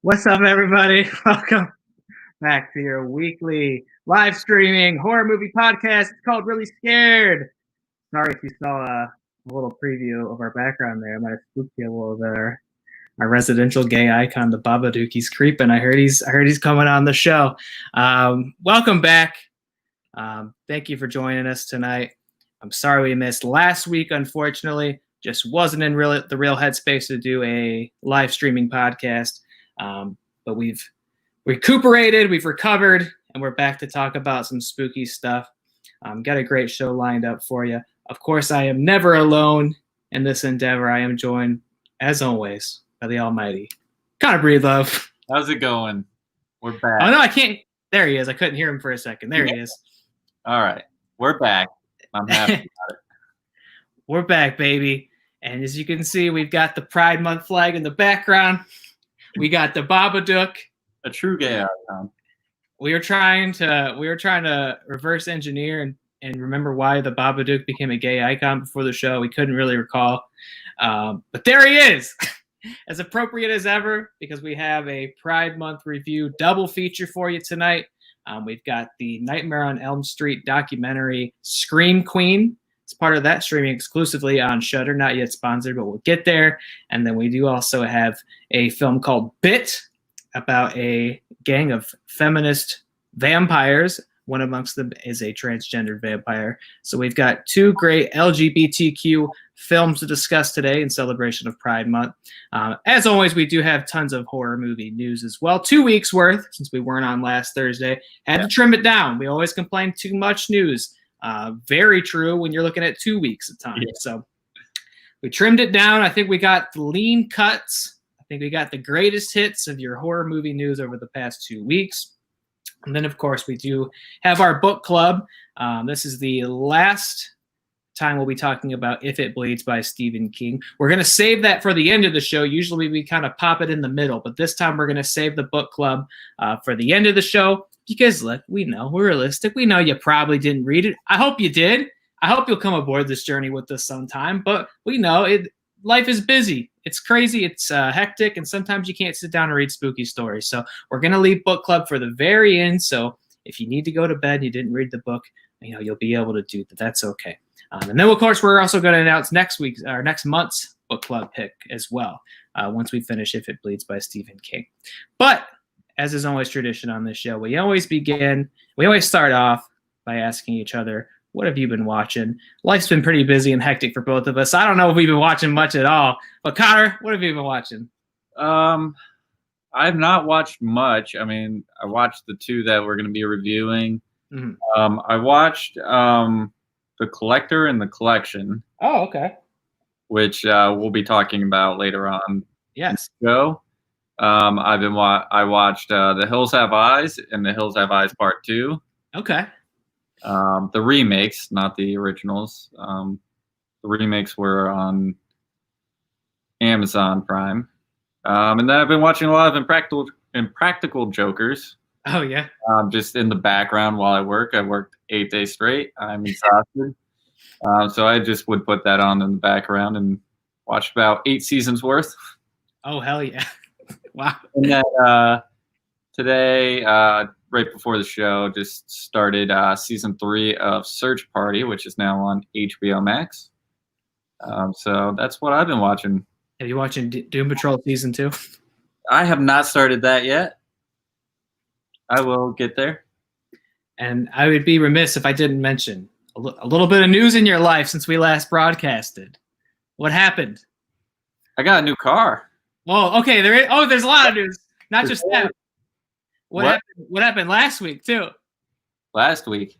What's up, everybody? Welcome back to your weekly live streaming horror movie podcast. It's called Really Scared. Sorry if you saw a little preview of our background there. I might have spooked you a little bit. Our residential gay icon, the Babadook, he's creeping. I heard he's coming on the show. Welcome back. Thank you for joining us tonight. I'm sorry we missed last week, unfortunately. Just wasn't in the real headspace to do a live streaming podcast. But we've recuperated, we've recovered, and we're back to talk about some spooky stuff. Got a great show lined up for you. Of course, I am never alone in this endeavor. I am joined, as always, by the almighty Connor Breedlove. How's it going? We're back. Oh, no, I can't. There he is. I couldn't hear him for a second. There he is. All right. We're back. I'm happy about it. We're back, baby. And as you can see, we've got the Pride Month flag in the background. We got the Babadook. A true gay icon. We were trying to reverse engineer and remember why the Babadook became a gay icon before the show. We couldn't really recall. But there he is. As appropriate as ever, because we have a Pride Month review double feature for you tonight. We've got the Nightmare on Elm Street documentary Scream Queen. It's part of that, streaming exclusively on Shudder, not yet sponsored, but we'll get there. And then we do also have a film called Bit, about a gang of feminist vampires. One amongst them is a transgender vampire. So we've got two great LGBTQ films to discuss today in celebration of Pride Month. As always, we do have tons of horror movie news as well. 2 weeks worth, since we weren't on last Thursday. Had to trim it down. We always complain too much news. Very true when you're looking at 2 weeks at time. Yeah. So we trimmed it down. I think we got the lean cuts. I think we got the greatest hits of your horror movie news over the past 2 weeks. And then, of course, we do have our book club. This is the last time we'll be talking about If It Bleeds by Stephen King. We're going to save that for the end of the show. Usually we kind of pop it in the middle, but this time we're going to save the book club for the end of the show. Because look, we know, we're realistic. We know you probably didn't read it. I hope you did. I hope you'll come aboard this journey with us sometime. But we know life is busy. It's crazy. It's hectic. And sometimes you can't sit down and read spooky stories. So we're going to leave book club for the very end. So if you need to go to bed and you didn't read the book, you'll be able to do that. That's okay. And then, of course, we're also going to announce next month's book club pick as well, once we finish If It Bleeds by Stephen King. But as is always tradition on this show, we always start off by asking each other, what have you been watching? Life's been pretty busy and hectic for both of us. I don't know if we've been watching much at all. But Connor, what have you been watching? I've not watched much. I mean, I watched the two that we're going to be reviewing. Mm-hmm. I watched The Collector and The Collection. Oh, okay. Which we'll be talking about later on. Yes. In the show. I watched The Hills Have Eyes and The Hills Have Eyes Part 2. Okay. The remakes, not the originals. The remakes were on Amazon Prime. And then I've been watching a lot of Impractical Jokers. Oh, yeah. Just in the background while I work. I worked 8 days straight. I'm exhausted. So I just would put that on in the background and watch about 8 seasons worth. Oh, hell yeah. Wow. And then today, right before the show, just started season 3 of Search Party, which is now on HBO Max. So that's what I've been watching. Are you watching Doom Patrol season 2? I have not started that yet. I will get there. And I would be remiss if I didn't mention a little bit of news in your life since we last broadcasted. What happened? I got a new car. Well, okay. There's a lot of news. Not just that. What happened last week too? Last week?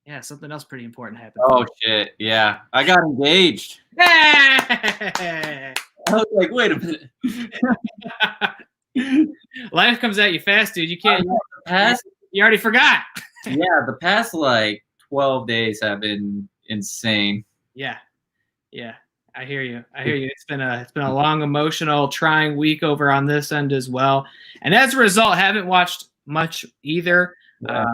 Yeah, something else pretty important happened. Oh shit! Yeah, I got engaged. Hey! I was like, wait a minute. Life comes at you fast, dude. You can't. You already forgot. Yeah, the past like 12 days have been insane. Yeah. I hear you. It's been a long, emotional, trying week over on this end as well. And as a result, haven't watched much either. Yeah.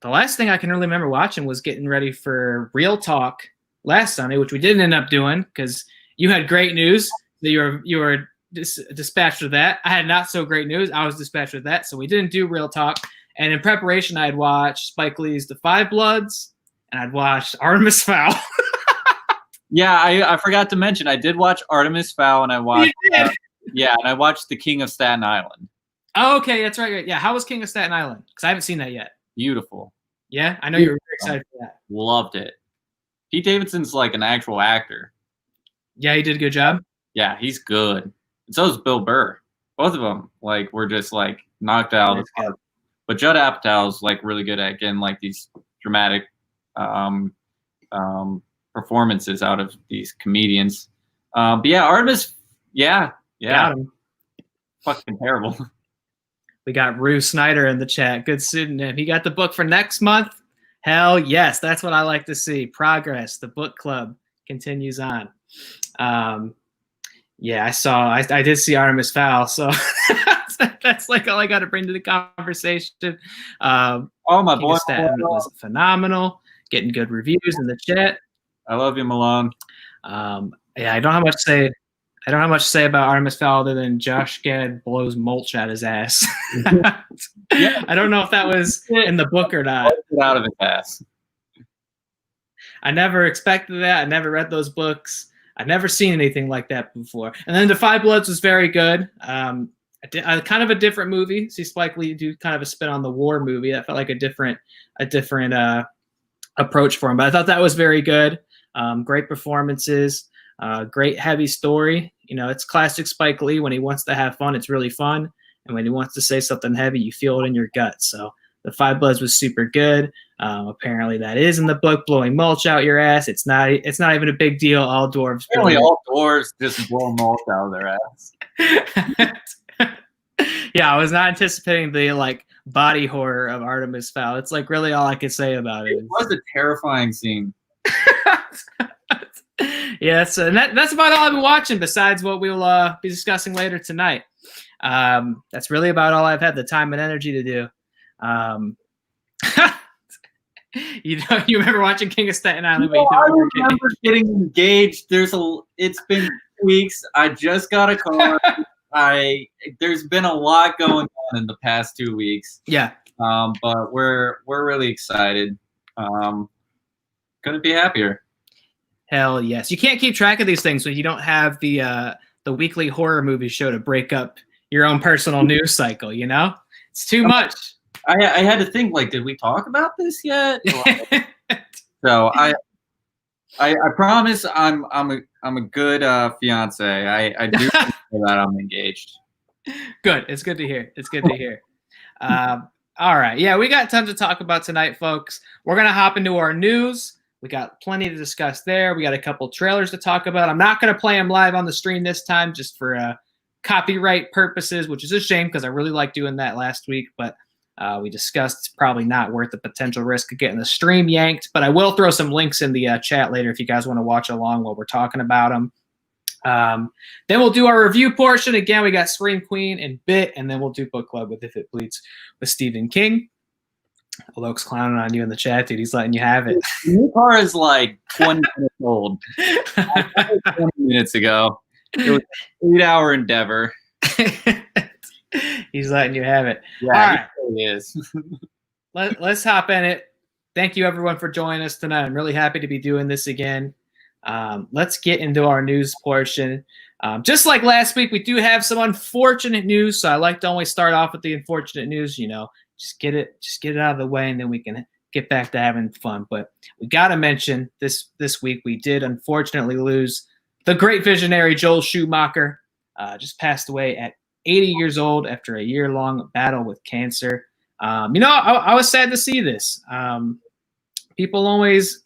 The last thing I can really remember watching was getting ready for Real Talk last Sunday, which we didn't end up doing because you had great news. You were dispatched with that. I had not so great news. I was dispatched with that, so we didn't do Real Talk. And in preparation, I had watched Spike Lee's The Five Bloods, and I'd watched Artemis Fowl. Yeah, I forgot to mention I did watch Artemis Fowl, and I watched and I watched The King of Staten Island. Oh, okay, that's right. Yeah, how was King of Staten Island? Because I haven't seen that yet. Beautiful. Yeah, I know you were very excited for that. Loved it. Pete Davidson's like an actual actor. Yeah, he did a good job. Yeah, he's good. And so is Bill Burr. Both of them were just like knocked out of the park. But Judd Apatow's like really good at getting like these dramatic performances out of these comedians. But yeah, Artemis, yeah. Got him. Fucking terrible. We got Rue Snyder in the chat. Good pseudonym. He got the book for next month. Hell yes, that's what I like to see. Progress. The book club continues on. Yeah, I did see Artemis Fowl, so that's like all I got to bring to the conversation. My boy Staten was phenomenal. Getting good reviews in the chat. I love you, Malone. Yeah, I don't have much to say. I don't have much to say about Artemis Fowl other than Josh Gad blows mulch out his ass. Yeah. I don't know if that was in the book or not. Out of his ass. I never expected that. I never read those books. I've never seen anything like that before. And then The Five Bloods was very good. Kind of a different movie. See Spike Lee do kind of a spin on the war movie. That felt like a different approach for him. But I thought that was very good. Great performances. Great heavy story. You know, it's classic Spike Lee. When he wants to have fun, it's really fun. And when he wants to say something heavy, you feel it in your gut. So The Five Bloods was super good. Apparently that is in the book, blowing mulch out your ass. It's not even a big deal. All dwarves. Apparently all dwarves just blow mulch out of their ass. Yeah, I was not anticipating the like body horror of Artemis Fowl. It's like really all I could say about it. It was a terrifying scene. Yes, and that's about all I've been watching besides what we'll be discussing later tonight. That's really about all I've had the time and energy to do. You remember watching King of Staten Island? I remember getting engaged. It's been weeks. I just got a car. There's been a lot going on in the past 2 weeks. Yeah. But we're really excited. Couldn't be happier. Hell yes. You can't keep track of these things when you don't have the weekly horror movie show to break up your own personal news cycle, you know? It's too much. I had to think, like, did we talk about this yet? So I promise I'm a good fiance. I do think that I'm engaged. Good. It's good to hear. All right. Yeah, we got tons to talk about tonight, folks. We're gonna hop into our news. We got plenty to discuss there. We got a couple trailers to talk about. I'm not going to play them live on the stream this time just for copyright purposes, which is a shame because I really liked doing that last week. But we discussed it's probably not worth the potential risk of getting the stream yanked. But I will throw some links in the chat later if you guys want to watch along while we're talking about them. Then we'll do our review portion. Again, we got Scream Queen and Bit, and then we'll do Book Club with If It Bleeds with Stephen King. Loke's clowning on you in the chat, dude. He's letting you have it. The new car is like 20 minutes old. 20 minutes ago. It was an 8-hour endeavor. He's letting you have it. Yeah, all right. He really is. Let's hop in it. Thank you, everyone, for joining us tonight. I'm really happy to be doing this again. Let's get into our news portion. Just like last week, we do have some unfortunate news, so I like to always start off with the unfortunate news, you know. Just get it out of the way, and then we can get back to having fun. But we got to mention this week we did unfortunately lose the great visionary Joel Schumacher. Just passed away at 80 years old after a year-long battle with cancer. You know, I was sad to see this. People always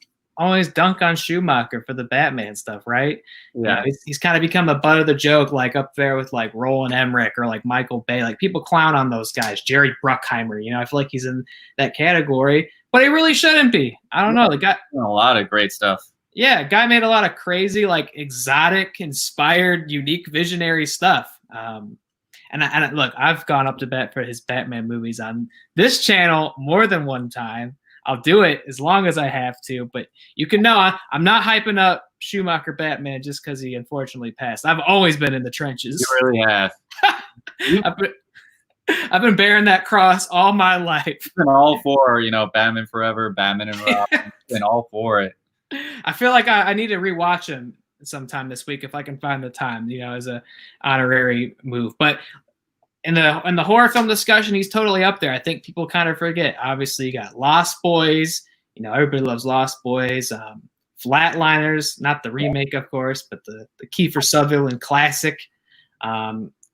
dunk on Schumacher for the Batman stuff, right? Yeah. He's kind of become the butt of the joke, like up there with like Roland Emmerich or like Michael Bay. Like people clown on those guys. Jerry Bruckheimer, you know, I feel like he's in that category, but he really shouldn't be. I don't know. The guy a lot of great stuff. Yeah, guy made a lot of crazy, like exotic, inspired, unique, visionary stuff. And look, I've gone up to bat for his Batman movies on this channel more than one time. I'll do it as long as I have to. But you can know I'm not hyping up Schumacher Batman just because he unfortunately passed. I've always been in the trenches. You really have. I've been bearing that cross all my life. Been all for, Batman Forever, Batman and Robin. Been all for it. I feel like I need to rewatch him sometime this week if I can find the time, as a honorary move. But in the horror film discussion, he's totally up there. I think people kind of forget. Obviously, you got Lost Boys. Everybody loves Lost Boys. Flatliners, not the remake, of course, but the Kiefer Sutherland classic.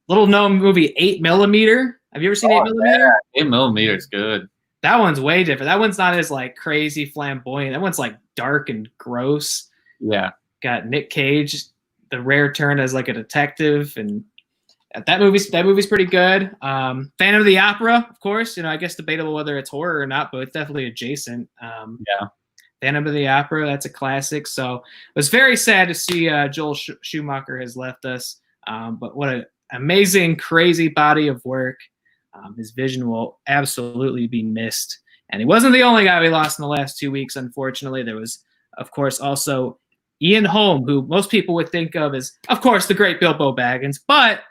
Little known movie 8mm. Have you ever seen 8mm? Yeah. 8mm is good. That one's way different. That one's not as like crazy flamboyant. That one's like dark and gross. Yeah. Got Nick Cage, the rare turn as like a detective, and that movie's pretty good. Phantom of the Opera, of course. I guess debatable whether it's horror or not, but it's definitely adjacent. Yeah. Phantom of the Opera, that's a classic. So it was very sad to see Joel Schumacher has left us. But what an amazing, crazy body of work. His vision will absolutely be missed. And he wasn't the only guy we lost in the last 2 weeks, unfortunately. There was, of course, also Ian Holm, who most people would think of as, of course, the great Bilbo Baggins. But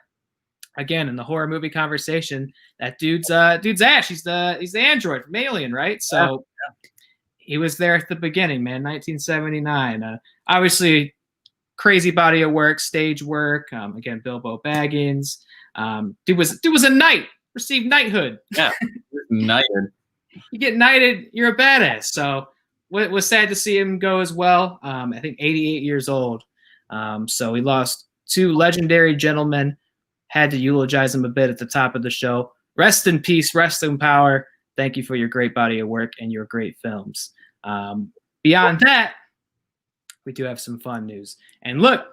again, in the horror movie conversation, that dude's Ash. He's the android from Alien, right? So he was there at the beginning, man. 1979. Obviously, crazy body of work, stage work. Again, Bilbo Baggins. Dude was a knight. Received knighthood. Yeah, knighted. You get knighted, you're a badass. So it was sad to see him go as well. I think 88 years old. So we lost two legendary gentlemen. Had to eulogize him a bit at the top of the show. Rest in peace, rest in power. Thank you for your great body of work and your great films. Beyond that, we do have some fun news. And look,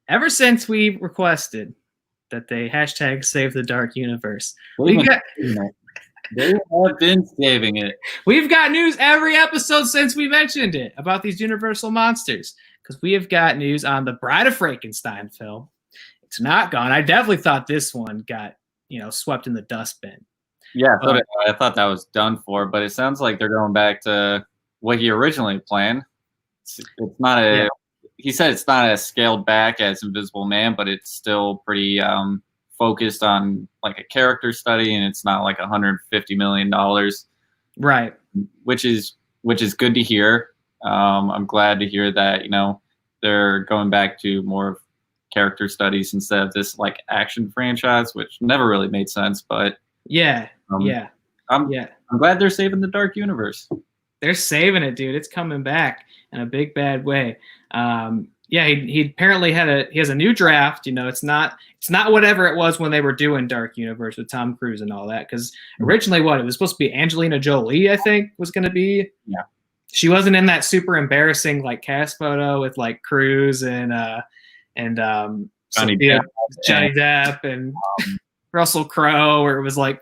ever since we requested that they hashtag save the dark universe, they have been saving it. We've got news every episode since we mentioned it about these universal monsters, because we have got news on the Bride of Frankenstein film. It's not gone. I definitely thought this one got swept in the dustbin. Yeah, I thought that was done for, but it sounds like they're going back to what he originally planned. It's not a. Yeah. He said it's not as scaled back as Invisible Man, but it's still pretty focused on like a character study, and it's not like $150 million, right? Which is good to hear. I'm glad to hear that they're going back to more of character studies instead of this like action franchise, which never really made sense. But I'm glad they're saving the dark universe. They're saving it, dude. It's coming back in a big bad way. He apparently he has a new draft. It's not whatever it was when they were doing Dark Universe with Tom Cruise and all that. Because originally, it was supposed to be Angelina Jolie, I think, was going to be. Yeah. She wasn't in that super embarrassing like cast photo with like Cruise and Johnny Depp and Russell Crowe, where it was like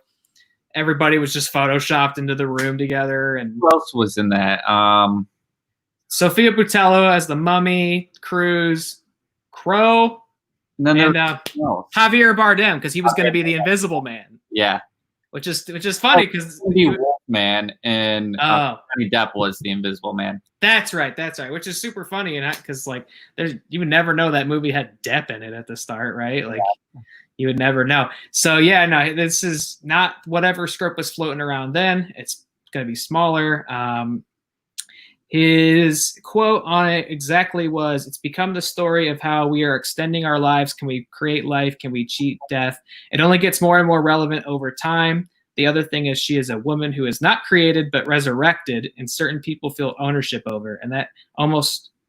everybody was just photoshopped into the room together. And who else was in that? Sophia Boutella as the Mummy, Cruise, Crow, and Javier Bardem, because he was going to be the Invisible Man. Yeah, which is funny because Wolfman and Johnny Depp was the Invisible Man. That's right. Which is super funny, and because like you would never know that movie had Depp in it at the start, right? Like you would never know. So this is not whatever script was floating around then. It's going to be smaller. His quote on it exactly was, "It's become the story of how we are extending our lives. Can we create life? Can we cheat death? It only gets more and more relevant over time. The other thing is she is a woman who is not created but resurrected, and certain people feel ownership over. And that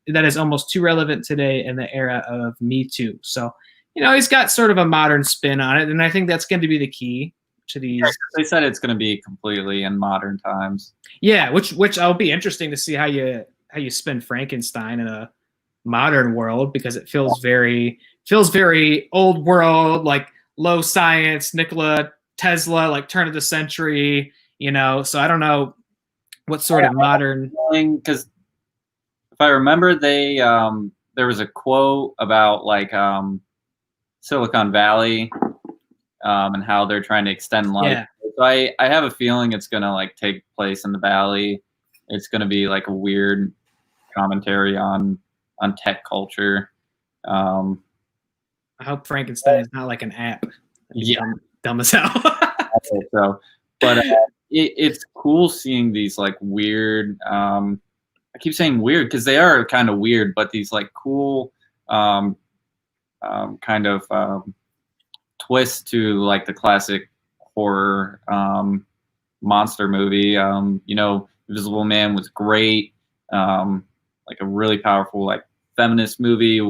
is almost too relevant today in the era of Me Too." So, he's got sort of a modern spin on it, and I think that's going to be the key to these. Yeah, they said it's going to be completely in modern times. Yeah, which will be interesting to see how you spin Frankenstein in a modern world, because it feels very old world, like low science, Nikola Tesla, like turn of the century. So I don't know what sort of modern. Because if I remember, there was a quote about like Silicon Valley. And how they're trying to extend life. Yeah. So I have a feeling it's gonna like take place in the valley. It's going to be like a weird commentary on tech culture. I hope Frankenstein is not like an app. Yeah, dumb as hell. so, but it's cool seeing these like weird. I keep saying weird because they are kind of weird, but these like cool kind of twist to like the classic horror monster movie. Invisible Man was great. Like a really powerful like feminist movie.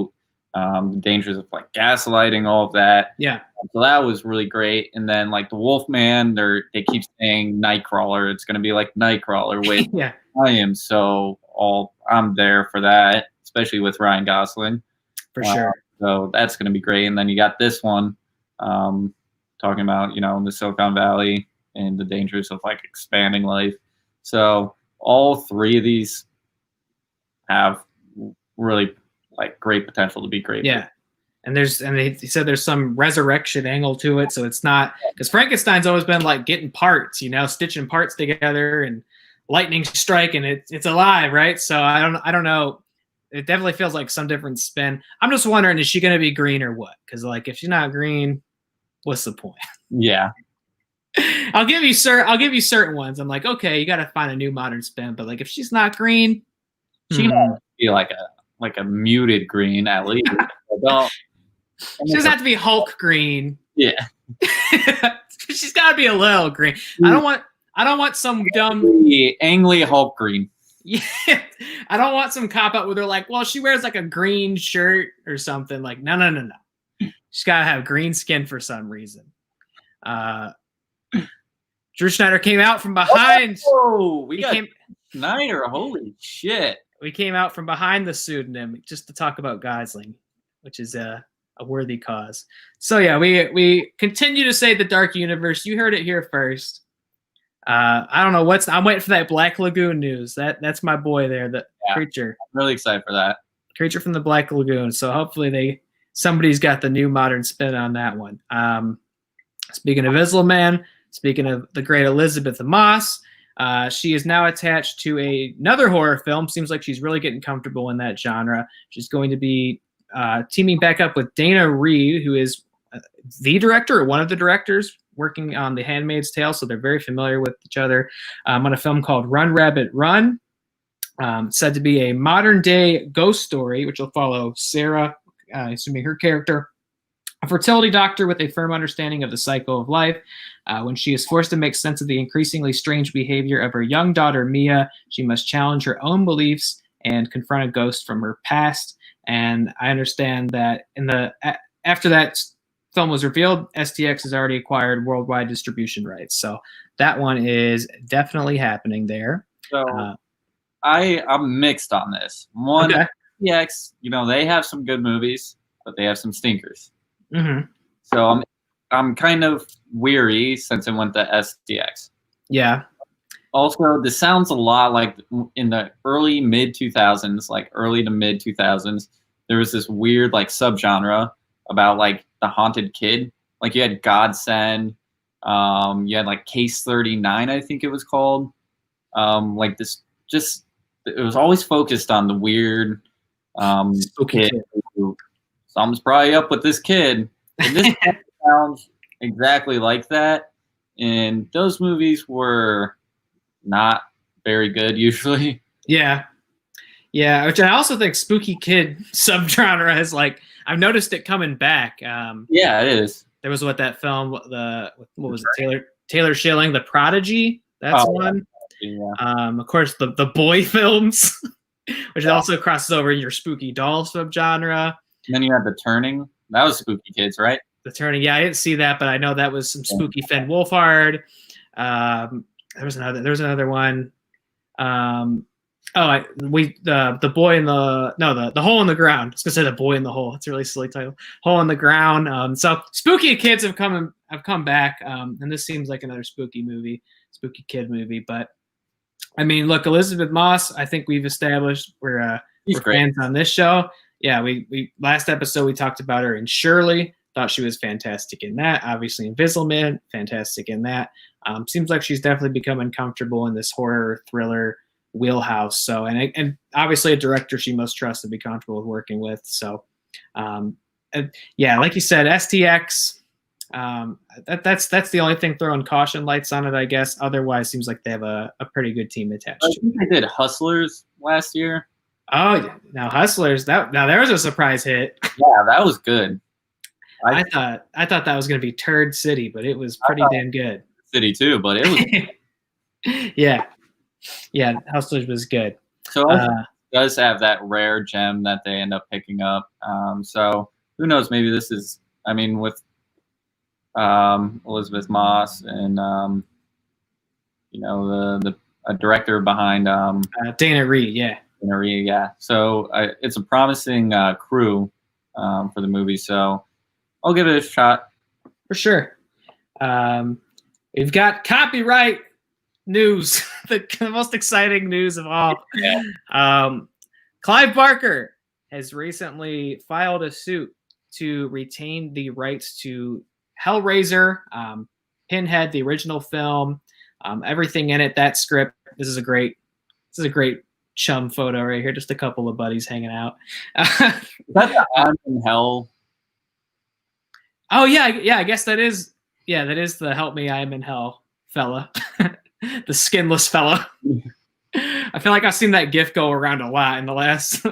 The dangers of like gaslighting, all of that. Yeah. So that was really great. And then like the Wolfman, they keep saying Nightcrawler. It's going to be like Nightcrawler. Wait, yeah. I'm there for that, especially with Ryan Gosling. For sure. So that's going to be great. And then you got this one talking about, the Silicon Valley and the dangers of like expanding life. So all three of these have really like great potential to be great. Yeah. And he said there's some resurrection angle to it. So it's not, because Frankenstein's always been like getting parts, stitching parts together and lightning strike and it's alive, right? So I don't know. It definitely feels like some different spin. I'm just wondering, is she going to be green or what? Because like if she's not green, what's the point? Yeah. I'll give you certain ones. I'm like, okay, you got to find a new modern spin. But like if she's not green, she might be like a muted green at least. She doesn't have to be Hulk green. Yeah. She's got to be a little green. I don't want some dumb Ang Lee Hulk green. Yeah. I don't want some cop out where they're like, well, she wears like a green shirt or something. Like, no. She's got to have green skin for some reason. Drew Schneider came out from behind. Oh, Schneider. Holy shit. We came out from behind the pseudonym just to talk about Gosling, which is a worthy cause. So yeah, we continue to say the Dark Universe. You heard it here first. I don't know I'm waiting for that Black Lagoon news. That's my boy there, the creature. I'm really excited for that. Creature from the Black Lagoon. So hopefully somebody's got the new modern spin on that one. Speaking of Invisible Man, speaking of the great Elizabeth Moss, she is now attached to another horror film. Seems like she's really getting comfortable in that genre. She's going to be teaming back up with Dana Reed, who is the director or one of the directors working on The Handmaid's Tale, so they're very familiar with each other. On a film called Run, Rabbit, Run, said to be a modern-day ghost story, which will follow Sarah, assuming her character, a fertility doctor with a firm understanding of the cycle of life. When she is forced to make sense of the increasingly strange behavior of her young daughter, Mia, she must challenge her own beliefs and confront a ghost from her past. And I understand that after that film was revealed, STX has already acquired worldwide distribution rights. So that one is definitely happening there. So I'm mixed on this. One, okay. STX, they have some good movies, but they have some stinkers. Mm-hmm. So I'm kind of weary since it went to STX. Yeah. Also, this sounds a lot like in the early to mid 2000s, there was this weird like subgenre about like the haunted kid. Like you had Godsend, you had like Case 39, I think it was called. Like this, just it was always focused on the weird kid who something's probably up with this kid. And this sounds exactly like that. And those movies were not very good usually. Yeah, which I also think spooky kid subgenre is like, I've noticed it coming back. Yeah, it is. There was that film, what was it, Taylor Schilling, The Prodigy. That's one. Yeah. Of course, the boy films, which also crosses over in your spooky doll subgenre. And then you had The Turning. That was spooky kids, right? The Turning. Yeah, I didn't see that, but I know that was some spooky Finn Wolfhard. There was another one. The boy in the hole in the ground. I was gonna say The Boy in the Hole. It's a really silly title. Hole in the Ground. So spooky kids have come back, and this seems like another spooky kid movie. But I mean, look, Elizabeth Moss. I think we've established we're fans on this show. Yeah, we last episode we talked about her in Shirley. Thought she was fantastic in that. Obviously, Invisible Man, fantastic in that. Seems like she's definitely becoming comfortable in this horror thriller wheelhouse. So, and obviously a director she must trust and be comfortable with working with. So, yeah, like you said, STX. That's the only thing throwing caution lights on it, I guess. Otherwise, seems like they have a pretty good team attached. I think they did Hustlers last year. Oh, now Hustlers. Now there was a surprise hit. Yeah, that was good. I thought that was going to be Turd City, but it was pretty damn good. City too, but it was. yeah. Hustlers was good. So it does have that rare gem that they end up picking up. So who knows? Maybe this is. I mean, with Elizabeth Moss and the director behind Dana Reed, yeah. Dana Reed, yeah. So it's a promising crew for the movie. So I'll give it a shot for sure. We've got copyright news, the most exciting news of all. Yeah. Clive Barker has recently filed a suit to retain the rights to Hellraiser, Pinhead, the original film, everything in it, that script. This is a great chum photo right here. Just a couple of buddies hanging out. That's the I'm in Hell. Oh yeah. I guess that is the Help Me, I Am in Hell fella, the skinless fella. I feel like I've seen that GIF go around a lot in the last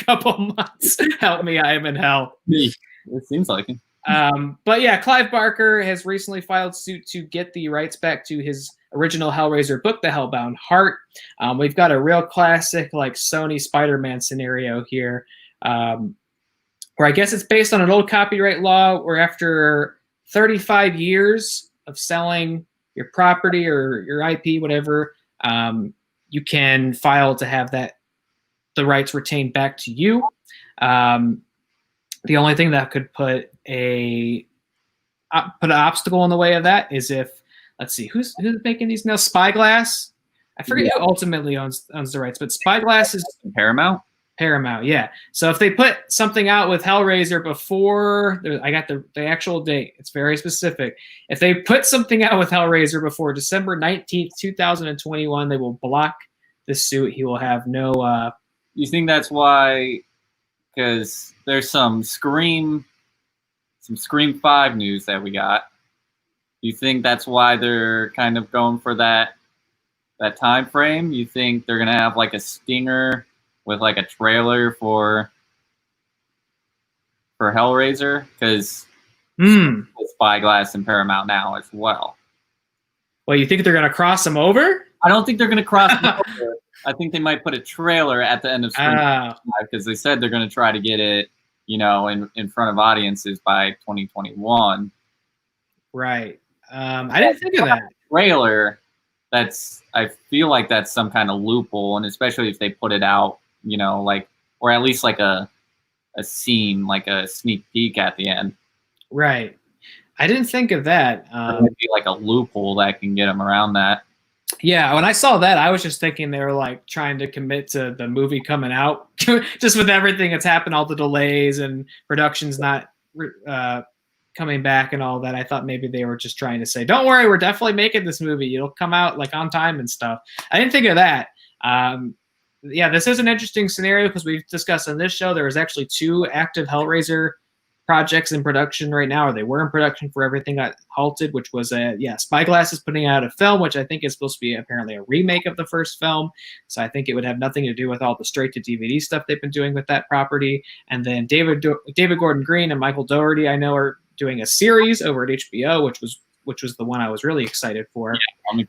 couple months. Help Me, I Am in Hell. It seems like it. But yeah, Clive Barker has recently filed suit to get the rights back to his original Hellraiser book, The Hellbound Heart. We've got a real classic Sony Spider-Man scenario here, where I guess it's based on an old copyright law where after 35 years of selling your property or your IP, whatever, you can file to have the rights retained back to you. The only thing that could put an obstacle in the way of that is if, let's see, who's making these now? Spyglass. I forget who ultimately owns the rights, but Spyglass is Paramount. Paramount, yeah. So if they put something out with Hellraiser before, I got the actual date. It's very specific. If they put something out with Hellraiser before December 19th, 2021, they will block this suit. He will have no. You think that's why? Because there's some Scream 5 news that we got. You think that's why they're kind of going for that time frame? You think they're gonna have a stinger with a trailer for Hellraiser? Because Spyglass and Paramount now as well. Well, you think they're gonna cross them over? I don't think they're gonna cross them over. I think they might put a trailer at the end of Scream 5 because they said they're going to try to get it, in front of audiences by 2021. Right. I didn't think of that. Trailer, I feel like that's some kind of loophole, and especially if they put it out, or at least a scene, a sneak peek at the end. Right. I didn't think of that. It would be a loophole that can get them around that. Yeah, when I saw that, I was just thinking they were trying to commit to the movie coming out, just with everything that's happened, all the delays and production's not coming back and all that. I thought maybe they were just trying to say, "Don't worry, we're definitely making this movie. It'll come out on time and stuff." I didn't think of that. Yeah, this is an interesting scenario because we've discussed on this show there was actually 2 active Hellraiser projects in production right now, or they were in production for everything got halted, which was Spyglass is putting out a film, which I think is supposed to be apparently a remake of the first film. So I think it would have nothing to do with all the straight to DVD stuff they've been doing with that property. And then David Gordon Green and Michael Dougherty, I know, are doing a series over at HBO, which was the one I was really excited for. Yeah,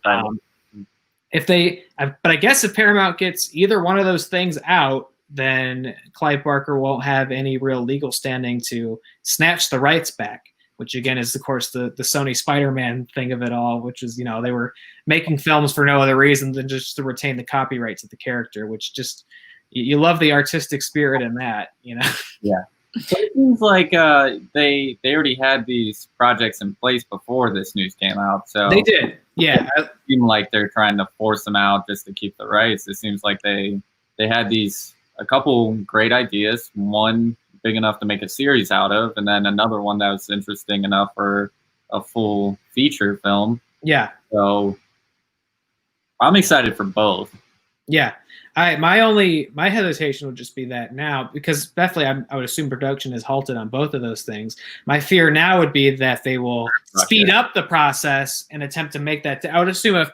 but I guess if Paramount gets either one of those things out, then Clive Barker won't have any real legal standing to snatch the rights back, which again is, of course, the Sony Spider-Man thing of it all, which is, they were making films for no other reason than just to retain the copyrights of the character, which just, you love the artistic spirit in that, Yeah. So it seems like they already had these projects in place before this news came out. So they did, yeah. It seemed like they're trying to force them out just to keep the rights. It seems like they had a couple great ideas, one big enough to make a series out of, and then another one that was interesting enough for a full feature film. Yeah. So I'm excited for both. Yeah, my hesitation would just be that now, because definitely I would assume production is halted on both of those things. My fear now would be that they will speed up the process and attempt to make that. I would assume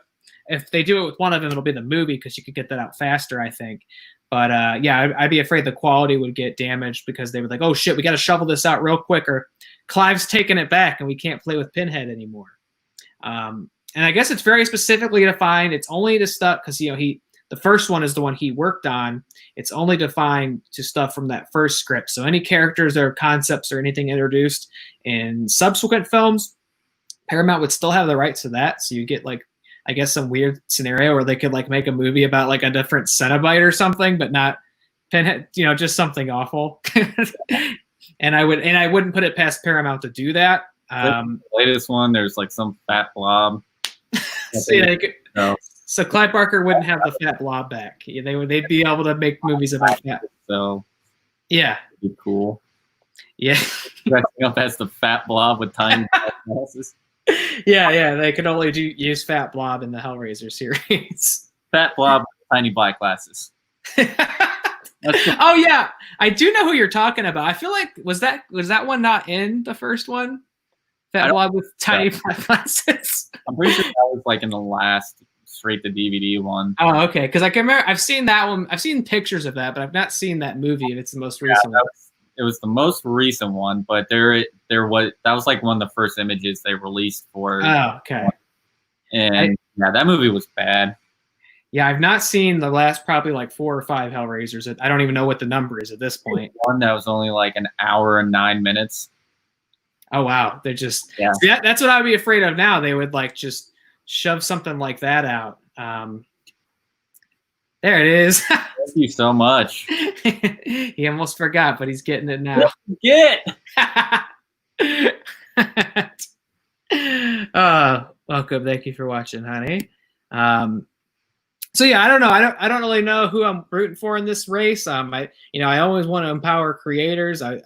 if they do it with one of them, it'll be the movie because you could get that out faster, I think. But yeah, I'd be afraid the quality would get damaged because they would like, oh shit, we got to shovel this out real quick, or Clive's taking it back and we can't play with Pinhead anymore. And I guess it's very specifically defined. It's only to stuff because the first one is the one he worked on. It's only defined to stuff from that first script. So any characters or concepts or anything introduced in subsequent films, Paramount would still have the rights to that. So you get like, I guess, some weird scenario where they could like make a movie about like a different Cenobite or something, but not Pinhead, just something awful. and I wouldn't put it past Paramount to do that. The latest one, there's like some fat blob. So Clive Barker wouldn't have the fat blob back. They'd be able to make movies about that. So yeah, that'd be cool. Yeah, dressing up as the fat blob with tiny glasses. Yeah, they could only use fat blob in the Hellraiser series. Fat blob with tiny black glasses. Oh yeah, I do know who you're talking about. I feel like was that one not in the first one? Fat blob with tiny black glasses. I'm pretty sure that was like in the last straight to DVD one. Oh, okay. Because I can remember I've seen that one. I've seen pictures of that, but I've not seen that movie. If it's the most recent one. It was the most recent one, but that was like one of the first images they released for. Oh, okay. And that movie was bad. Yeah, I've not seen the last probably like 4 or 5 Hellraisers. I don't even know what the number is at this point. One that was only like an hour and 9 minutes. Oh wow, they're just that's what I'd be afraid of now. They would like just shove something like that out. There it is. Thank you so much. He almost forgot, but he's getting it now. Welcome. Thank you for watching, honey. So yeah, I don't know. I don't really know who I'm rooting for in this race. I always want to empower creators. I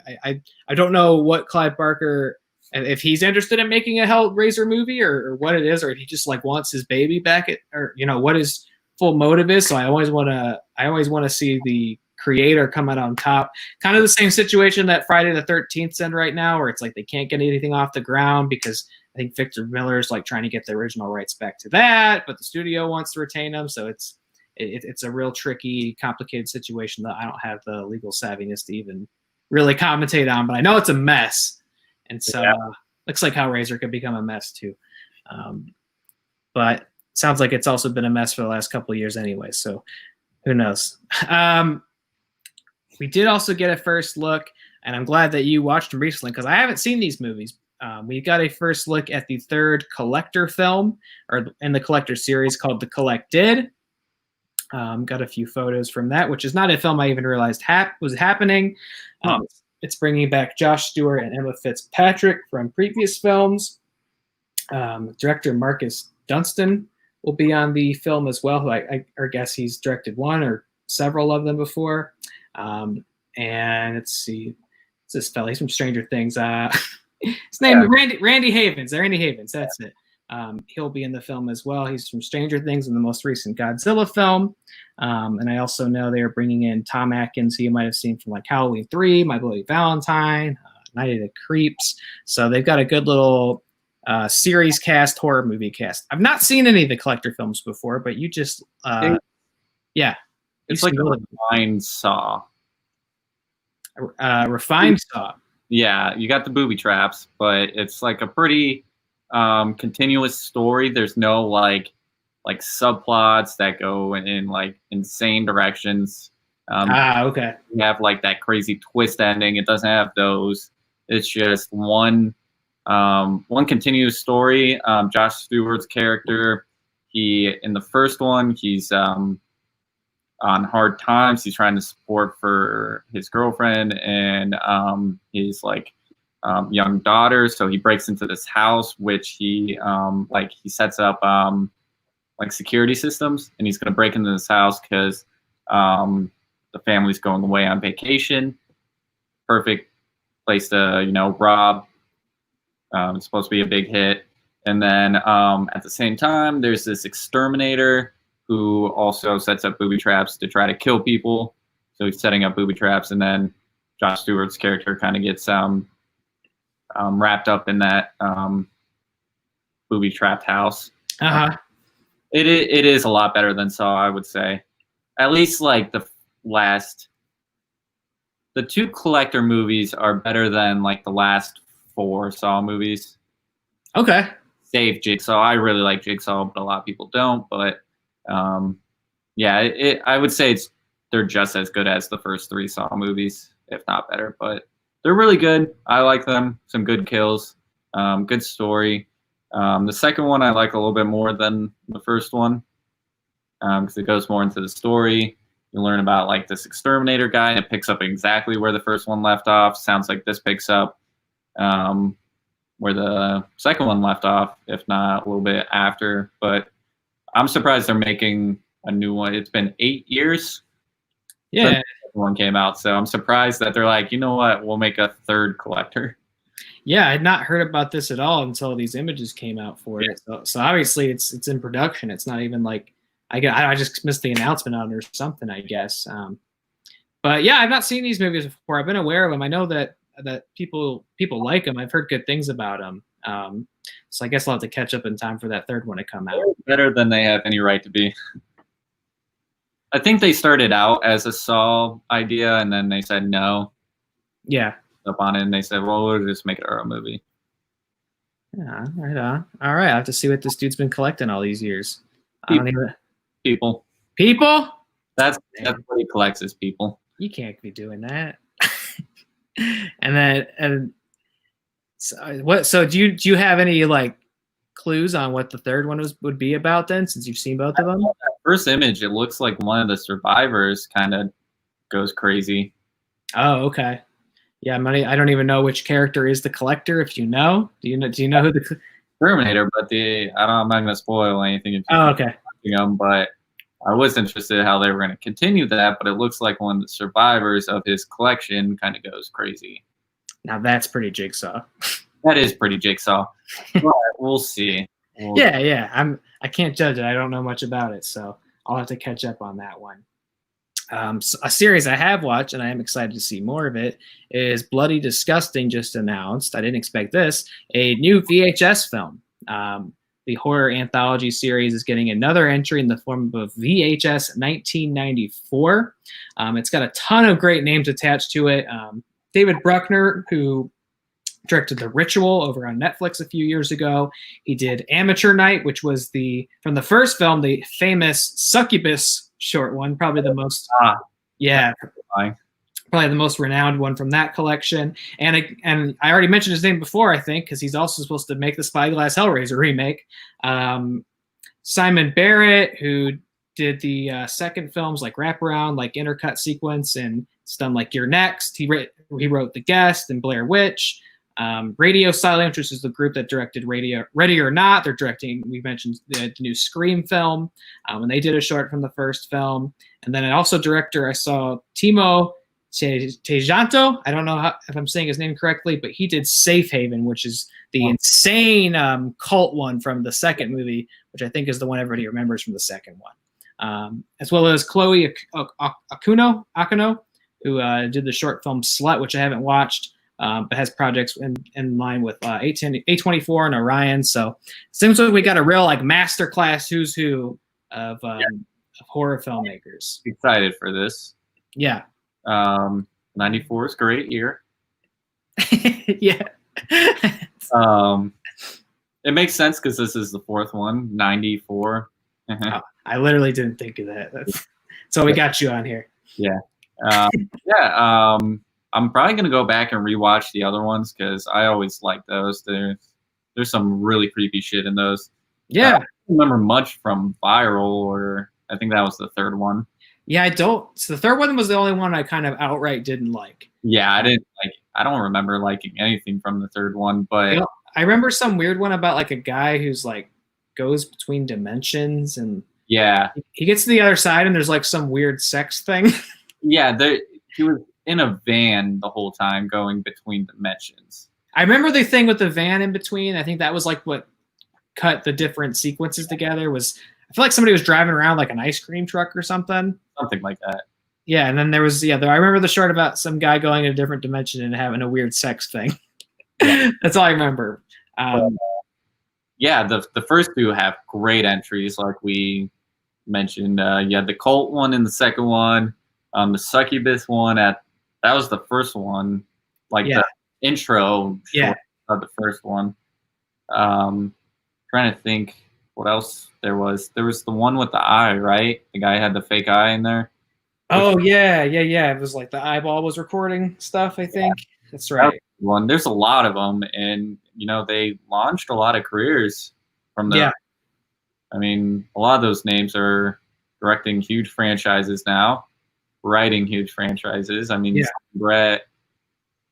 don't know what Clive Barker, if he's interested in making a Hellraiser movie or what it is, or if he just like wants his baby back, or what his full motive is. So I always want to see the creator come out on top. Kind of the same situation that Friday the 13th's in right now, where it's like they can't get anything off the ground because I think Victor Miller's like trying to get the original rights back to that, but the studio wants to retain them. So it's a real tricky, complicated situation that I don't have the legal savviness to even really commentate on. But I know it's a mess, and so looks like Hellraiser could become a mess too. But sounds like it's also been a mess for the last couple of years anyway. So who knows? We did also get a first look, and I'm glad that you watched them recently because I haven't seen these movies. We got a first look at the third Collector film, or in the Collector series called The Collected. Got a few photos from that, which is not a film I even realized was happening. It's bringing back Josh Stewart and Emma Fitzpatrick from previous films. Director Marcus Dunstan will be on the film as well. I guess he's directed one or several of them before. And let's see, it's this fella. He's from Stranger Things. His name is Randy Havens. Randy Havens, that's it. He'll be in the film as well. He's from Stranger Things in the most recent Godzilla film. And I also know they're bringing in Tom Atkins, who you might have seen from like Halloween 3, My Bloody Valentine, Night of the Creeps. So they've got a good little series cast, horror movie cast. I've not seen any of the Collector films before, but you just, it's like a refined Saw. Refined Saw. Yeah, you got the booby traps, but it's like a pretty continuous story. There's no like subplots that go in like insane directions. Okay. You have like that crazy twist ending. It doesn't have those. It's just one continuous story. Josh Stewart's character, in the first one, he's on hard times. He's trying to support for his girlfriend and his young daughter. So he breaks into this house, which he sets up like security systems, and he's going to break into this house because the family's going away on vacation. Perfect place to rob. It's supposed to be a big hit. And then at the same time, there's this exterminator who also sets up booby traps to try to kill people. So he's setting up booby traps, and then Josh Stewart's character kind of gets wrapped up in that booby trapped house. It is a lot better than Saw, I would say. At least like the two Collector movies are better than like the last 4 Saw movies. Okay. Save Jigsaw. I really like Jigsaw, but a lot of people don't. But yeah, I would say they're just as good as the first 3 Saw movies, if not better. But they're really good. I like them. Some good kills. Good story. The second one I like a little bit more than the first one because it goes more into the story. You learn about like this exterminator guy, and it picks up exactly where the first one left off. Sounds like this picks up where the second one left off, if not a little bit after. But I'm surprised they're making a new one. It's been 8 years since the second one came out, so I'm surprised that they're like, you know what, we'll make a third Collector. Yeah, I had not heard about this at all until these images came out for it. So obviously it's in production. It's not even like I just missed the announcement on it or something, I guess. But yeah, I've not seen these movies before. I've been aware of them. I know that people like them. I've heard good things about them. So I guess I'll have to catch up in time for that third one to come out. Better than they have any right to be. I think they started out as a Saw idea, and then they said no. Yeah. Up on it, and they said, well, we'll just make it our own movie. Yeah, right on. All right, I'll have to see what this dude's been collecting all these years. I don't even... People. That's what he collects, is people. You can't be doing that. and so do you have any like clues on what the third one would be about then, since you've seen both of them? That first image, it looks like one of the survivors kind of goes crazy. Oh, okay. Yeah, I don't even know which character is the Collector. If you know, do you know who the Terminator? But I'm not going to spoil anything. Okay. Them, but I was interested in how they were going to continue that. But it looks like one of the survivors of his collection kind of goes crazy. Now that's pretty Jigsaw. That is pretty Jigsaw. But we'll see. Yeah. I can't judge it. I don't know much about it, so I'll have to catch up on that one. So a series I have watched, and I am excited to see more of it, is Bloody Disgusting, just announced. I didn't expect this. A new VHS film. The horror anthology series is getting another entry in the form of VHS 1994. It's got a ton of great names attached to it. David Bruckner, who directed The Ritual over on Netflix a few years ago. He did Amateur Night, which was from the first film, the famous Succubus short one, probably the most probably the most renowned one from that collection. And I already mentioned his name before, I think, because he's also supposed to make the Spyglass Hellraiser remake. Simon Barrett, who did the second films like Wraparound, like Intercut Sequence, and it's done like You're Next. He wrote The Guest and Blair Witch. Radio Silence, which is the group that directed Ready or Not. They're directing, we mentioned, the new Scream film, and they did a short from the first film. And then also director, I saw Timo Tejanto. I don't know if I'm saying his name correctly, but he did Safe Haven, which is the insane cult one from the second movie, which I think is the one everybody remembers from the second one. As well as Chloe Akuno, who did the short film Slut, which I haven't watched. But has projects in line with A24 and Orion. So it seems like we got a real like masterclass who's who of horror filmmakers. Excited for this. Yeah. 94 is a great year. Yeah. It makes sense because this is the fourth one, 94. Oh, I literally didn't think of that. So we got you on here. Yeah. I'm probably going to go back and rewatch the other ones because I always like those. There's some really creepy shit in those. Yeah. I don't remember much from Viral, or I think that was the third one. Yeah, I don't. So the third one was the only one I kind of outright didn't like. Yeah, I don't remember liking anything from the third one, but I remember some weird one about like a guy who's like goes between dimensions, and yeah, he gets to the other side and there's like some weird sex thing. Yeah, he was in a van the whole time going between dimensions. I remember the thing with the van in between. I think that was like what cut the different sequences together. Was I feel like somebody was driving around like an ice cream truck or something. Something like that. Yeah, and then there was I remember the short about some guy going in a different dimension and having a weird sex thing. Yeah. That's all I remember. Yeah, the first two have great entries, like we mentioned. You had the cult one in the second one, the succubus one that was the first one, like the intro of the first one. Trying to think what else there was. There was the one with the eye, right? The guy had the fake eye in there. Oh yeah. It was like the eyeball was recording stuff, I think. Yeah. That's right. One. There's a lot of them, and they launched a lot of careers from the. Yeah. I mean, a lot of those names are directing huge franchises now, writing huge franchises. I mean, Brett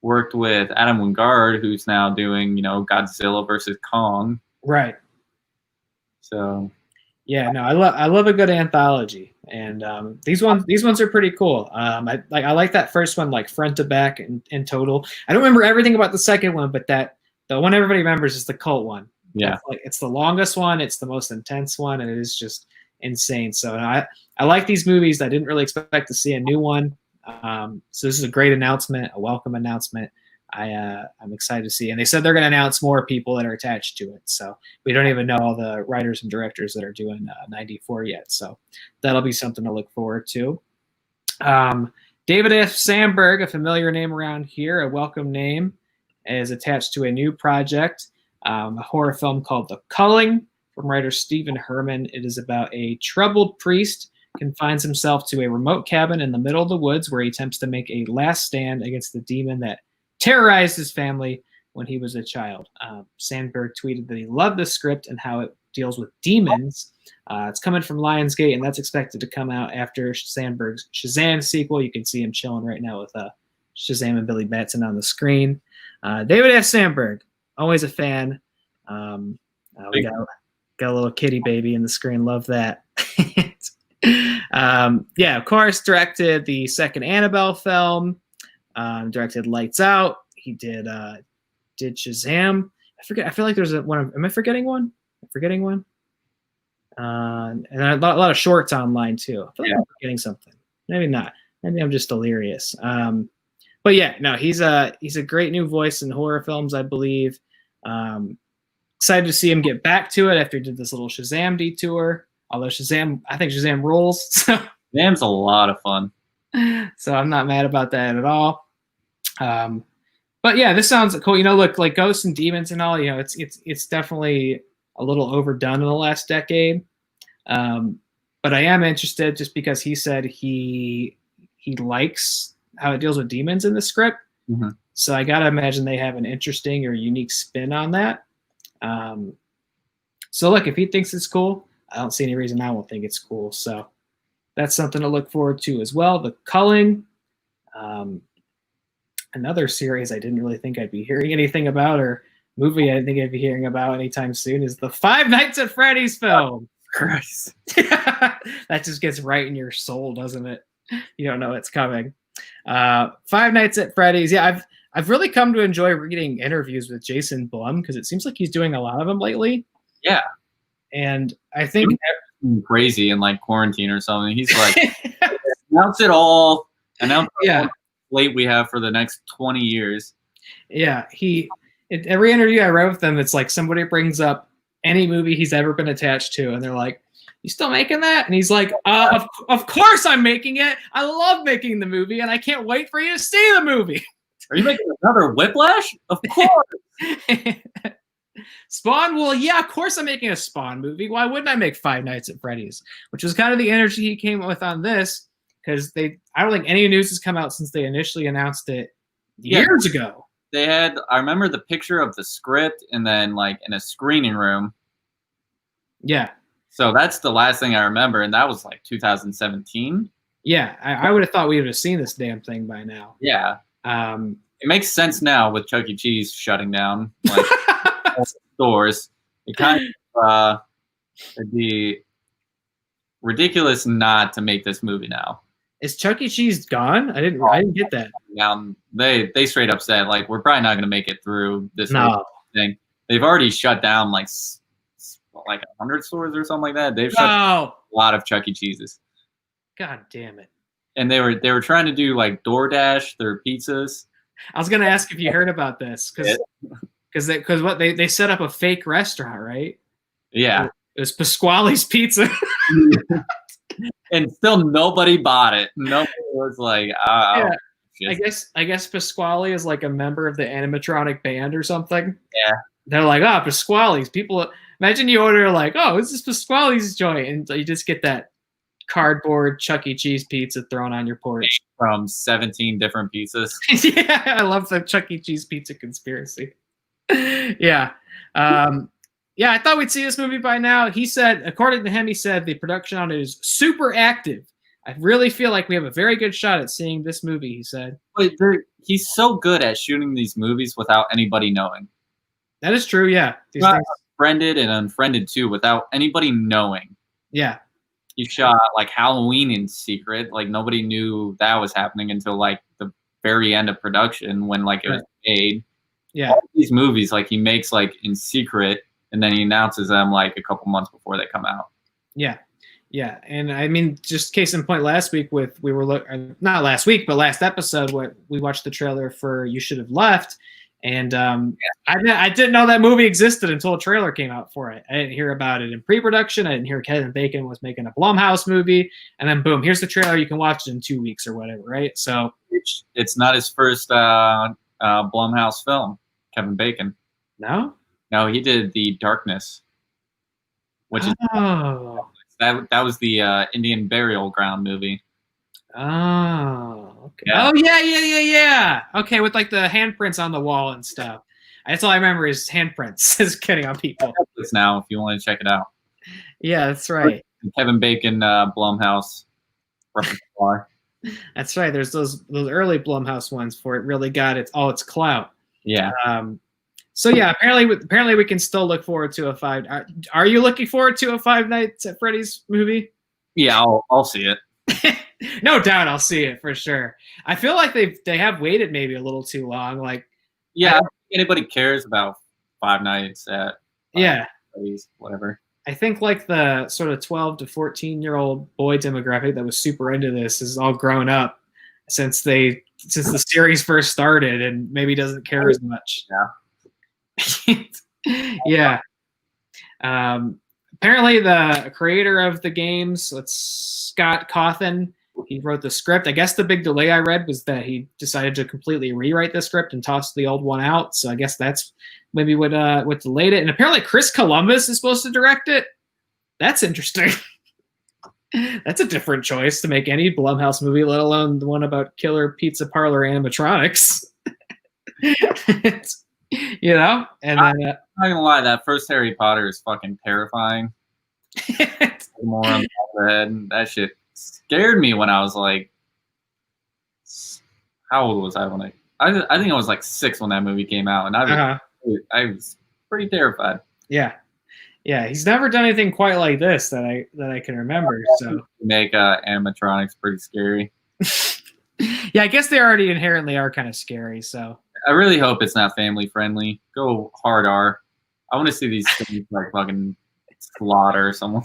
worked with Adam Wingard, who's now doing Godzilla versus Kong. Right. So. Yeah, no, I love a good anthology, and these ones are pretty cool. I like that first one, like front to back and in total. I don't remember everything about the second one, but the one everybody remembers is the cult one. Yeah, it's the longest one, it's the most intense one, and it is just insane. So I like these movies. I didn't really expect to see a new one, so this is a great announcement, a welcome announcement. I'm excited to see. And they said they're going to announce more people that are attached to it. So we don't even know all the writers and directors that are doing 94 yet. So that'll be something to look forward to. David F. Sandberg, a familiar name around here, a welcome name, is attached to a new project, a horror film called The Culling from writer Stephen Herman. It is about a troubled priest confines himself to a remote cabin in the middle of the woods where he attempts to make a last stand against the demon that terrorized his family when he was a child. Sandberg tweeted that he loved the script and how it deals with demons. It's coming from Lionsgate, and that's expected to come out after Sandberg's Shazam sequel. You can see him chilling right now with Shazam and Billy Batson on the screen. David F. Sandberg, always a fan. We got a little kitty baby in the screen. Love that. Of course, directed the second Annabelle film. Directed Lights Out. He did Shazam. I forget. I feel like there's one. Am I forgetting one? And a lot of shorts online too. I feel like I'm forgetting something. Maybe not. Maybe I'm just delirious. But yeah, no, he's a great new voice in horror films, I believe. Excited to see him get back to it after he did this little Shazam detour. Although I think Shazam rules. Shazam's a lot of fun. So I'm not mad about that at all. But yeah, this sounds cool. Look, like ghosts and demons and all, it's definitely a little overdone in the last decade. But I am interested just because he said he likes how it deals with demons in the script. Mm-hmm. So I got to imagine they have an interesting or unique spin on that. So look, if he thinks it's cool, I don't see any reason I won't think it's cool. So that's something to look forward to as well. The Culling, another series I didn't really think I'd be hearing anything about, or movie I didn't think I'd be hearing about anytime soon, is the Five Nights at Freddy's film. Christ. That just gets right in your soul, doesn't it? You don't know it's coming. Five Nights at Freddy's. Yeah, I've really come to enjoy reading interviews with Jason Blum because it seems like he's doing a lot of them lately. Yeah. And I think crazy in like quarantine or something. He's like, announce it all. Announce all late we have for the next 20 years. Yeah, every interview I read with him, it's like somebody brings up any movie he's ever been attached to, and they're like, "You still making that?" And he's like, "Of course I'm making it. I love making the movie, and I can't wait for you to see the movie." Are you making another Whiplash? Of course. Spawn? Well, yeah, of course I'm making a Spawn movie. Why wouldn't I make Five Nights at Freddy's? Which was kind of the energy he came with on this, because I don't think any news has come out since they initially announced it years ago. They had, I remember the picture of the script and then like in a screening room. Yeah. So that's the last thing I remember, and that was like 2017. Yeah, I would have thought we would have seen this damn thing by now. Yeah. It makes sense now with Chuck E. Cheese shutting down like stores. It kind of it'd be ridiculous not to make this movie now. Is Chuck E. Cheese gone? I didn't get that. They straight up said like we're probably not going to make it through this thing. They've already shut down like like 100 stores or something like that. They've shut Oh, a lot of Chuck E. Cheese's. God damn it. And they were trying to do like DoorDash their pizzas. I was gonna ask if you heard about this because what they set up a fake restaurant, right? Yeah. It was Pasquale's Pizza. And still nobody bought it. Nobody was like, Yeah. I guess Pasquale is like a member of the animatronic band or something. Yeah. They're like, oh, Pasquale's. People imagine you order like, oh, this is Pasquale's joint, and you just get that cardboard Chuck E. Cheese pizza thrown on your porch from 17 different pieces. Yeah, I love the Chuck E. Cheese pizza conspiracy. Yeah. Yeah, I thought we'd see this movie by now. He said, according to him, he said the production on it is super active. I really feel like we have a very good shot at seeing this movie, he said. But he's so good at shooting these movies without anybody knowing. That is true, yeah. These things friended and unfriended too, without anybody knowing. Yeah. He shot like Halloween in secret. Like nobody knew that was happening until like the very end of production when like it was made. Yeah. All these movies like he makes like in secret and then he announces them like a couple months before they come out. Yeah. Yeah. And I mean, just case in point, last week not last week, but last episode, we watched the trailer for You Should Have Left. And I didn't know that movie existed until a trailer came out for it. I didn't hear about it in pre-production. I didn't hear Kevin Bacon was making a Blumhouse movie. And then boom, here's the trailer. You can watch it in 2 weeks or whatever, right? So it's not his first Blumhouse film, Kevin Bacon. No? No, he did The Darkness, which is that was the Indian Burial Ground movie. Oh, okay. Yeah. Oh, yeah. Okay, with like the handprints on the wall and stuff. That's all I remember is handprints is getting on people. It's now if you want to check it out. Yeah, that's right. Kevin Bacon Blumhouse repertoire. That's right. There's those early Blumhouse ones for it really got its clout. Yeah. So yeah, apparently we can still look forward to a five. Are you looking forward to a Five Nights at Freddy's movie? Yeah, I'll see it. No doubt, I'll see it for sure. I feel like they have waited maybe a little too long. Like, yeah, I don't think anybody cares about Five Nights at Freddy's, whatever. I think like the sort of 12 to 14-year-old boy demographic that was super into this is all grown up since the series first started and maybe doesn't care as much. Yeah. Yeah. Apparently the creator of the games, Scott Cawthon, he wrote the script. I guess the big delay I read was that he decided to completely rewrite the script and toss the old one out. So I guess that's maybe what delayed it. And apparently Chris Columbus is supposed to direct it. That's interesting. That's a different choice to make any Blumhouse movie, let alone the one about killer pizza parlor animatronics. You know? And then, I'm not gonna lie, that first Harry Potter is fucking terrifying. More on the top of the head. That shit scared me when I was like, how old was I when I think I was like 6 when that movie came out, and I was pretty terrified. Yeah, he's never done anything quite like this that I can remember. So make animatronics pretty scary. Yeah, I guess they already inherently are kind of scary. So I really hope it's not family friendly. Go hard R. I want to see these things like fucking slaughter someone.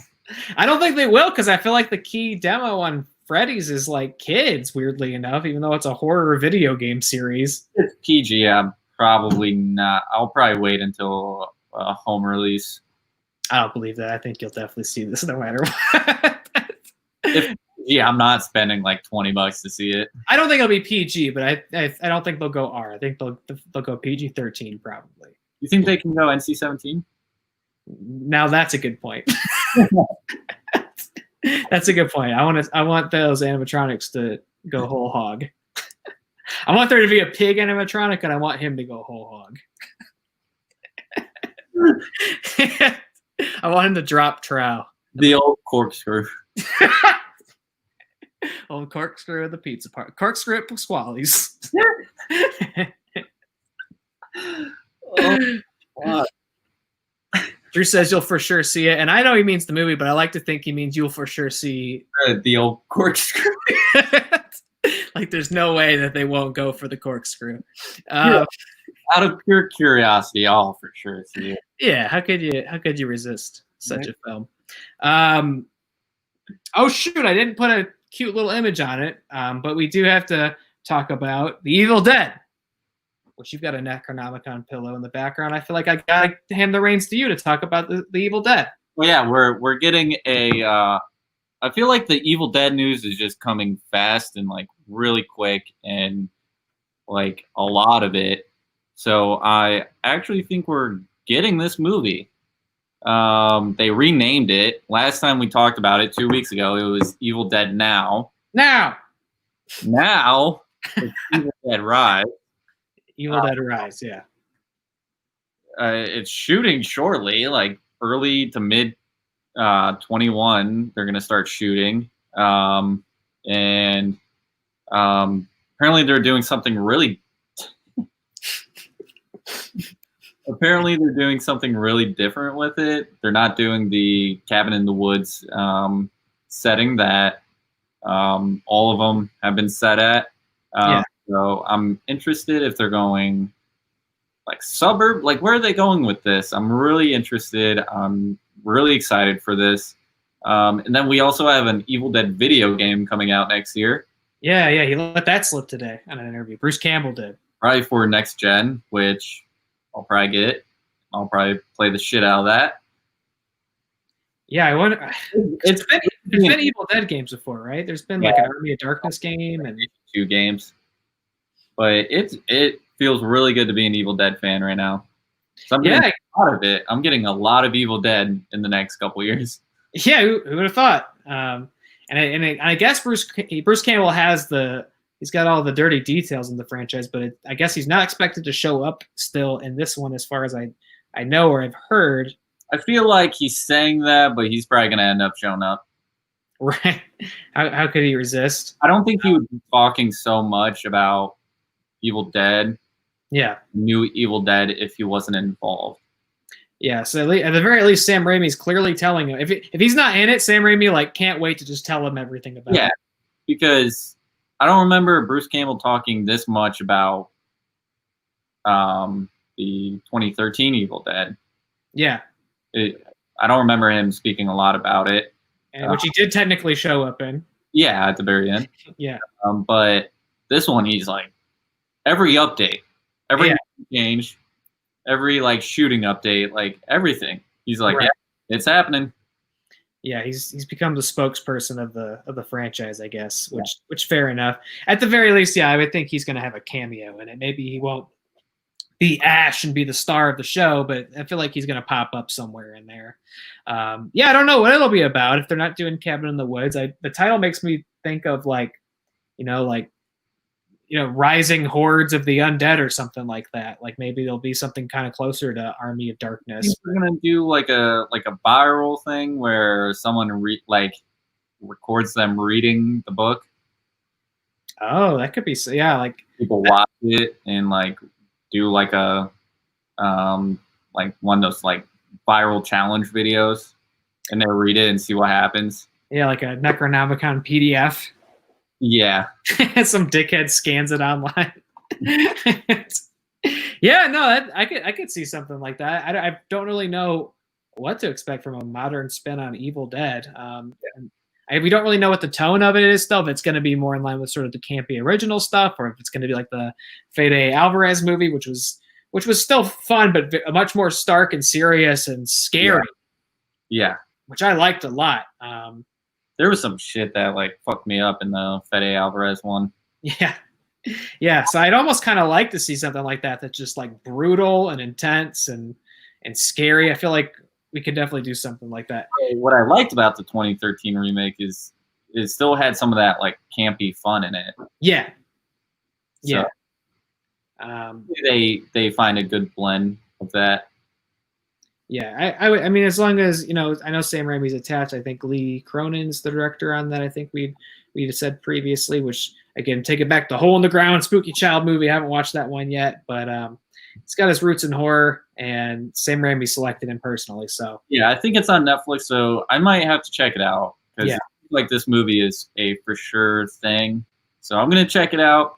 I don't think they will, because I feel like the key demo on Freddys is like kids, weirdly enough, even though it's a horror video game series. It's PG, probably not. I'll probably wait until home release. I don't believe that. I think you'll definitely see this no matter what. I'm not spending like $20 to see it. I don't think it'll be PG, but I don't think they'll go R. I think they'll go PG-13 probably. You think they can go NC-17? Now that's a good point. That's a good point. I want those animatronics to go whole hog. I want there to be a pig animatronic, and I want him to go whole hog. I want him to drop trow. The old corkscrew. Old corkscrew of the pizza part. Corkscrew at Pasquale's. Oh, Drew says you'll for sure see it, and I know he means the movie, but I like to think he means you'll for sure see the old corkscrew. Like, there's no way that they won't go for the corkscrew. Out of pure curiosity, I'll for sure see it. Yeah, how could you resist? such a film. Oh shoot, I didn't put a cute little image on it, but we do have to talk about The Evil Dead, which you've got a Necronomicon pillow in the background. I feel like I gotta hand the reins to you to talk about the Evil Dead. Well, yeah, we're getting a. I feel like the Evil Dead news is just coming fast and like really quick, and like a lot of it. So I actually think we're getting this movie. They renamed it. Last time we talked about it 2 weeks ago, it was Evil Dead Now. Now It's Evil Dead Rise. Evil Dead Rise, yeah. It's shooting shortly, like early to mid 21. They're gonna start shooting, and apparently they're doing something really. Apparently they're doing something really different with it. They're not doing the cabin in the woods setting that all of them have been set at. So I'm interested if they're going like suburb, like where are they going with this? I'm really interested. I'm really excited for this. And then we also have an Evil Dead video game coming out next year. Yeah, he let that slip today on an interview. Bruce Campbell did. Probably for next gen, which I'll probably get. I'll probably play the shit out of that. Yeah, I wonder. There's been Evil Dead games before, right? There's been like an Army of Darkness game and 2 games. But it feels really good to be an Evil Dead fan right now. So I'm getting a lot of it. I'm getting a lot of Evil Dead in the next couple years. Yeah, who would have thought? And I guess Bruce Campbell he's got all the dirty details in the franchise, but I guess he's not expected to show up still in this one, as far as I know or I've heard. I feel like he's saying that, but he's probably going to end up showing up. Right? How could he resist? I don't think he would be talking so much about Evil Dead. Yeah. New Evil Dead if he wasn't involved. Yeah, so at the very least, Sam Raimi's clearly telling him. If he's not in it, Sam Raimi can't wait to just tell him everything about it. Yeah, because I don't remember Bruce Campbell talking this much about the 2013 Evil Dead. Yeah. I don't remember him speaking a lot about it. Which he did technically show up in. Yeah, at the very end. Yeah. But this one, he's like, every update, every change, every like shooting update, like everything. He's like, yeah, it's happening. Yeah, he's become the spokesperson of the franchise, I guess, which fair enough. At the very least, yeah, I would think he's going to have a cameo in it. Maybe he won't be Ash and be the star of the show, but I feel like he's going to pop up somewhere in there. I don't know what it'll be about if they're not doing Cabin in the Woods. The title makes me think of rising hordes of the undead or something like that. Like maybe there'll be something kind of closer to Army of Darkness. We're gonna do like a viral thing where someone records them reading the book. Oh, that could be like people watch it and like do like a like one of those like viral challenge videos, and they read it and see what happens. Yeah, like a Necronomicon PDF. Yeah. Some dickhead scans it online. Yeah, no, I could see something like that. I don't really know what to expect from a modern spin on Evil Dead. We don't really know what the tone of it is still, if it's going to be more in line with sort of the campy original stuff, or if it's going to be like the Fede Alvarez movie, which was still fun, but much more stark and serious and scary. Yeah. Which I liked a lot. There was some shit that like fucked me up in the Fede Alvarez one. Yeah. Yeah. So I'd almost kind of like to see something like that that's just like brutal and intense and scary. I feel like we could definitely do something like that. What I liked about the 2013 remake is it still had some of that like campy fun in it. Yeah. So, yeah. They find a good blend of that. Yeah, I mean, as long as, I know Sam Raimi's attached. I think Lee Cronin's the director on that. I think we'd said previously, which, again, take it back to Hole in the Ground, spooky child movie. I haven't watched that one yet, but it's got his roots in horror, and Sam Raimi selected him personally. So yeah, I think it's on Netflix, so I might have to check it out, because like this movie is a for sure thing. So I'm going to check it out.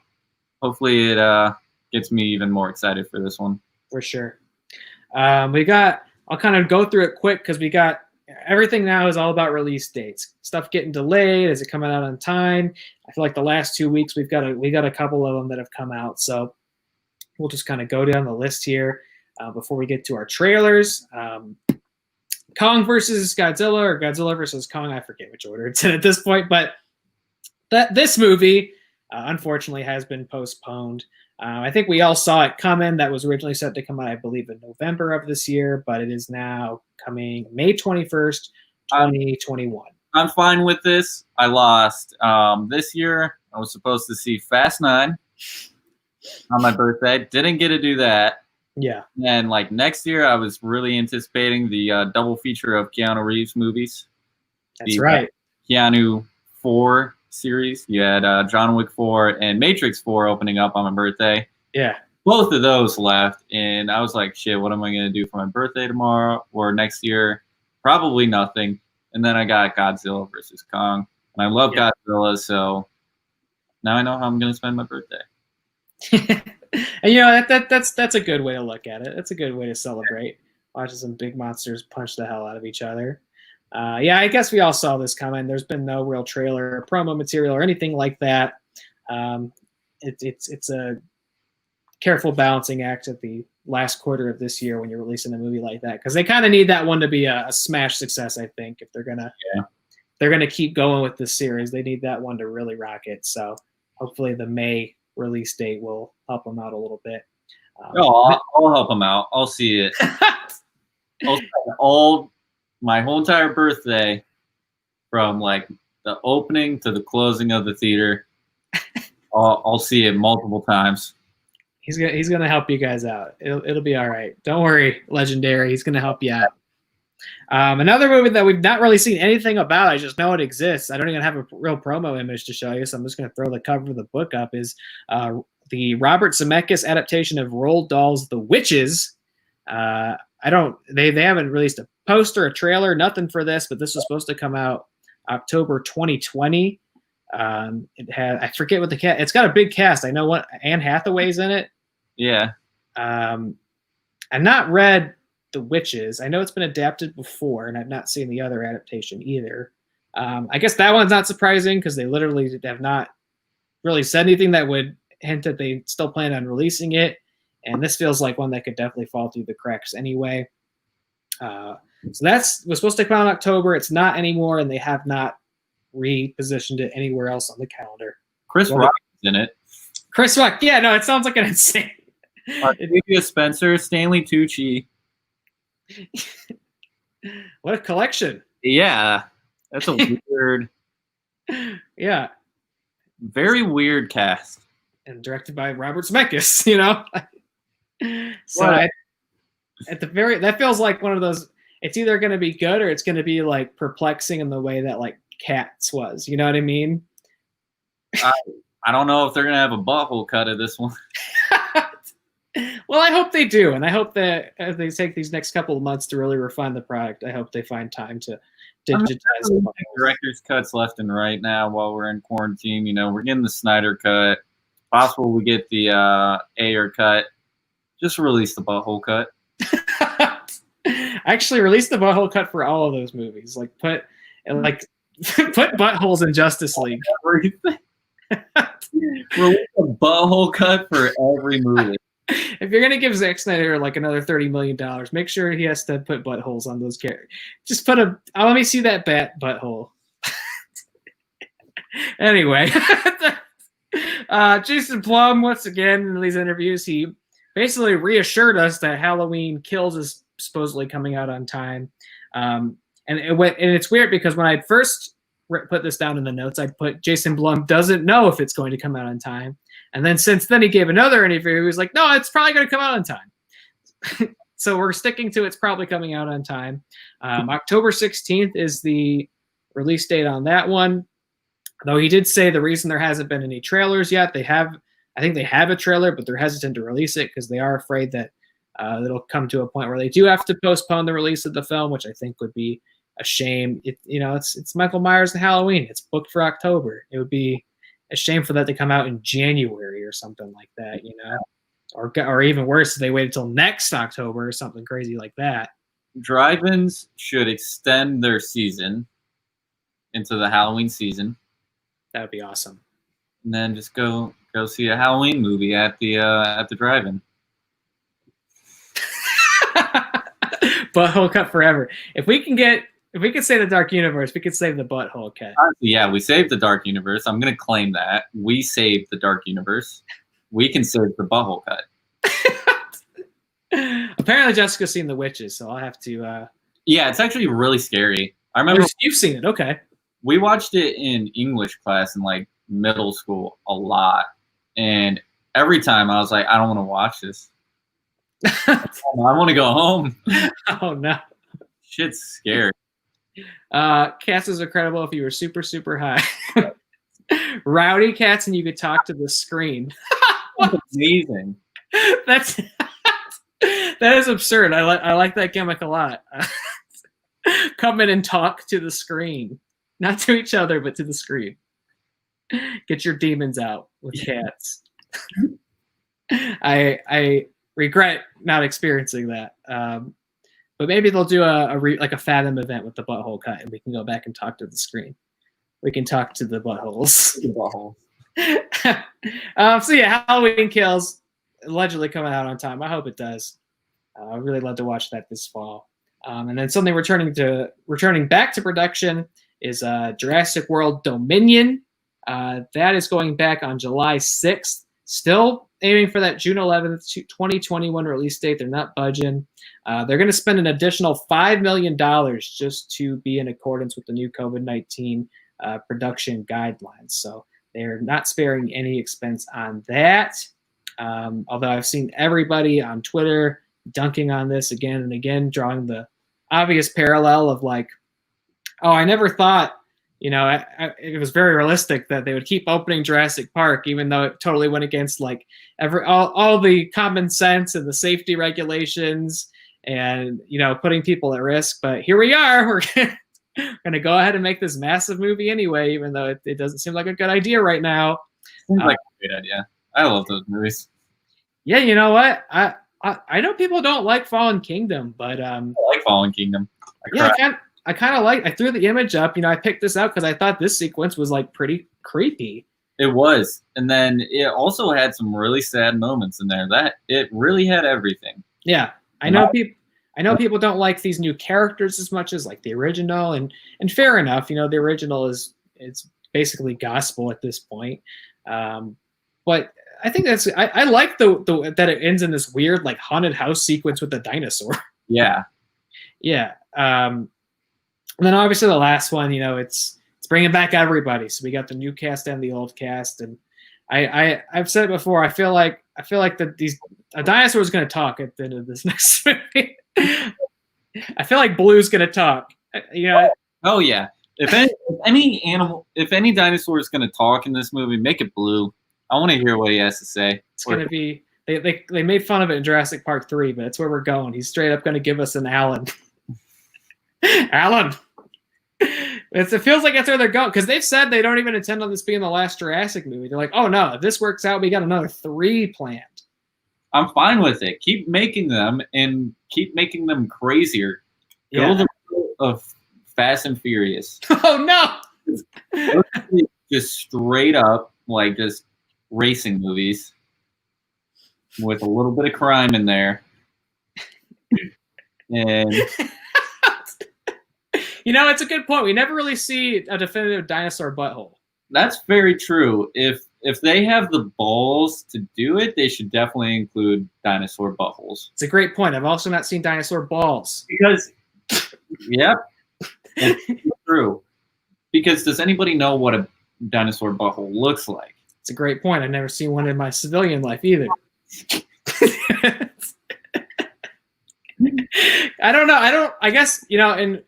Hopefully it gets me even more excited for this one. For sure. I'll kind of go through it quick because we got everything now is all about release dates. Stuff getting delayed. Is it coming out on time? I feel like the last 2 weeks we got a couple of them that have come out. So we'll just kind of go down the list here before we get to our trailers. Kong versus Godzilla, or Godzilla versus Kong. I forget which order it's in at this point, but this movie unfortunately has been postponed. I think we all saw it coming. That was originally set to come out, I believe, in November of this year, but it is now coming May 21st, 2021. I'm fine with this. I lost. This year, I was supposed to see Fast 9 on my birthday. Didn't get to do that. Yeah. And like next year, I was really anticipating the double feature of Keanu Reeves movies. That's right. Keanu 4 series. You had John Wick 4 and Matrix 4 opening up on my birthday. Yeah. Both of those left, and I was like, shit, what am I going to do for my birthday tomorrow or next year? Probably nothing. And then I got Godzilla versus Kong. And I love Godzilla, so now I know how I'm going to spend my birthday. And, you know, that's a good way to look at it. That's a good way to celebrate, watching some big monsters punch the hell out of each other. Yeah, I guess we all saw this coming. There's been no real trailer or promo material or anything like that. It's a careful balancing act at the last quarter of this year when you're releasing a movie like that, because they kind of need that one to be a smash success. I think if they're gonna keep going with this series, they need that one to really rock it. So hopefully the May release date will help them out a little bit. I'll help them out. I'll see it. I'll spend my whole entire birthday from like the opening to the closing of the theater. I'll see it multiple times. He's gonna help you guys out. It'll be all right. Don't worry, Legendary. He's gonna help you out. Another movie that we've not really seen anything about, I just know it exists. I don't even have a real promo image to show you, so I'm just gonna throw the cover of the book up. Is the Robert Zemeckis adaptation of Roald Dahl's The Witches. They haven't released a poster, a trailer, nothing for this, but this was supposed to come out October 2020. I forget what it's got a big cast. I know what Anne Hathaway's in it. Yeah. I've not read The Witches. I know it's been adapted before, and I've not seen the other adaptation either. I guess that one's not surprising because they literally have not really said anything that would hint that they still plan on releasing it. And this feels like one that could definitely fall through the cracks anyway. So was supposed to come out in October. It's not anymore, and they have not repositioned it anywhere else on the calendar. Chris Rock is in it. Chris Rock, yeah, no, it sounds like an insane. Octavia Spencer, Stanley Tucci. What a collection! Yeah, that's a weird. Yeah, very weird cast. And directed by Robert Zemeckis, you know. So that feels like one of those. It's either going to be good or it's going to be like perplexing in the way that like Cats was. You know what I mean? I don't know if they're going to have a butthole cut of this one. Well, I hope they do, and I hope that as they take these next couple of months to really refine the product, I hope they find time to digitize director's cuts left and right now while we're in quarantine. You know, we're getting the Snyder cut. Possible we get the Ayer cut. Just release the butthole cut. Actually, release the butthole cut for all of those movies. Like put buttholes in Justice League. Release a butthole cut for every movie. If you're gonna give Zack Snyder like another $30 million, make sure he has to put buttholes on those characters. Just put let me see that butthole. Anyway, Jason Blum, once again in these interviews, he basically reassured us that Halloween Kills is supposedly coming out on time. And it's weird because when I first put this down in the notes, I'd put Jason Blum doesn't know if it's going to come out on time. And then since then he gave another interview. He was like, no, it's probably going to come out on time. So we're sticking to it's probably coming out on time. October 16th is the release date on that one. Though he did say the reason there hasn't been any trailers yet, I think they have a trailer, but they're hesitant to release it because they are afraid that it'll come to a point where they do have to postpone the release of the film, which I think would be a shame. It's Michael Myers and Halloween. It's booked for October. It would be a shame for that to come out in January or something like that, you know, or even worse, if they waited till next October or something crazy like that. drive-ins should extend their season into the Halloween season, That would be awesome. and then just go see a Halloween movie at the drive-in. Butthole cut forever. If we could save the Dark Universe, we could save the butthole cut. Yeah, we saved the Dark Universe. I'm gonna claim that we saved the Dark Universe. We can save the butthole cut. Apparently, Jessica's seen The Witches, so I'll have to. Yeah, it's actually really scary. I remember you've seen it. Okay. We watched it in English class in like middle school a lot, and every time I was like, I don't want to watch this. I want to go home. Oh no. Shit's scary. Cats is incredible if you were super, super high. Rowdy cats and you could talk to the screen. That's amazing. That is absurd. I like that gimmick a lot. Come in and talk to the screen. Not to each other, but to the screen. Get your demons out with cats. I regret not experiencing that. But maybe they'll do a Fathom event with the butthole cut, and we can go back and talk to the screen. We can talk to the buttholes. So yeah, Halloween Kills allegedly coming out on time. I hope it does. I'd really love to watch that this fall. And then something returning back to production is Jurassic World Dominion. That is going back on July 6th. Still aiming for that June 11th, 2021 release date. They're not budging. They're going to spend an additional $5 million just to be in accordance with the new COVID-19 production guidelines. So they're not sparing any expense on that. Although I've seen everybody on Twitter dunking on this again and again, drawing the obvious parallel of like, oh, I never thought, it was very realistic that they would keep opening Jurassic Park, even though it totally went against like all the common sense and the safety regulations and, putting people at risk. But here we are. We're going to go ahead and make this massive movie anyway, even though it doesn't seem like a good idea right now. Seems like a great idea. I love those movies. Yeah, you know what? I know people don't like Fallen Kingdom, but I like Fallen Kingdom. I kind of like. I threw the image up. I picked this out because I thought this sequence was like pretty creepy. It was, and then it also had some really sad moments in there. That it really had everything. Yeah, I know people don't like these new characters as much as like the original, and fair enough. The original it's basically gospel at this point. But I think I like the that it ends in this weird like haunted house sequence with the dinosaur. Yeah. Yeah. And then obviously the last one, it's bringing back everybody. So we got the new cast and the old cast, and I've said it before. I feel like that a dinosaur is going to talk at the end of this next movie. I feel like Blue's going to talk. Oh yeah. If any dinosaur is going to talk in this movie, make it Blue. I want to hear what he has to say. It's going to be they made fun of it in Jurassic Park 3, but it's where we're going. He's straight up going to give us an Alan. Alan. It feels like that's where they're going, because they've said they don't even intend on this being the last Jurassic movie. They're like, oh no, if this works out, we got another 3 planned. I'm fine with it. Keep making them and keep making them crazier. Go the route of Fast and Furious. Oh no! Just straight up, like just racing movies with a little bit of crime in there. And it's a good point. We never really see a definitive dinosaur butthole. That's very true. If they have the balls to do it, they should definitely include dinosaur buttholes. It's a great point. I've also not seen dinosaur balls. Because, yep, it's true. Because does anybody know what a dinosaur butthole looks like? It's a great point. I've never seen one in my civilian life either. I don't know. I guess and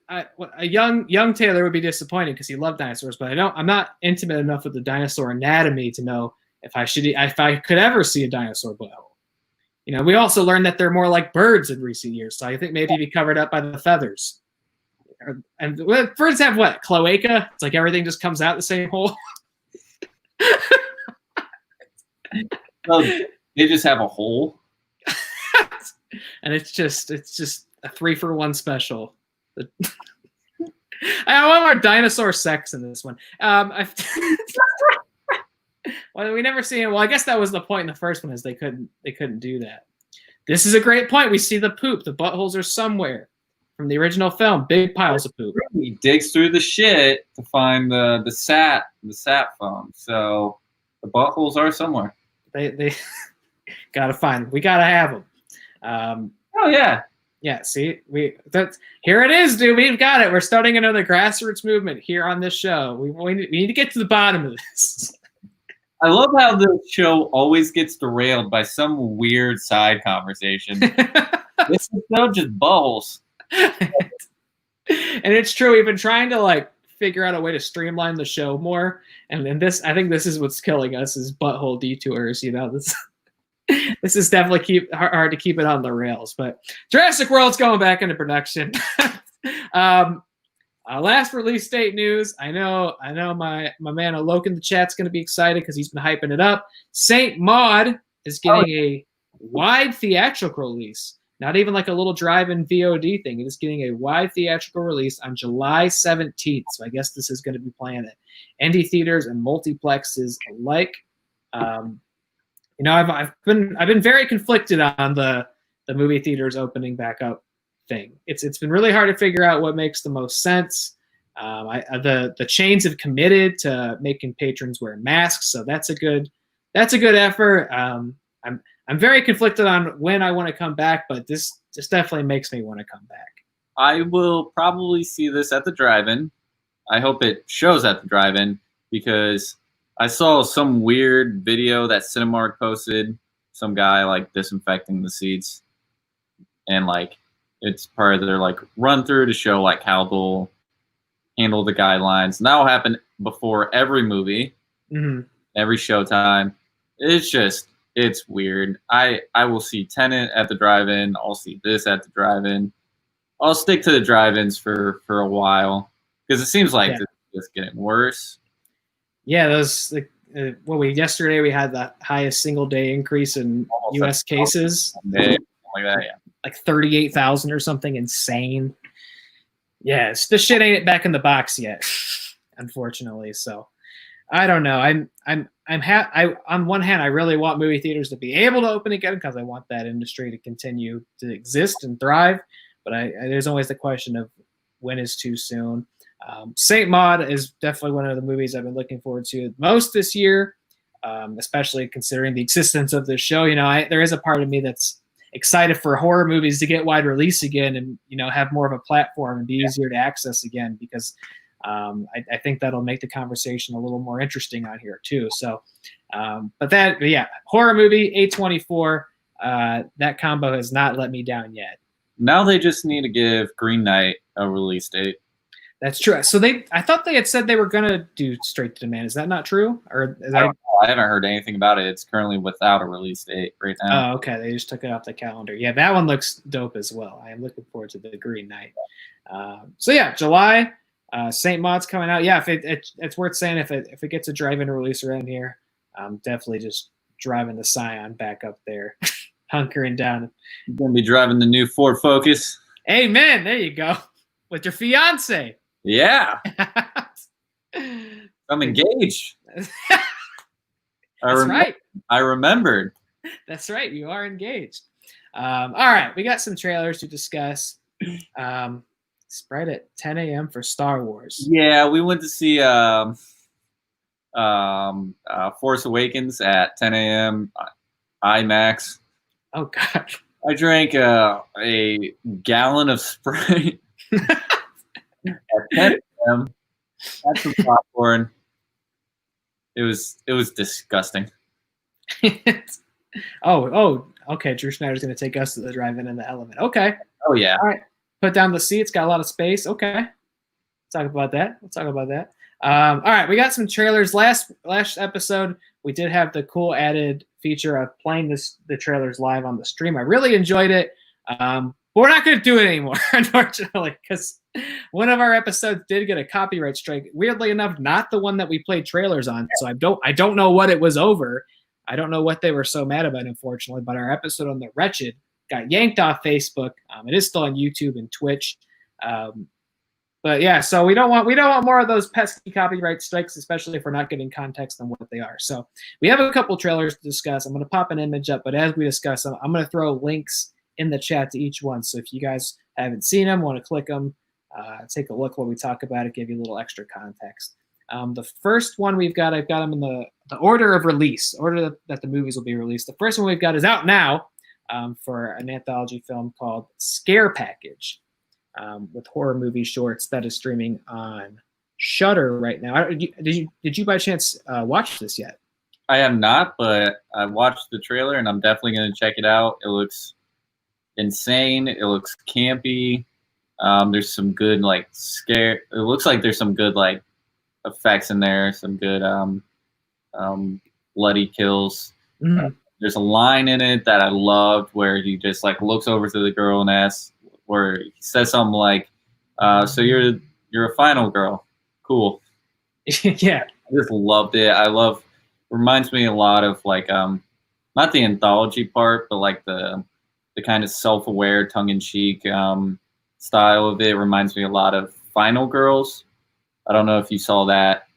a young Taylor would be disappointed because he loved dinosaurs, but I'm not intimate enough with the dinosaur anatomy to know if I could ever see a dinosaur butthole. We also learned that they're more like birds in recent years, so I think maybe be covered up by the feathers. And birds have what? Cloaca? It's like everything just comes out the same hole. Well, they just have a hole. And it's just a 3-for-1 special. I want more dinosaur sex in this one. Well, we never see it. Well, I guess that was the point in the first one, is they couldn't do that. This is a great point. We see the poop. The buttholes are somewhere from the original film. Big piles of poop. He digs through the shit to find the sat phone. So the buttholes are somewhere. They gotta find them. We gotta have them. Oh yeah. Yeah, see, here it is, dude. We've got it. We're starting another grassroots movement here on this show. We need to get to the bottom of this. I love how the show always gets derailed by some weird side conversation. This is so just buttholes. And it's true. We've been trying to figure out a way to streamline the show more, and then I think this is what's killing us, is butthole detours. This is definitely hard to keep it on the rails. But Jurassic World's going back into production. Last release date news. I know my man Alok in the chat's going to be excited because he's been hyping it up. Saint Maud is getting a wide theatrical release. Not even like a little drive-in VOD thing. It is getting a wide theatrical release on July 17th. So I guess this is going to be playing at indie theaters and multiplexes alike. I've been very conflicted on the movie theaters opening back up thing. It's been really hard to figure out what makes the most sense. The chains have committed to making patrons wear masks, so that's a good effort. I'm very conflicted on when I want to come back, but this definitely makes me want to come back. I will probably see this at the drive-in. I hope it shows at the drive-in, because I saw some weird video that Cinemark posted, some guy disinfecting the seats, and it's part of their run through to show how they'll handle the guidelines. And that will happen before every movie, every showtime. It's weird. I will see Tenet at the drive-in. I'll see this at the drive-in. I'll stick to the drive-ins for a while, because it seems like it's just getting worse. Yeah, yesterday we had the highest single day increase in U.S. cases. Like that, yeah. Like 38,000 or something insane. Yes, the shit ain't back in the box yet, unfortunately. So I don't know. On one hand, I really want movie theaters to be able to open again, because I want that industry to continue to exist and thrive. But there's always the question of when is too soon. Saint Maud is definitely one of the movies I've been looking forward to most this year, especially considering the existence of this show. There is a part of me that's excited for horror movies to get wide release again, and have more of a platform and be easier to access again, because I think that'll make the conversation a little more interesting on here too. So, horror movie A24, that combo has not let me down yet. Now they just need to give Green Knight a release date. That's true. So I thought they had said they were going to do straight to demand. Is that not true? Or I don't know. I haven't heard anything about it. It's currently without a release date right now. Oh, okay. They just took it off the calendar. Yeah, that one looks dope as well. I am looking forward to the Green Knight. July, Saint Maud's coming out. Yeah, it's worth saying if it gets a drive-in release around here, I'm definitely just driving the Scion back up there, hunkering down. You're going to be driving the new Ford Focus. Amen. There you go. With your fiance. Yeah. I'm engaged. That's right. I remembered. That's right. You are engaged. All right. We got some trailers to discuss. Spread at 10 a.m. for Star Wars. Yeah, we went to see Force Awakens at 10 a.m. IMAX. Oh, God. I drank a gallon of Sprite at 10 a.m. Had some popcorn. It was disgusting. Oh, okay. Drew Schneider's going to take us to the drive-in in the Element. Okay. Oh, yeah. All right. Put down the seats. Got a lot of space. Okay. We'll talk about that. All right. We got some trailers. Last episode, we did have the cool added feature of playing the trailers live on the stream. I really enjoyed it. But we're not going to do it anymore, unfortunately, because one of our episodes did get a copyright strike. Weirdly enough, not the one that we played trailers on. So I don't know what it was over. I don't know what they were so mad about, unfortunately. But our episode on The Wretched got yanked off Facebook. It is still on YouTube and Twitch. But yeah, so we don't want more of those pesky copyright strikes, especially if we're not getting context on what they are. So we have a couple trailers to discuss. I'm going to pop an image up, but as we discuss them, I'm going to throw links in the chat to each one. So if you guys haven't seen them, want to click them, take a look while we talk about it, give you a little extra context. The first one we've got, I've got them in the order of release, order that the movies will be released. The first one we've got is out now for an anthology film called Scare Package. With horror movie shorts that is streaming on Shudder right now. Did you by chance watch this yet? I have not, but I watched the trailer and I'm definitely going to check it out. It looks insane. It looks campy. There's some good like scare. It looks like there's some good like effects in there. Some good bloody kills. Mm-hmm. There's a line in it that I loved where he just like looks over to the girl and asks. Where he says something like, "So you're a final girl, cool." Yeah, I just loved it. Reminds me a lot of like not the anthology part, but like the kind of self-aware, tongue-in-cheek style of it. Reminds me a lot of Final Girls. I don't know if you saw that.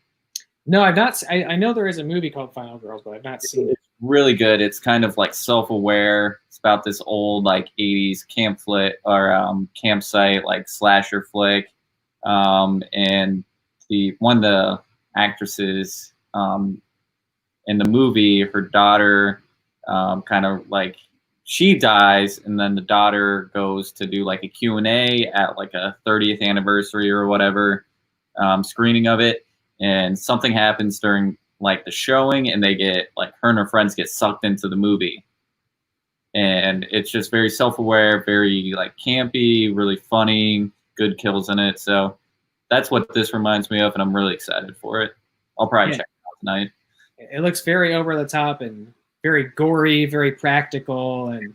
No, I've not. I know there is a movie called Final Girls, but I've not seen it. It's really good. It's kind of like self-aware. It's about this old like 80s campsite like slasher flick. And one of the actresses in the movie, her daughter kind of like she dies, and then the daughter goes to do like a Q&A at like a 30th anniversary or whatever screening of it. And something happens during like the showing, and they get like her and her friends get sucked into the movie, and it's just very self-aware, very like campy, really funny, good kills in it. So that's what this reminds me of, and I'm really excited for it. I'll probably check it out tonight. It looks very over the top and very gory, very practical, and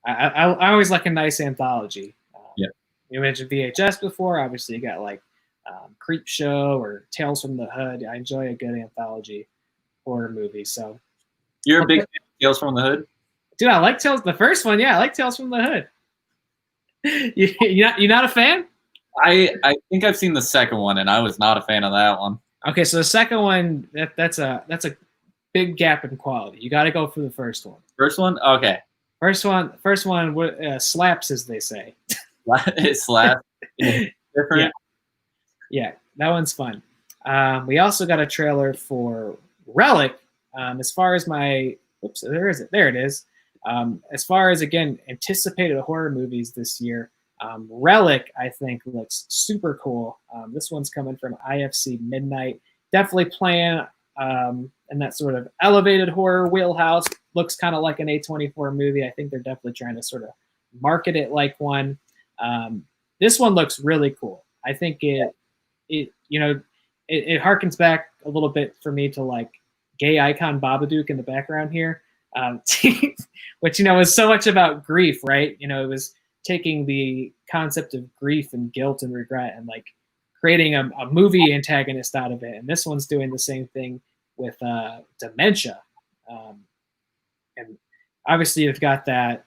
I always like a nice anthology. Yeah, you mentioned VHS before. Obviously, you got like Creep Show or Tales from the Hood. I enjoy a good anthology horror movie. So you're a big fan of Tales from the Hood? Dude, I like Tales. The first one, yeah, I like Tales from the Hood. You're not a fan? I think I've seen the second one, and I was not a fan of that one. Okay, so the second one, that's a big gap in quality. You got to go for the first one. First one, okay. First one slaps, as they say. It slaps. Different. Yeah, that one's fun. We also got a trailer for Relic. As far as there it is. As far as, again, anticipated horror movies this year, Relic, I think, looks super cool. This one's coming from IFC Midnight. Definitely playing in that sort of elevated horror wheelhouse. Looks kind of like an A24 movie. I think they're definitely trying to sort of market it like one. This one looks really cool. I think it harkens back a little bit for me to like gay icon Babadook in the background here, which is so much about grief, right? It was taking the concept of grief and guilt and regret and like creating a movie antagonist out of it. And this one's doing the same thing with dementia. And obviously you've got that,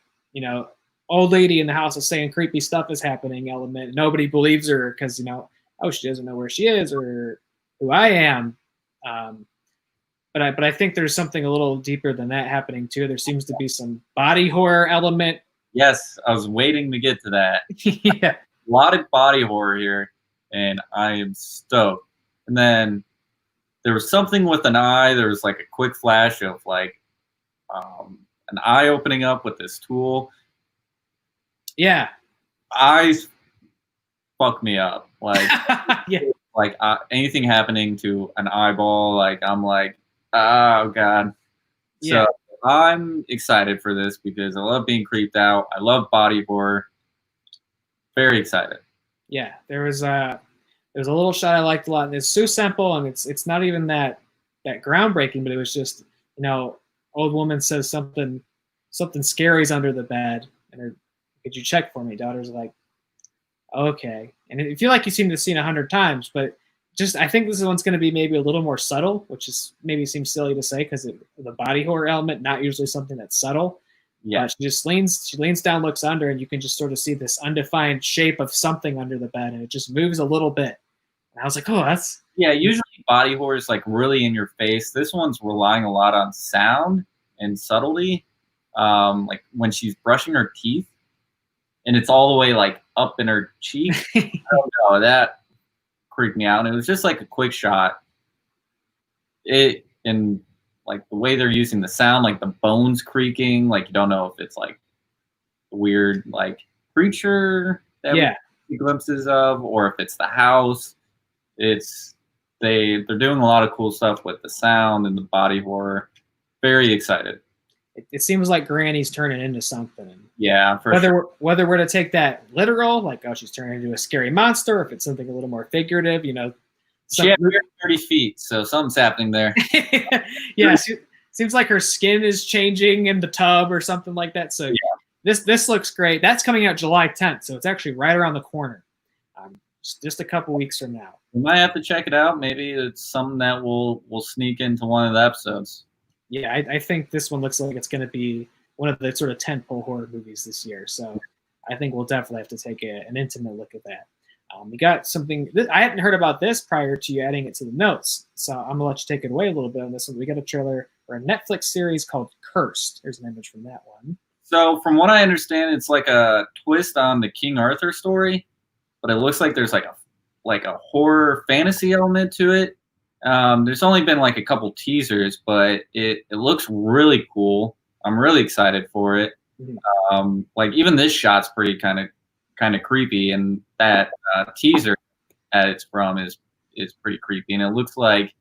old lady in the house is saying creepy stuff is happening element. Nobody believes her because, she doesn't know where she is or who I am. But I think there's something a little deeper than that happening too. There seems to be some body horror element. Yes, I was waiting to get to that. Yeah. A lot of body horror here, and I am stoked. And then there was something with an eye. There was like a quick flash of like an eye opening up with this tool. Yeah. Eyes fuck me up. Like, yeah. Like anything happening to an eyeball, like I'm like, oh God. Yeah. So I'm excited for this because I love being creeped out. I love body horror. Very excited. Yeah, there was a little shot I liked a lot, and it's so simple, and it's not even that groundbreaking, but it was just old woman says something scary's under the bed, and could you check for me? Daughter's like, okay, and I feel like you've seen this scene 100 times, but just I think this one's going to be maybe a little more subtle, which is maybe seems silly to say because the body horror element not usually something that's subtle, Yeah. She just leans down, looks under, and you can just sort of see this undefined shape of something under the bed, and it just moves a little bit. And I was like, oh, that's... Yeah, usually body horror is like really in your face. This one's relying a lot on sound and subtlety. Like when she's brushing her teeth, and it's all the way like up in her cheek. I don't know, that creeped me out. And it was just like a quick shot. And like the way they're using the sound, like the bones creaking, like you don't know if it's like weird like creature that we see glimpses of, or if it's the house. They're doing a lot of cool stuff with the sound and the body horror. Very excited. It seems like Granny's turning into something. Yeah, whether we're to take that literal, like, oh, she's turning into a scary monster, or if it's something a little more figurative, you know. She had 30 feet, so something's happening there. Yeah, seems like her skin is changing in the tub or something like that. So this looks great. That's coming out July 10th, so it's actually right around the corner. Just a couple weeks from now. We might have to check it out. Maybe it's something that we'll sneak into one of the episodes. Yeah, I think this one looks like it's going to be one of the sort of tentpole horror movies this year. So I think we'll definitely have to take an intimate look at that. We got something I hadn't heard about this prior to you adding it to the notes, so I'm gonna let you take it away a little bit on this one. We got a trailer for a Netflix series called Cursed. Here's an image from that one. So from what I understand, it's like a twist on the King Arthur story, but it looks like there's like a horror fantasy element to it. There's only been like a couple teasers, but it looks really cool. I'm really excited for it. Mm-hmm. Like even this shot's pretty kind of creepy, and that teaser that it's from is pretty creepy, and it looks like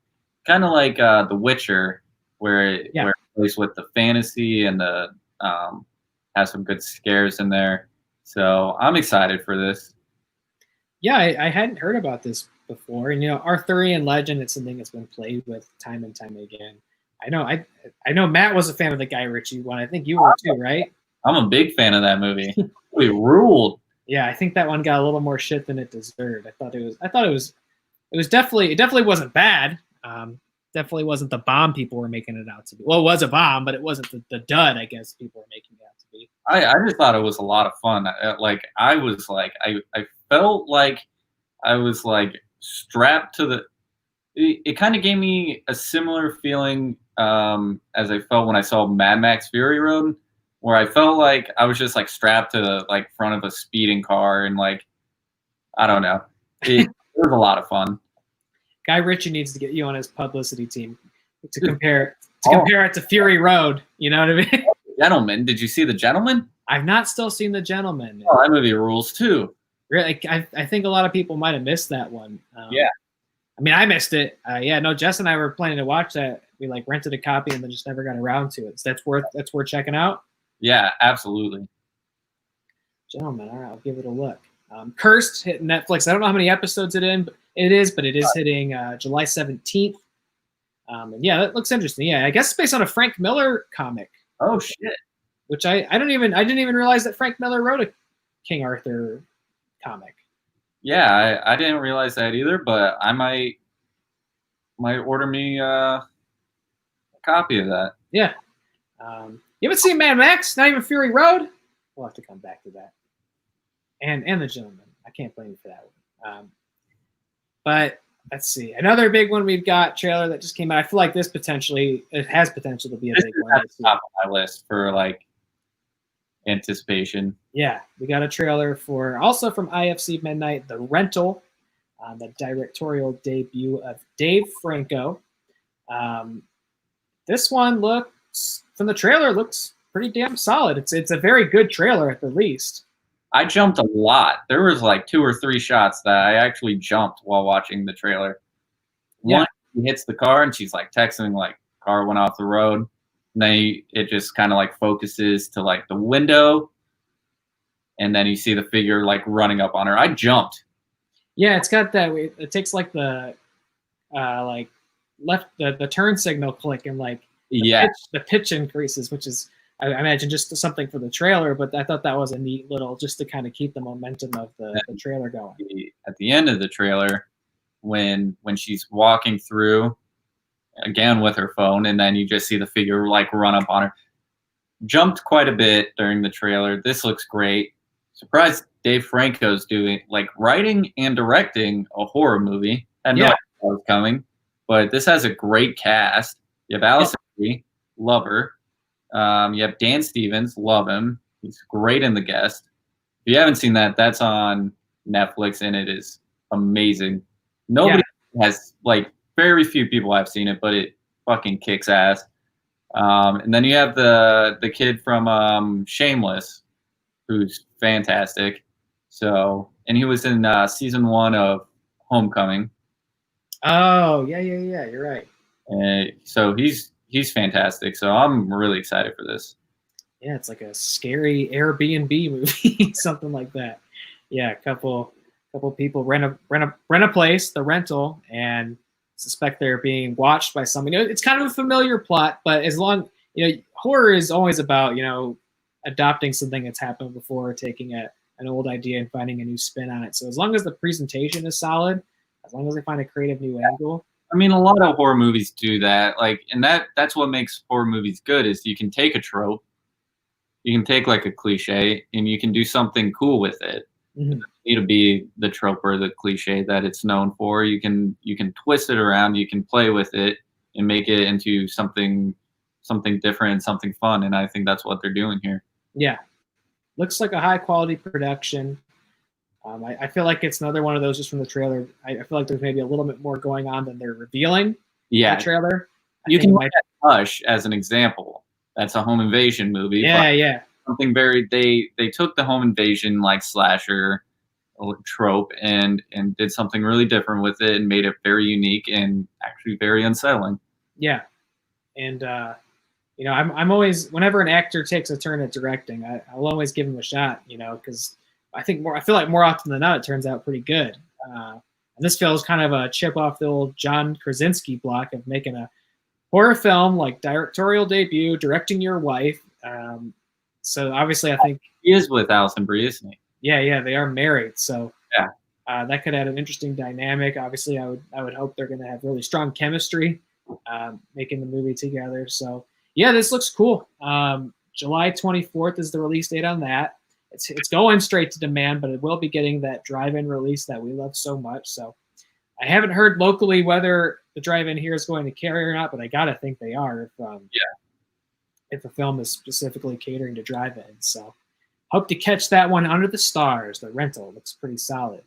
kind of like The Witcher, where it plays with the fantasy and the has some good scares in there. So I'm excited for this. Yeah, I hadn't heard about this before, and you know, Arthurian legend, it's something that's been played with time and time again. I know Matt was a fan of the Guy Ritchie one. I think you were too, right? I'm a big fan of that movie. We ruled. Yeah, I think that one got a little more shit than it deserved. I thought it definitely wasn't bad. Definitely wasn't the bomb people were making it out to be. Well, it was a bomb, but it wasn't the dud, I guess, people were making it out to be. I just thought it was a lot of fun. I felt like I was like strapped to the. It kind of gave me a similar feeling as I felt when I saw Mad Max Fury Road, where I felt like I was just like strapped to the like front of a speeding car, and like I don't know, it was a lot of fun. Guy Ritchie needs to get you on his publicity team to compare it to Fury Road. You know what I mean? Gentleman, did you see The Gentleman? I've not still seen The Gentleman. Oh, that movie rules too. Really, I think a lot of people might have missed that one. Yeah. I mean, I missed it. No, Jess and I were planning to watch that. We like rented a copy and then just never got around to it. So that's worth checking out. Yeah, absolutely. Gentlemen, all right, I'll give it a look. Cursed hit Netflix. I don't know how many episodes it is, but it is hitting July 17th. And yeah, that looks interesting. Yeah, I guess it's based on a Frank Miller comic. Oh shit! Which I didn't even realize that Frank Miller wrote a King Arthur comic. Yeah, I didn't realize that either, but I might order me a copy of that. Yeah. You haven't seen Mad Max? Not even Fury Road? We'll have to come back to that. And The Gentleman. I can't blame you for that one. But let's see. Another big one we've got, trailer that just came out. I feel like it has potential to be a big one. At the top of my list for like anticipation. Yeah, we got a trailer also from IFC Midnight, The Rental, the directorial debut of Dave Franco. This one from the trailer looks pretty damn solid. It's a very good trailer at the least. I jumped a lot. There was like 2 or 3 shots that I actually jumped while watching the trailer. One, he hits the car and she's like texting like car went off the road. And then it just kind of like focuses to like the window, and then you see the figure like running up on her. I jumped. Yeah, it's got that. It takes like the left the turn signal click, and like the pitch increases, which is I imagine just something for the trailer. But I thought that was a neat little just to kind of keep the momentum of the trailer going. At the end of the trailer, when she's walking through. Again with her phone, and then you just see the figure like run up on her. jumped quite a bit during the trailer. This looks great. Surprised Dave Franco's doing writing and directing a horror movie. Had no idea it was coming, but this has a great cast. You have Allison Brie, love her. You have Dan Stevens, love him. He's great in The Guest. If you haven't seen that, that's on Netflix, and it is amazing. Nobody has, very few people have seen it, but it fucking kicks ass. And then you have the kid from Shameless, who's fantastic. So, and he was in season 1 of Homecoming. Oh, yeah, you're right. So he's fantastic. So I'm really excited for this. Yeah, it's like a scary Airbnb movie, something like that. Yeah, a couple people rent a place, the rental, and suspect they're being watched by somebody. It's kind of a familiar plot, but as long horror is always about adopting something that's happened before, taking an old idea and finding a new spin on it. So as long as the presentation is solid, as long as they find a creative new angle. I mean, a lot of horror movies do that. And that's what makes horror movies good is you can take a trope, you can take a cliche, and you can do something cool with it. Mm-hmm. It doesn't need to be the trope or the cliche that it's known for. You can twist it around, you can play with it and make it into something different, something fun. And I think that's what they're doing here. Yeah. Looks like a high quality production. I feel like it's another one of those just from the trailer. I feel like there's maybe a little bit more going on than they're revealing in the trailer. You can look at Hush as an example. That's a home invasion movie. Yeah. Something they took the home invasion slasher trope and did something really different with it and made it very unique and actually very unsettling. Yeah. And I'm always, whenever an actor takes a turn at directing, I'll always give him a shot, because I feel like more often than not it turns out pretty good. And this feels kind of a chip off the old John Krasinski block of making a horror film, directorial debut, directing your wife. So obviously I think he is with Allison Brie, isn't he? Yeah, they are married. So yeah, that could add an interesting dynamic. Obviously I would hope they're going to have really strong chemistry making the movie together. So yeah, this looks cool. July 24th is the release date on that. It's going straight to demand, but it will be getting that drive-in release that we love so much. So I haven't heard locally whether the drive-in here is going to carry or not, but I gotta think they are if the film is specifically catering to drive-in. So hope to catch that one under the stars. The rental looks pretty solid.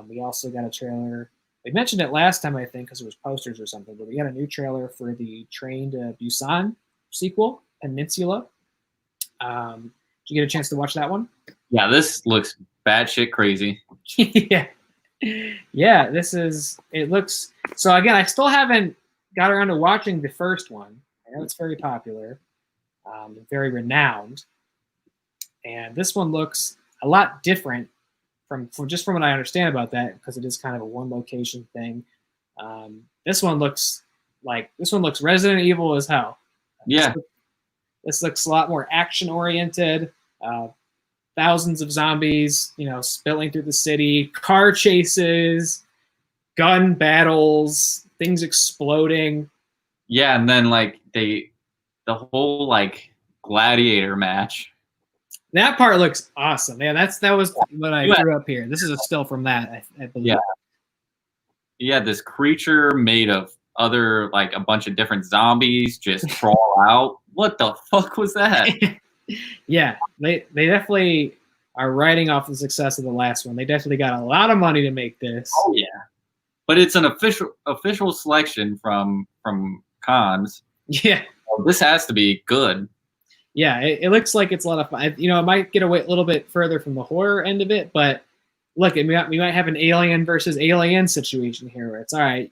We also got a trailer. We mentioned it last time, I think, because it was posters or something, but we got a new trailer for the Train to Busan sequel, Peninsula. Did you get a chance to watch that one? Yeah, this looks batshit crazy. Yeah, it looks, so again, I still haven't got around to watching the first one. I know it's very popular, very renowned. And this one looks a lot different from what I understand about that, because it is kind of a one location thing. This one looks Resident Evil as hell. Yeah. This looks a lot more action oriented. Thousands of zombies, spilling through the city, car chases, gun battles, things exploding. Yeah, and then the whole gladiator match. That part looks awesome. Yeah, that was when I grew up here. This is a still from that, I believe. Yeah. Yeah, this creature made of other a bunch of different zombies just crawl out. What the fuck was that? Yeah, they definitely are riding off the success of the last one. They definitely got a lot of money to make this. Oh yeah, but it's an official selection from Cannes. Yeah, well, this has to be good. Yeah, it looks like it's a lot of fun. It might get away a little bit further from the horror end of it, but look, we might have an alien versus alien situation here where it's all right.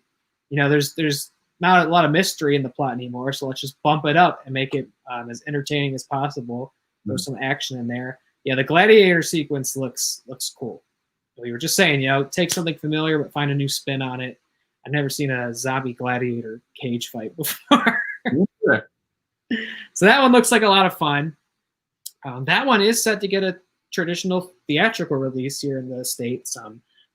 There's not a lot of mystery in the plot anymore, so let's just bump it up and make it as entertaining as possible. There's some action in there. Yeah, the gladiator sequence looks cool. We were just saying, take something familiar but find a new spin on it. I've never seen a zombie gladiator cage fight before. Yeah. So that one looks like a lot of fun. That one is set to get a traditional theatrical release here in the States.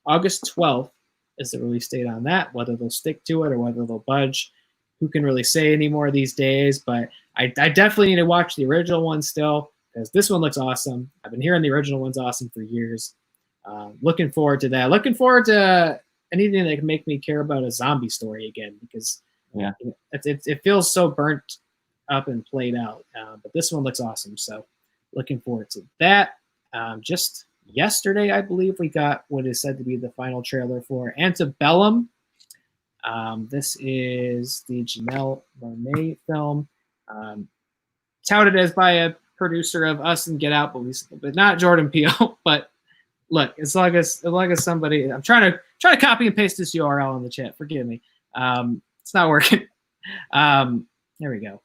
August 12th is the release date on that. Whether they'll stick to it or whether they'll budge, who can really say anymore these days? But I definitely need to watch the original one still, because this one looks awesome. I've been hearing the original one's awesome for years. Looking forward to that. Looking forward to anything that can make me care about a zombie story again, because it feels so burnt up and played out. But this one looks awesome, so looking forward to that. Just yesterday, I believe, we got what is said to be the final trailer for Antebellum. This is the Janelle Monáe film, touted as by a producer of Us and Get Out, but not Jordan Peele. But look, as long as somebody, I'm trying to copy and paste this URL in the chat. Forgive me, it's not working. There we go.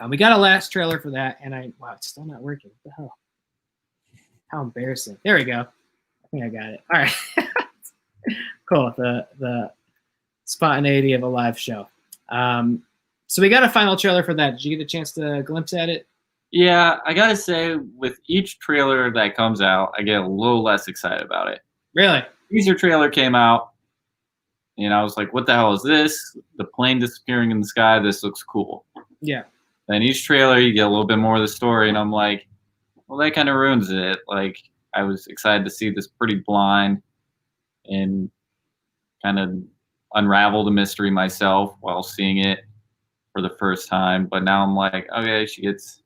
We got a last trailer for that, and wow, it's still not working. What the hell? How embarrassing. There we go. I think I got it. All right. Cool. The spontaneity of a live show. So we got a final trailer for that. Did you get a chance to glimpse at it? Yeah, I gotta say, with each trailer that comes out, I get a little less excited about it. Really? Teaser trailer came out, and I was like, what the hell is this? The plane disappearing in the sky, this looks cool. Yeah. Then each trailer, you get a little bit more of the story, and I'm like, well, that kind of ruins it. Like, I was excited to see this pretty blind and kind of unravel the mystery myself while seeing it for the first time. But now I'm like, okay, she gets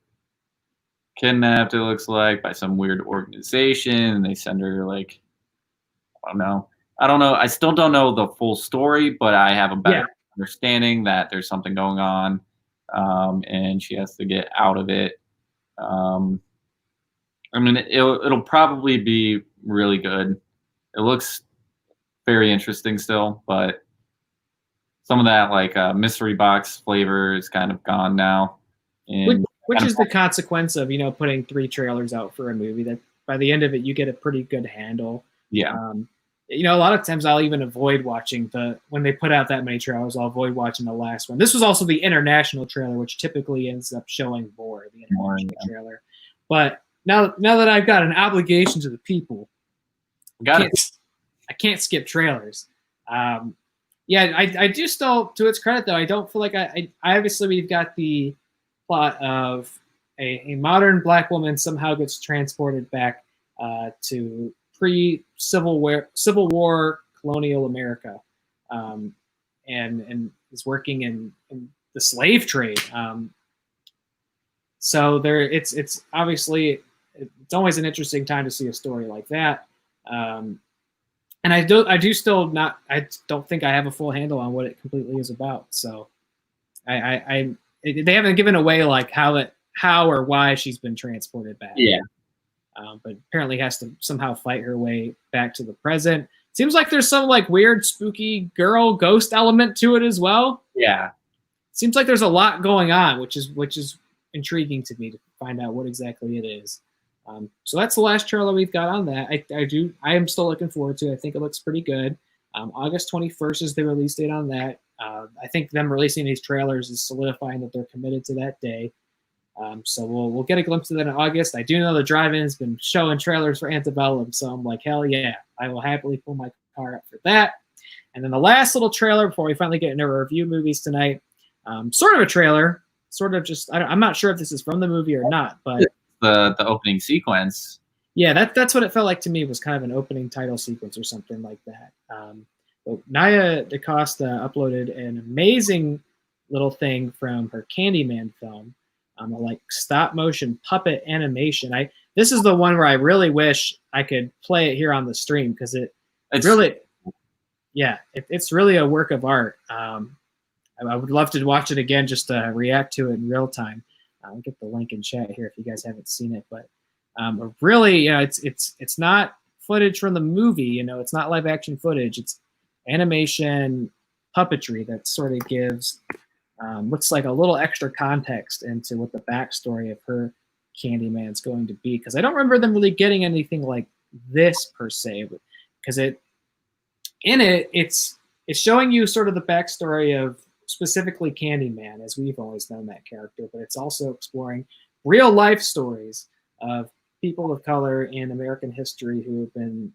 kidnapped, it looks like, by some weird organization, and they send her, like, I don't know. I still don't know the full story, but I have a better understanding that there's something going on, and she has to get out of it. I mean, it'll probably be really good. It looks very interesting still, but some of that like mystery box flavor is kind of gone now. And which is the consequence of putting 3 trailers out for a movie that by the end of it you get a pretty good handle. Yeah. A lot of times I'll even avoid watching when they put out that many trailers. I'll avoid watching the last one. This was also the international trailer, which typically ends up showing more the international trailer. But now that I've got an obligation to the people, I can't skip trailers. I do still, to its credit though, I don't feel like I obviously we've got the plot of a modern black woman somehow gets transported back to pre-Civil War colonial America, and is working in the slave trade. So it's obviously it's always an interesting time to see a story like that. And I don't think I have a full handle on what it completely is about. So they haven't given away like how or why she's been transported back. Yeah. But apparently has to somehow fight her way back to the present. Seems like there's some like weird, spooky girl ghost element to it as well. Yeah. Seems like there's a lot going on, which is intriguing to me to find out what exactly it is. So that's the last trailer we've got on that. I am still looking forward to it. I think it looks pretty good. August 21st is the release date on that. I think them releasing these trailers is solidifying that they're committed to that day. So we'll get a glimpse of that in August. I do know the drive-in has been showing trailers for Antebellum, so I'm like, hell yeah, I will happily pull my car up for that. And then the last little trailer before we finally get into our review movies tonight, sort of a trailer, sort of just, I'm not sure if this is from the movie or not, but the opening sequence. Yeah, that's what it felt like to me, was kind of an opening title sequence or something like that. But Naya DaCosta uploaded an amazing little thing from her Candyman film, like stop motion puppet animation. This is the one where I really wish I could play it here on the stream, because it's really a work of art. I would love to watch it again just to react to it in real time. I'll get the link in chat here if you guys haven't seen it, but really, it's not footage from the movie. It's not live action footage. It's animation puppetry that sort of gives looks like a little extra context into what the backstory of her Candyman's going to be. Because I don't remember them really getting anything like this per se, because it's showing you sort of the backstory of specifically Candyman, as we've always known that character, but it's also exploring real life stories of people of color in American history who have been,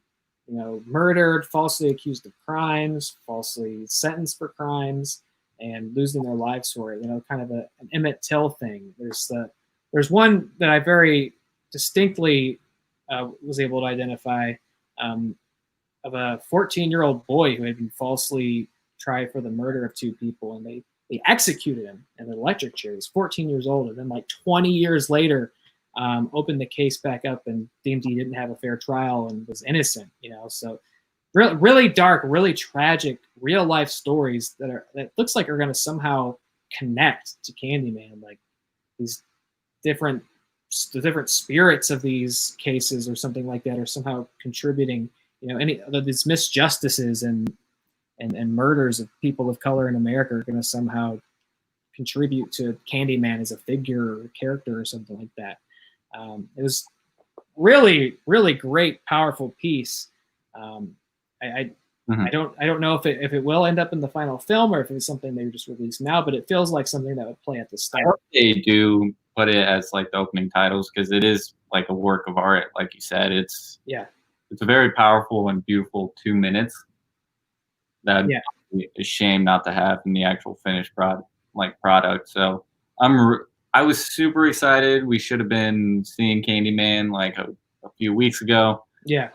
murdered, falsely accused of crimes, falsely sentenced for crimes, and losing their lives for it. You know, kind of an Emmett Till thing. There's one that I very distinctly was able to identify of a 14-year-old boy who had been falsely tried for the murder of 2 people, and they executed him in an electric chair. He's 14 years old, and then like 20 years later, opened the case back up and deemed he didn't have a fair trial and was innocent. You know, so really dark, really tragic, real life stories that looks like are going to somehow connect to Candyman. Like these the different spirits of these cases or something like that are somehow contributing. You know, any of these misjustices and murders of people of color in America are going to somehow contribute to Candyman as a figure or a character or something like that. It was really, really great, powerful piece. I don't know if it will end up in the final film or if it's something they just released now, but it feels like something that would play at the start. I hope they do put it as like the opening titles, because it is like a work of art, like you said. It's a very powerful and beautiful 2 minutes that be a shame not to have in the actual finished product. So I was super excited. We should have been seeing Candyman like a few weeks ago. Yeah.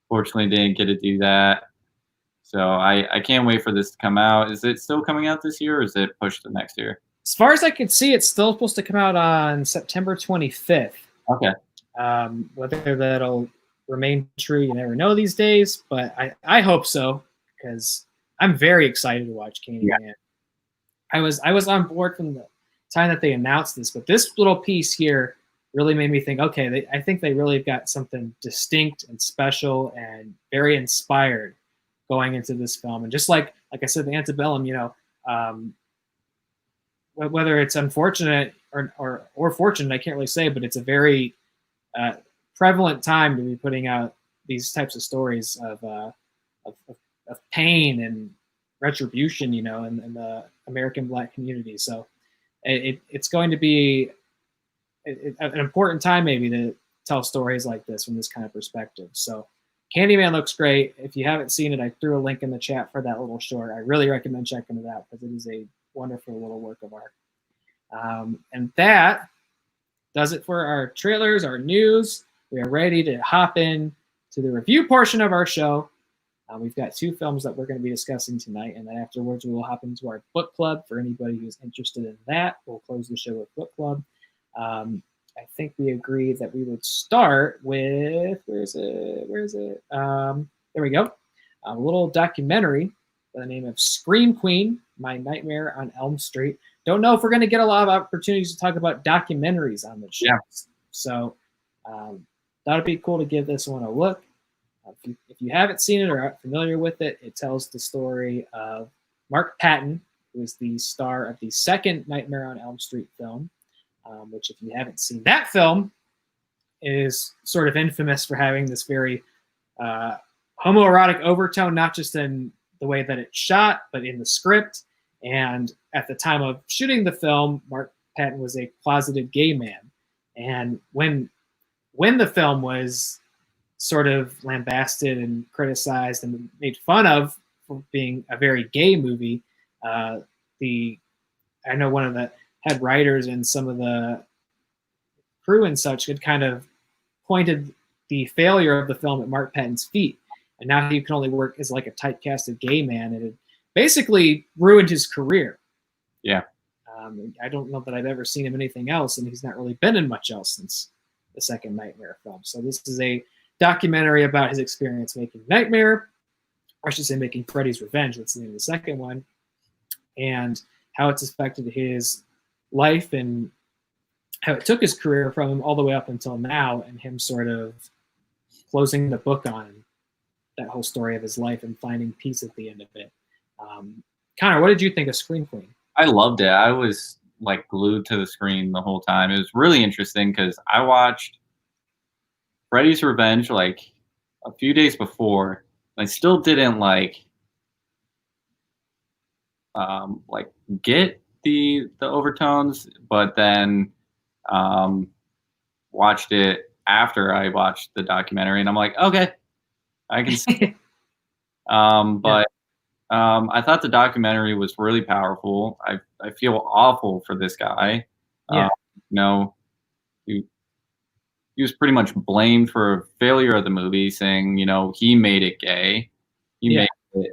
Fortunately, didn't get to do that. So I can't wait for this to come out. Is it still coming out this year, or is it pushed to next year? As far as I can see, it's still supposed to come out on September 25th. Okay. Whether that'll remain true, you never know these days, but I hope so, because I'm very excited to watch Candyman. Yeah. I was on board from the time that they announced this, but this little piece here really made me think, okay, I think they really got something distinct and special and very inspired going into this film. And just like I said, the Antebellum, you know, whether it's unfortunate or fortunate, I can't really say, but it's a very prevalent time to be putting out these types of stories of pain and retribution, you know, in the American Black community. So it's going to be an important time maybe to tell stories like this from this kind of perspective. So Candyman looks great. If you haven't seen it, I threw a link in the chat for that little short. I really recommend checking it out because it is a wonderful little work of art. And that does it for our trailers, our news. We are ready to hop in to the review portion of our show. We've got 2 films that we're going to be discussing tonight, and then afterwards we will hop into our book club. For anybody who's interested in that, we'll close the show with book club. I think we agreed that we would start with, where is it? There we go. A little documentary by the name of Scream Queen, My Nightmare on Elm Street. Don't know if we're going to get a lot of opportunities to talk about documentaries on the show. Yeah. So that would be cool to give this one a look. If you haven't seen it or aren't familiar with it, it tells the story of Mark Patton, who is the star of the second Nightmare on Elm Street film, which, if you haven't seen that film, is sort of infamous for having this very homoerotic overtone, not just in the way that it's shot, but in the script. And at the time of shooting the film, Mark Patton was a closeted gay man. And when the film was sort of lambasted and criticized and made fun of for being a very gay movie, I know one of the head writers and some of the crew and such had kind of pointed the failure of the film at Mark Patton's feet. And now he can only work as like a typecasted gay man, and it basically ruined his career. Yeah. I don't know that I've ever seen him anything else, and he's not really been in much else since the second Nightmare film. So this is a documentary about his experience making Nightmare, or I should say making Freddy's Revenge, that's the name of the second one, and how it's affected his life and how it took his career from him all the way up until now, and him sort of closing the book on that whole story of his life and finding peace at the end of it. Connor, what did you think of Scream Queen? I loved it. I was like glued to the screen the whole time. It was really interesting because I watched Freddy's Revenge like a few days before. I still didn't like get the overtones, but then watched it after I watched the documentary, and I'm like, okay, I can see it. But I thought the documentary was really powerful. I feel awful for this guy. Yeah. You know, he, he was pretty much blamed for failure of the movie, saying, you know, he made it gay. He Yeah. made it,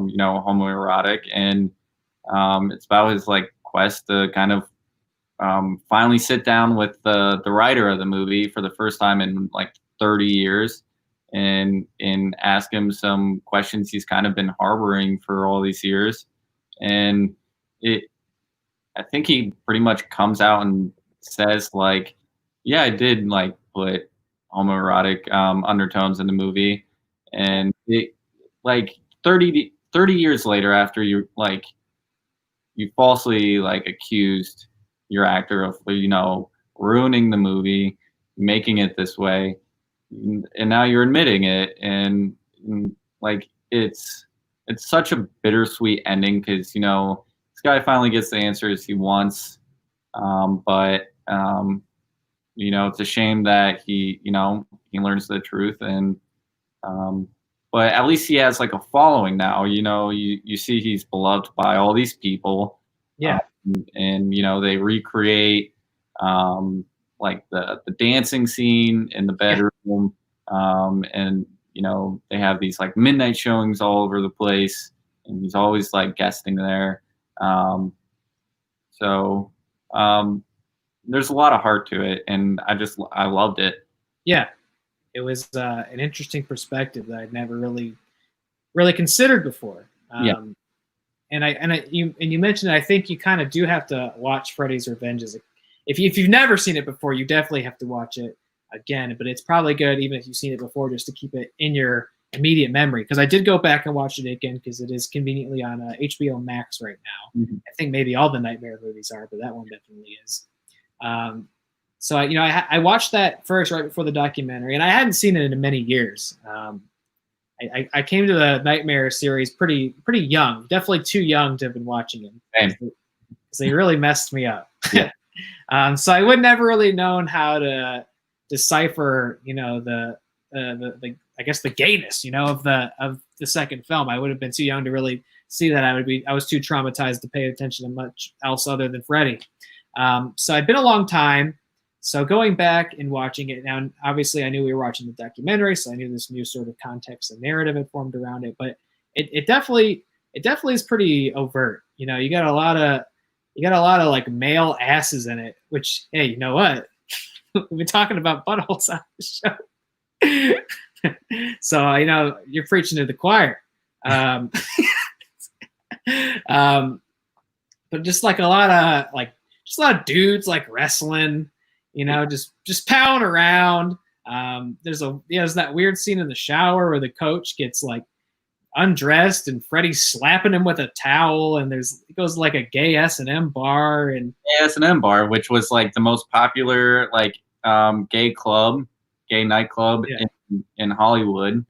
you know, homoerotic. And it's about his like quest to kind of finally sit down with the writer of the movie for the first time in like 30 years and ask him some questions he's kind of been harboring for all these years. And I think he pretty much comes out and says like, yeah, I did like put homoerotic undertones in the movie. And it like 30 years later, after you falsely like accused your actor of, you know, ruining the movie, making it this way, and now you're admitting it. And like it's such a bittersweet ending, because, you know, this guy finally gets the answers he wants, but you know, it's a shame that he, you know, he learns the truth. And but at least he has like a following now. You know, you see he's beloved by all these people. Yeah. And you know, they recreate like the dancing scene in the bedroom. And you know, they have these like midnight showings all over the place, and he's always like guesting there. So there's a lot of heart to it, and I loved it. Yeah. It was an interesting perspective that I'd never really considered before. Yeah. And you mentioned, I think you kind of do have to watch Freddy's Revenge. If you've never seen it before, you definitely have to watch it again. But it's probably good, even if you've seen it before, just to keep it in your immediate memory. Because I did go back and watch it again, because it is conveniently on HBO Max right now. Mm-hmm. I think maybe all the Nightmare movies are, but that one definitely is. So I watched that first right before the documentary, and I hadn't seen it in many years. I came to the Nightmare series pretty young, definitely too young to have been watching them, because they really messed me up. Yeah. So I would never really known how to decipher, you know, the I guess the gayness, you know, of the second film. I would have been too young to really see that. I was too traumatized to pay attention to much else other than Freddy. So it'd been a long time. So going back and watching it now, obviously I knew we were watching the documentary, so I knew this new sort of context and narrative had formed around it. But it definitely is pretty overt. You know, you got a lot of like male asses in it. Which, hey, you know what? We've been talking about buttholes on the show, so you know you're preaching to the choir. But just like a lot of dudes like wrestling. You know, just pounding around. There's that weird scene in the shower where the coach gets like undressed and Freddy's slapping him with a towel, and it goes like a gay S&M bar, which was like the most popular like gay nightclub in Hollywood.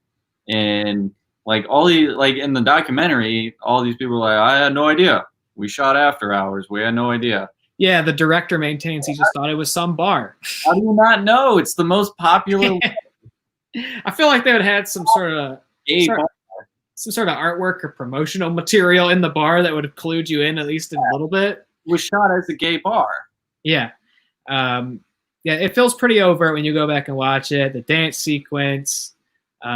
And like in the documentary, all these people were like, I had no idea. We shot after hours. We had no idea. Yeah, the director maintains he just thought it was some bar. How do you not know? It's the most popular. I feel like they would have had some sort of artwork or promotional material in the bar that would have clued you in at least a little bit. It was shot as a gay bar. Yeah. It feels pretty overt when you go back and watch it. The dance sequence, you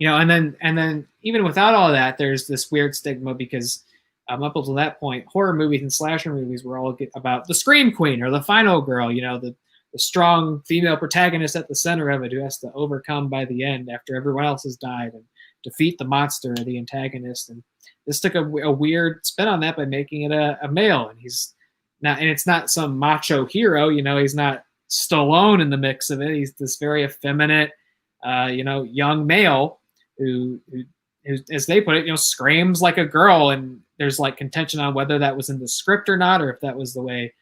know, and then even without all that, there's this weird stigma because up until that point, horror movies and slasher movies were all about the scream queen or the final girl, you know, the strong female protagonist at the center of it who has to overcome by the end after everyone else has died and defeat the monster or the antagonist. And this took a weird spin on that by making it a male. And it's not some macho hero, you know, he's not Stallone in the mix of it. He's this very effeminate, you know, young male who, as they put it, you know, screams like a girl. And there's like contention on whether that was in the script or not, or if that was the way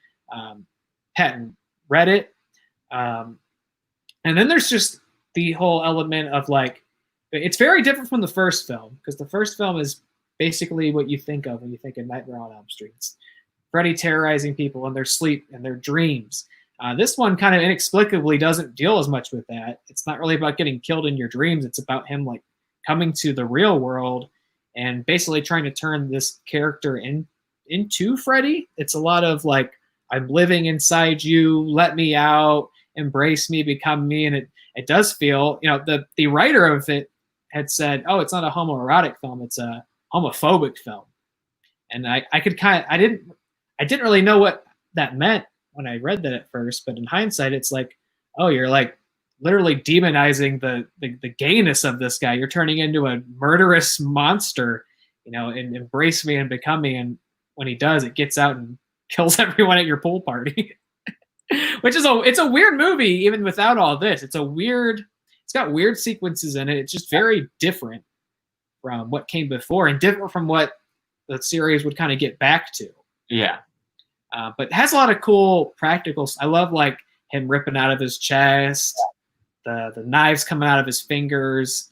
Patton read it. And then there's just the whole element of like, it's very different from the first film, because the first film is basically what you think of when you think of Nightmare on Elm Street. It's Freddy terrorizing people in their sleep and their dreams. This one kind of inexplicably doesn't deal as much with that. It's not really about getting killed in your dreams. It's about him like coming to the real world and basically trying to turn this character into Freddy. It's a lot of like, I'm living inside you, let me out, embrace me, become me. And it does feel, the writer of it had said, oh, it's not a homoerotic film, it's a homophobic film. And I didn't really know what that meant when I read that at first, but in hindsight, it's like, oh, you're like literally demonizing the gayness of this guy. You're turning into a murderous monster, and embrace me and become me. And when he does, it gets out and kills everyone at your pool party. Which is it's a weird movie, even without all this. It's got weird sequences in it. It's just very different from what came before and different from what the series would kind of get back to. Yeah. But it has a lot of cool practicals. I love like him ripping out of his chest, the knives coming out of his fingers.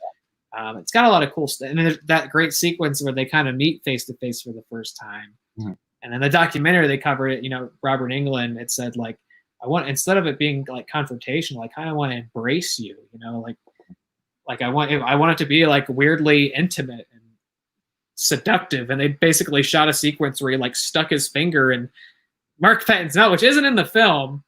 It's got a lot of cool stuff. And then there's that great sequence where they kind of meet face to face for the first time. Mm-hmm. And then the documentary, they covered it, Robert Englund, it said like, instead of it being like confrontational, I kind of want to embrace you, like I want it to be like weirdly intimate and seductive. And they basically shot a sequence where he like stuck his finger in Mark Patton's mouth, which isn't in the film,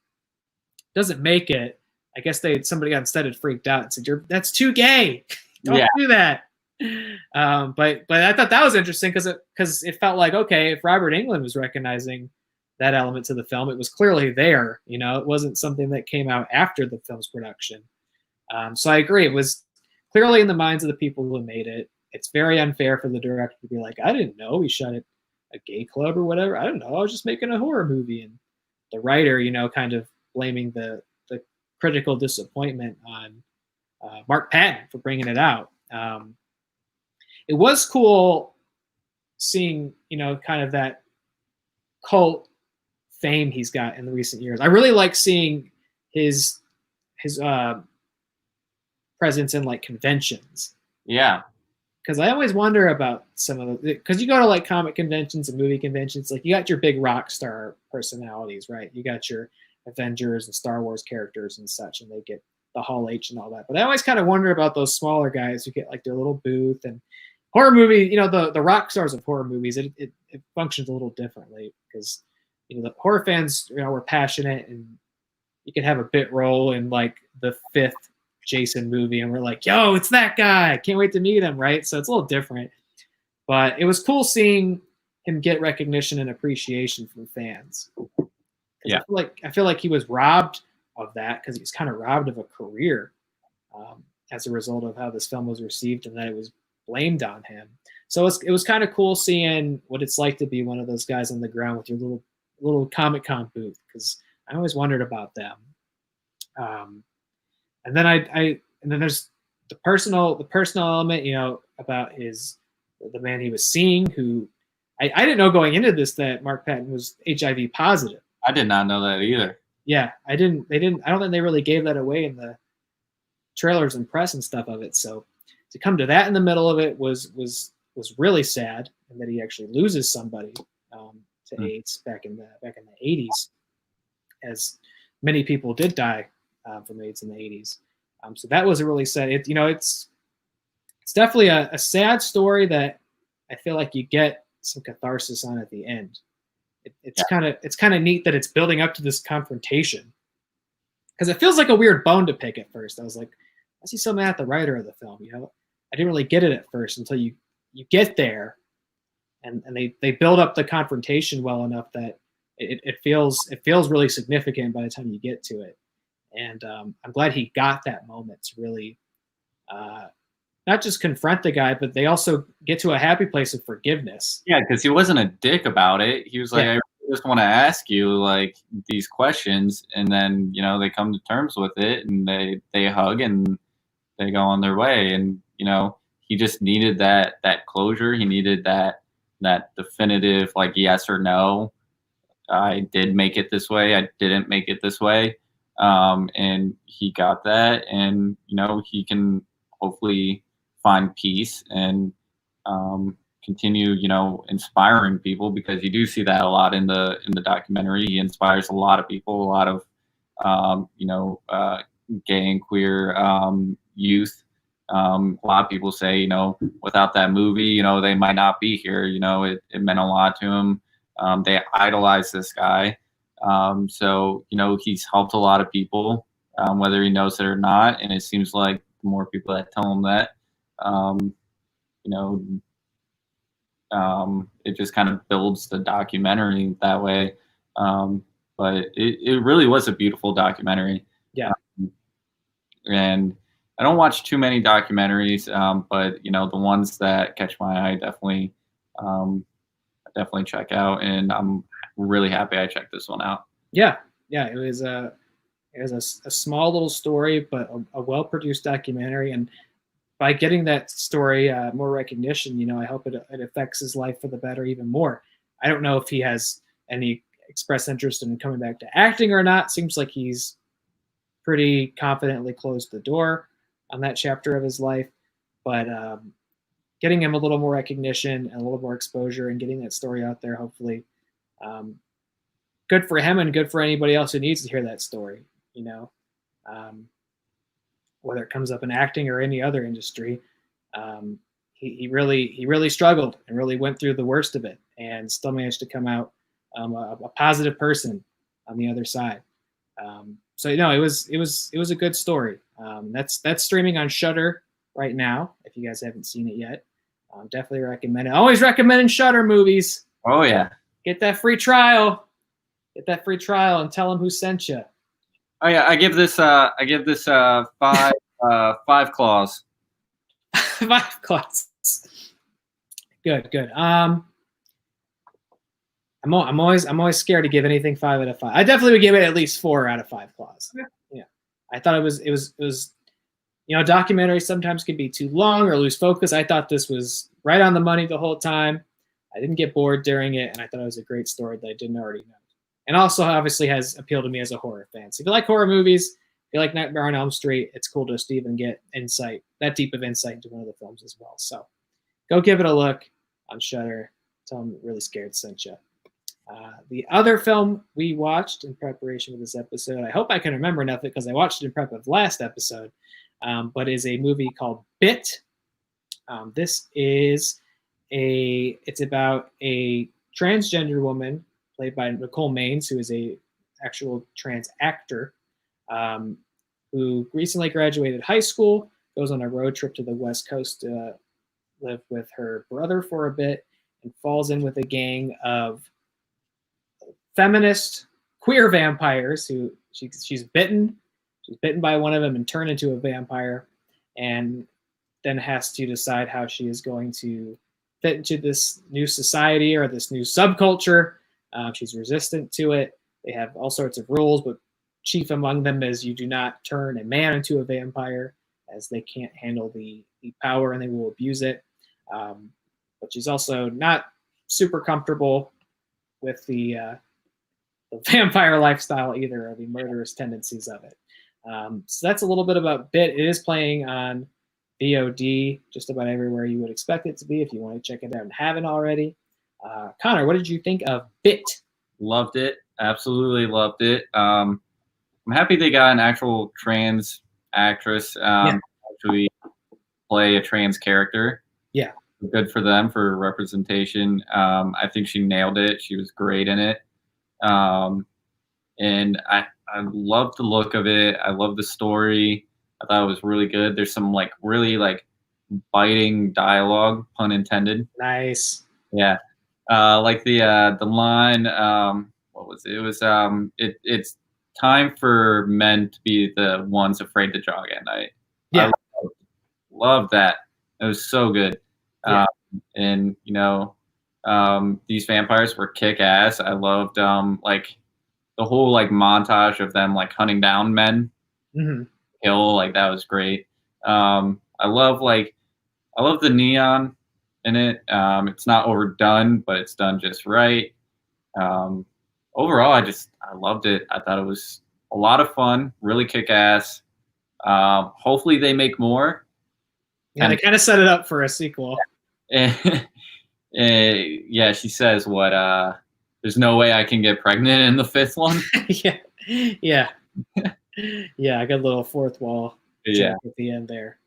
doesn't make it. I guess somebody on set had freaked out and said, that's too gay. Don't do that. But I thought that was interesting because it felt like, okay, if Robert Englund was recognizing that element to the film, it was clearly there. It wasn't something that came out after the film's production. So I agree. It was clearly in the minds of the people who made it. It's very unfair for the director to be like, I didn't know we shot at a gay club or whatever. I don't know. I was just making a horror movie. And the writer, kind of blaming the critical disappointment on Mark Patton for bringing it out. It was cool seeing, kind of that cult fame he's got in the recent years. I really like seeing his presence in like conventions. Yeah. Because I always wonder about some of because you go to like comic conventions and movie conventions, like you got your big rock star personalities, right? You got your Avengers and Star Wars characters and such, and they get the Hall H and all that. But I always kind of wonder about those smaller guys who get like their little booth. And horror movie, the rock stars of horror movies, it functions a little differently because the horror fans were passionate, and you could have a bit role in like the 5th Jason movie, and we're like, yo, it's that guy, can't wait to meet him, right? So it's a little different, but it was cool seeing him get recognition and appreciation from fans. Yeah, I feel like he was robbed of that because he was kind of robbed of a career as a result of how this film was received and that it was blamed on him. So it was kind of cool seeing what it's like to be one of those guys on the ground with your little Comic-Con booth, because I always wondered about them. And then there's the personal element, about the man he was seeing, who I didn't know going into this that Mark Patton was HIV positive. I did not know that either. Yeah, I don't think they really gave that away in the trailers and press and stuff of it. So to come to that in the middle of it was really sad, and that he actually loses somebody to AIDS back in the 80s, as many people did die from AIDS in the 80s. So that was a really sad. It's definitely a sad story that I feel like you get some catharsis on at the end. It's kind of neat that it's building up to this confrontation, because it feels like a weird bone to pick at first. I was like, I see so mad at the writer of the film. I didn't really get it at first until you get there, and they build up the confrontation well enough that it feels really significant by the time you get to it. And I'm glad he got that moment to really not just confront the guy, but they also get to a happy place of forgiveness. Yeah, because he wasn't a dick about it. He was like, I just want to ask you like these questions, and then they come to terms with it, and they hug and they go on their way. And he just needed that closure. He needed that definitive like yes or no. I did make it this way. I didn't make it this way. And he got that, and he can hopefully find peace and continue inspiring people, because you do see that a lot in the documentary. He inspires a lot of people, a lot of gay and queer youth A lot of people say, without that movie, they might not be here. It meant a lot to him. They idolize this guy. So, he's helped a lot of people, whether he knows it or not. And it seems like the more people that tell him that, you know, it just kind of builds the documentary that way. But it really was a beautiful documentary. Yeah. And I don't watch too many documentaries, but the ones that catch my eye definitely check out, and I'm really happy I checked this one out. Yeah, it was a small little story, but a well-produced documentary, and by getting that story more recognition, I hope it affects his life for the better even more. I don't know if he has any expressed interest in coming back to acting or not. Seems like he's pretty confidently closed the door on that chapter of his life, but getting him a little more recognition and a little more exposure and getting that story out there, hopefully, good for him and good for anybody else who needs to hear that story. Whether it comes up in acting or any other industry, he really struggled and really went through the worst of it, and still managed to come out a positive person on the other side. So it was a good story. That's streaming on Shudder right now. If you guys haven't seen it yet, definitely recommend it. Always recommending Shudder movies. Oh yeah, get that free trial. Get that free trial and tell them who sent you. Oh yeah, I give this 5 5 claws. 5 claws. Good. I'm always scared to give anything 5 out of 5. I definitely would give it at least 4 out of 5 claws. Yeah. I thought it was documentaries sometimes can be too long or lose focus. I thought this was right on the money the whole time. I didn't get bored during it, and I thought it was a great story that I didn't already know. And also obviously has appealed to me as a horror fan. So if you like horror movies, if you like Nightmare on Elm Street, it's cool to even get that deep of insight into one of the films as well. So go give it a look on Shudder. Tell them Really Scared sent you. The other film we watched in preparation for this episode, I hope I can remember enough because I watched it in prep of last episode, but is a movie called Bit. This is it's about a transgender woman played by Nicole Maines, who is a actual trans actor, who recently graduated high school, goes on a road trip to the West Coast to live with her brother for a bit, and falls in with a gang of feminist queer vampires who she's bitten by one of them and turned into a vampire, and then has to decide how she is going to fit into this new society or this new subculture. She's resistant to it. They have all sorts of rules, but chief among them is you do not turn a man into a vampire, as they can't handle the power and they will abuse it. But she's also not super comfortable with the vampire lifestyle either, or the murderous tendencies of it. So that's a little bit about Bit. It is playing on VOD just about everywhere you would expect it to be if you want to check it out and haven't already. Connor, what did you think of Bit? Loved it. Absolutely loved it. I'm happy they got an actual trans actress actually play a trans character. Yeah. Good for them for representation. I think she nailed it. She was great in it. And I loved the look of it. I love the story. I thought it was really good. There's some really biting dialogue, pun intended. Nice. Yeah. The line, what was it? It was it's time for men to be the ones afraid to jog at night. Yeah. I love that. It was so good. Yeah. And these vampires were kick ass. I loved the whole montage of them hunting down men. Mm-hmm. Kill, that was great. I love the neon in it. It's not overdone, but it's done just right. Overall, I loved it. I thought it was a lot of fun, really kick ass. Hopefully they make more. Yeah, they kind of set it up for a sequel. Yeah, she says there's no way I can get pregnant in the 5th one. Yeah. Yeah, I got a little fourth wall joke at the end there.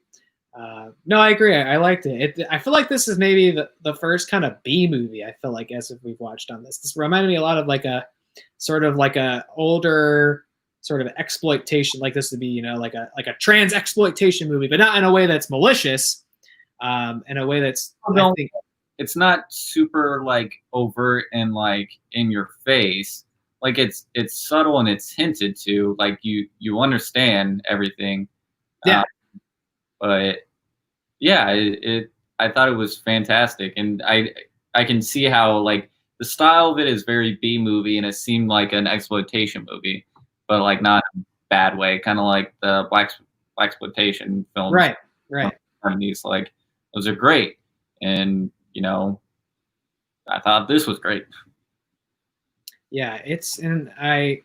No, I agree. I liked it. I feel like this is maybe the first kind of B movie. I feel like as if we've watched on this. This reminded me a lot of like a sort of like a older sort of exploitation. Like this would be, like a trans exploitation movie, but not in a way that's malicious. In a way that's I think, it's not super like overt and like in your face. Like it's subtle and it's hinted to. Like you understand everything. yeah. But yeah, I thought it was fantastic, and I can see how like the style of it is very B movie, and it seemed like an exploitation movie, but like not in a bad way, kind of like the black exploitation films. Right. These like those are great, and I thought this was great. Yeah, and I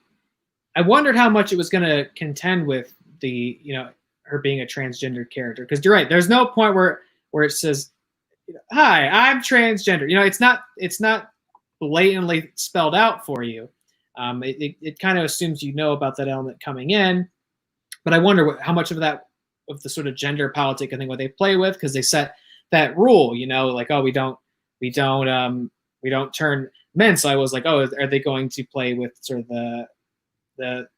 wondered how much it was going to contend with the her being a transgender character, because you're right. There's no point where it says, "Hi, I'm transgender." It's not blatantly spelled out for you. It kind of assumes about that element coming in, but I wonder how much of that of the sort of gender politic, I think, what they play with, because they set that rule, like, oh, we don't turn men. So I was like, oh, are they going to play with sort of the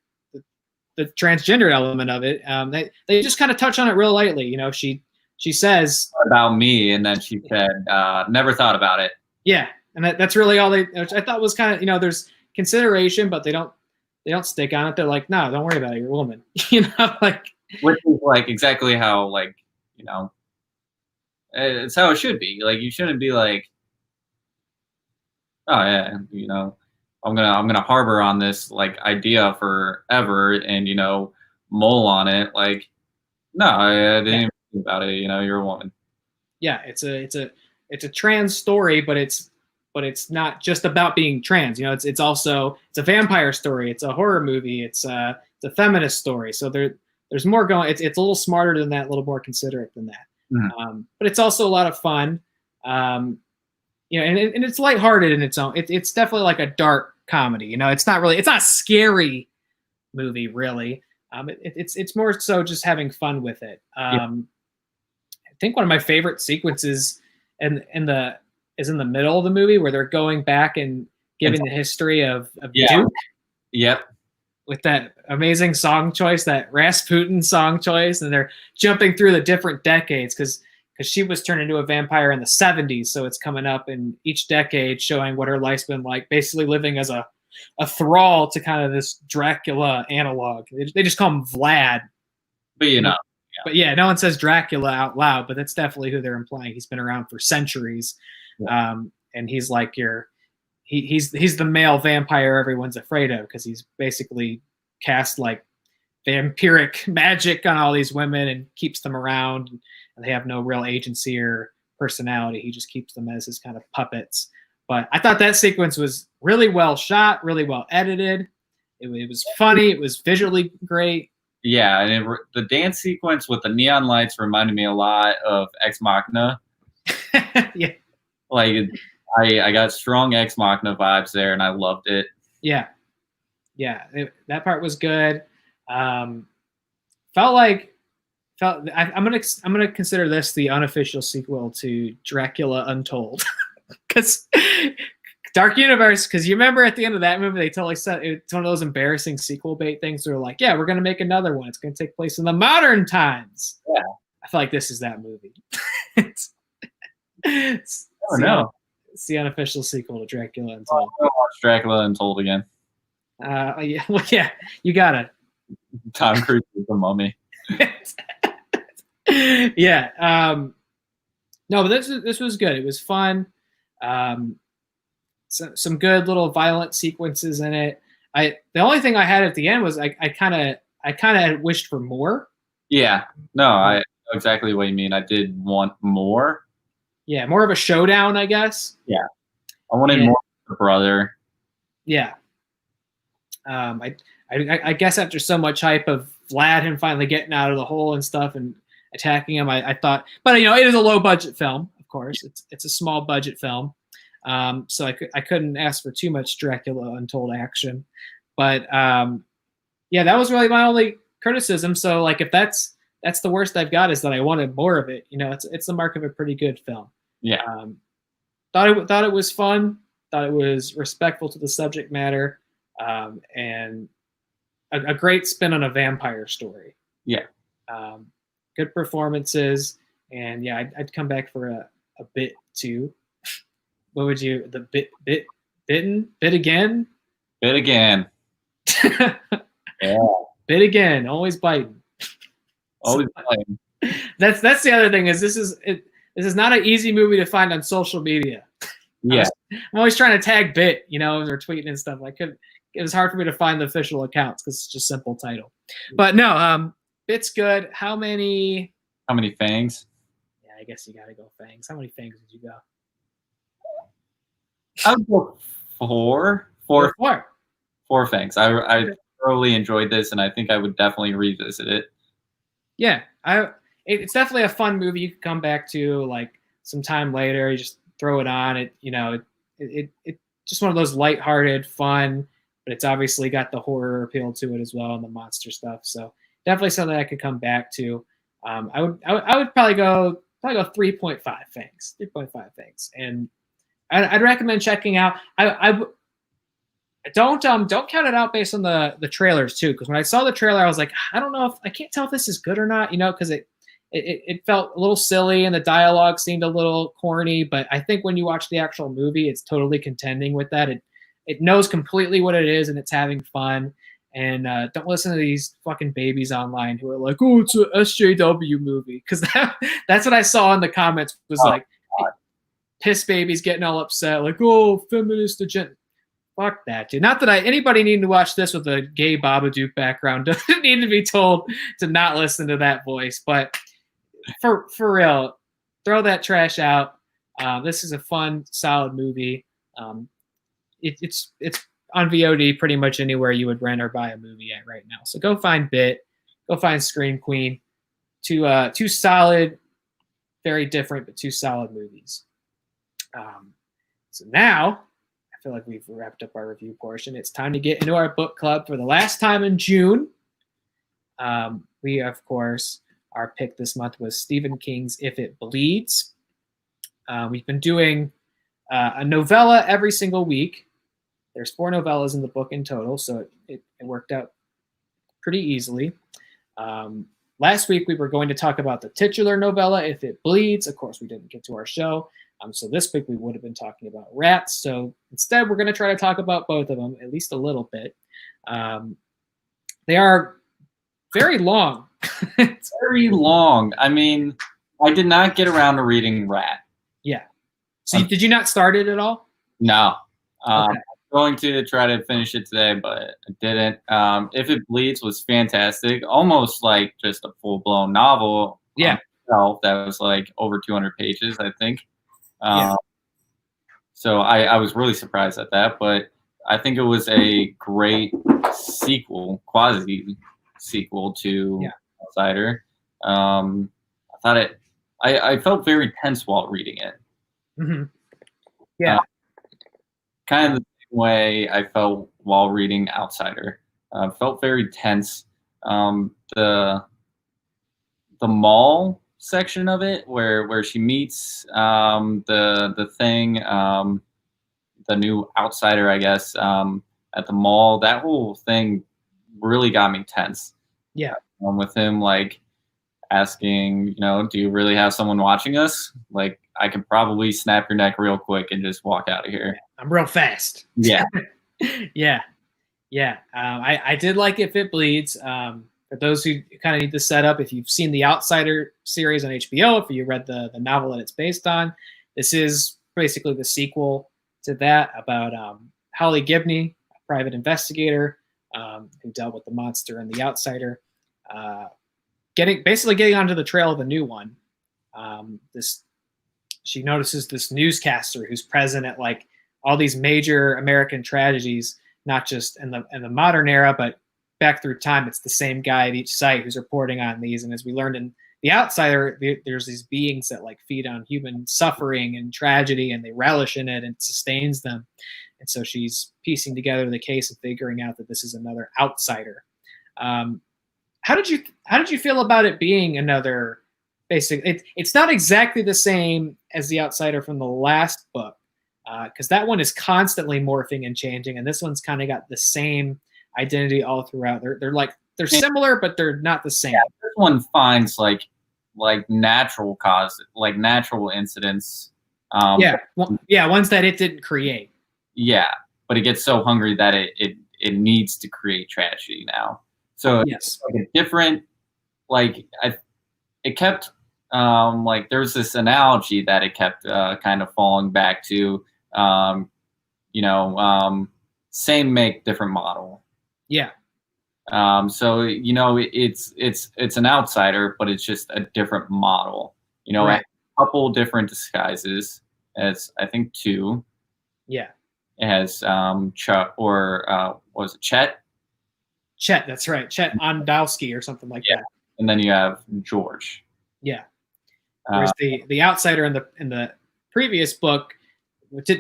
transgender element of it? They just kind of touch on it real lightly. She says about me, and then she said, never thought about it. Yeah, and that's really all I thought was kind of, there's consideration, but they don't stick on it. They're like, no, don't worry about it, you're a woman. Like, which is like exactly how, like, it's how it should be. Like, you shouldn't be like, oh yeah, I'm gonna harbor on this like idea forever and mull on it. Like, no, I didn't even think about it. You're a woman. Yeah, it's a trans story, but it's not just about being trans. It's also a vampire story. It's a horror movie. It's a feminist story. So there's more going. It's a little smarter than that, a little more considerate than that. Mm-hmm. But it's also a lot of fun. And it's lighthearted in its own. It's definitely like a dark comedy. It's not a scary movie really. It's more so just having fun with it. I think one of my favorite sequences is in the middle of the movie, where they're going back and giving the history of Duke. Yep. With that amazing song choice, that Rasputin song choice, and they're jumping through the different decades because she was turned into a vampire in the 70s, so it's coming up in each decade, showing what her life's been like, basically living as a thrall to kind of this Dracula analog. They just call him Vlad. But But yeah, no one says Dracula out loud, but that's definitely who they're implying. He's been around for centuries, and he's like he's the male vampire everyone's afraid of, because he's basically cast like vampiric magic on all these women and keeps them around, and they have no real agency or personality. He just keeps them as his kind of puppets. But I thought that sequence was really well shot, really well edited. It was funny. It was visually great. Yeah, and the dance sequence with the neon lights reminded me a lot of Ex Machina. Yeah. Like, I got strong Ex Machina vibes there, and I loved it. Yeah. That part was good. I'm gonna consider this the unofficial sequel to Dracula Untold, because Dark Universe. Because you remember at the end of that movie, they totally said it's one of those embarrassing sequel bait things. They're like, yeah, we're gonna make another one. It's gonna take place in the modern times. Yeah, I feel like this is that movie. It's the unofficial sequel to Dracula Untold. I'll watch Dracula Untold again. Yeah, you gotta. Tom Cruise is the mummy. Yeah. No, but this was good. It was fun. Some good little violent sequences in it. The only thing I had at the end was I kind of wished for more. Yeah. No, I know exactly what you mean. I did want more. Yeah, more of a showdown, I guess. Yeah. I wanted more of the brother. Yeah. I guess after so much hype of Vlad, him finally getting out of the hole and stuff and attacking him, I thought, but it is a low budget film, of course. It's a small budget film, so I couldn't ask for too much Dracula Untold action. But yeah, that was really my only criticism. So like, if that's that's the worst I've got, is that I wanted more of it. You know, it's the mark of a pretty good film. Yeah. Thought it was fun. Thought it was respectful to the subject matter, and a great spin on a vampire story. Yeah. Good performances, and yeah, I'd come back for a bit too. What would you, the bit again? Bit again. Yeah. Bit again. Always biting. Always biting. That's the other thing, is this is not an easy movie to find on social media. Yeah. I'm always trying to tag Bit, you know, or tweeting and stuff. It was hard for me to find the official accounts because it's just simple title. But no, Bit's good. How many fangs? Yeah, I guess you gotta go fangs. How many fangs did you go? I would go four. Four fangs. I thoroughly enjoyed this, and I think I would definitely revisit it. Yeah, it's definitely a fun movie you could come back to like some time later. You just throw it on. It's just one of those lighthearted, fun, but it's obviously got the horror appeal to it as well and the monster stuff. So definitely something I could come back to. I would probably go 3.5 fangs. 3.5 fangs, and I'd recommend checking out. I don't count it out based on the trailers too, because when I saw the trailer, I was like, I can't tell if this is good or not, you know, because it felt a little silly and the dialogue seemed a little corny. But I think when you watch the actual movie, it's totally contending with that. It knows completely what it is, and it's having fun. And don't listen to these fucking babies online who are like, oh, it's a SJW movie, because that's what I saw in the comments was like, piss babies getting all upset, like, oh, feminist agenda. Fuck that, dude. Not that anybody needing to watch this with a gay Babadook background doesn't need to be told to not listen to that voice. But for real, throw that trash out. This is a fun, solid movie. It's on VOD pretty much anywhere you would rent or buy a movie at right now. So go find Bit, go find Scream Queen. Two solid, very different, but two solid movies. So now, I feel like we've wrapped up our review portion. It's time to get into our book club for the last time in June. We, of course, our pick this month was Stephen King's If It Bleeds. We've been doing a novella every single week. There's 4 novellas in the book in total, so it worked out pretty easily. Last week, we were going to talk about the titular novella, If It Bleeds. Of course, we didn't get to our show. So this week, we would have been talking about Rats. So instead, we're going to try to talk about both of them, at least a little bit. They are very long. It's very long. I mean, I did not get around to reading Rat. Yeah. So did you not start it at all? No. Okay. I'm going to try to finish it today, but I didn't. If It Bleeds was fantastic. Almost like just a full-blown novel. Yeah. Itself. That was like over 200 pages, I think. Yeah. So I was really surprised at that, but I think it was a great sequel, quasi-sequel to Outsider. I felt very tense while reading it. Mm-hmm. Yeah. Kind of the same way I felt while reading Outsider. Felt very tense. The mall section of it where she meets the thing, the new outsider, I guess, at the mall, that whole thing really got me tense. Yeah. With him like asking, you know, do you really have someone watching us? Like, I could probably snap your neck real quick and just walk out of here. I'm real fast. Yeah. Yeah. I did like If It Bleeds. For those who kind of need the setup, if you've seen the Outsider series on HBO, if you read the novel that it's based on, this is basically the sequel to that, about Holly Gibney, a private investigator who dealt with the monster and the Outsider, getting onto the trail of a new one. She notices this newscaster who's present at like all these major American tragedies, not just in the modern era, but back through time. It's the same guy at each site who's reporting on these. And as we learned in The Outsider, there's these beings that like feed on human suffering and tragedy, and they relish in it and it sustains them. And so she's piecing together the case and figuring out that this is another outsider. how did you feel about it being another basic? It's not exactly the same as The Outsider from the last book, because that one is constantly morphing and changing, and this one's kind of got the same identity all throughout. They're similar, but they're not the same. Yeah, this one finds like natural incidents. Ones that it didn't create. Yeah, but it gets so hungry that it needs to create tragedy now. So yes, it's like a different, it kept there's this analogy that it kept kind of falling back to, same make, different model. Yeah. So it's an outsider, but it's just a different model. Right. A couple different disguises. As I think 2. Yeah. It has Chuck, or what was it, Chet? Chet, that's right. Chet Ondowski or something like that. And then you have George. Yeah. Whereas the outsider in the previous book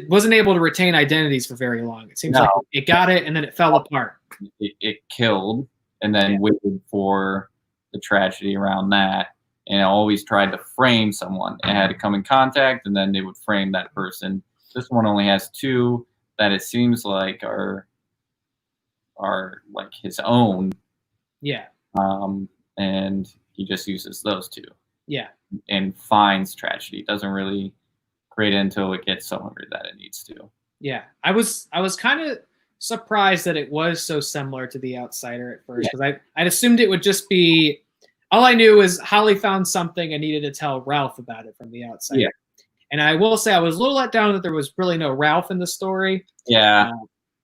wasn't able to retain identities for very long. It seems like it got it and then it fell apart. It killed and then waited for the tragedy around that, and it always tried to frame someone. It had to come in contact, and then they would frame that person. This one only has 2 that it seems like are like his own. Yeah. And he just uses those 2. Yeah. And finds tragedy. Doesn't really create it until it gets so hungry that it needs to. Yeah. I was kind of surprised that it was so similar to The Outsider at first, because I'd assumed it would just be, all I knew was Holly found something and needed to tell Ralph about it from The Outsider. Yeah. And I will say I was a little let down that there was really no Ralph in the story. Yeah.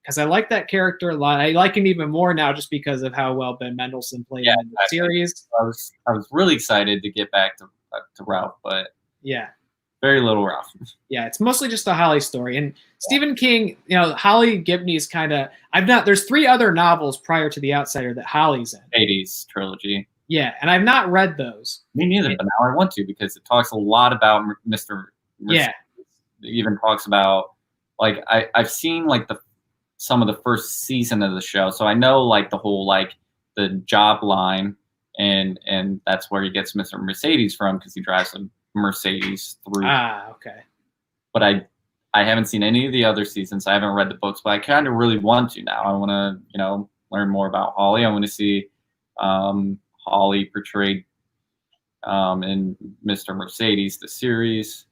Because I like that character a lot. I like him even more now just because of how well Ben Mendelsohn played him in the series. I was really excited to get back to Ralph, but yeah, very little Ralph. Yeah, it's mostly just a Holly story. And Stephen King, Holly Gibney's kind of, there's 3 other novels prior to The Outsider that Holly's in. 80s trilogy. Yeah, and I've not read those. Me neither, but now I want to, because it talks a lot about Mr. Yeah. It even talks about, I've seen some of the first season of the show, so I know the whole the job line, and that's where he gets Mr. Mercedes from, because he drives a Mercedes through. Okay. But I haven't seen any of the other seasons. I haven't read the books, but I kind of really want to now. I want to learn more about Holly. I want to see Holly portrayed in Mr. Mercedes, the series.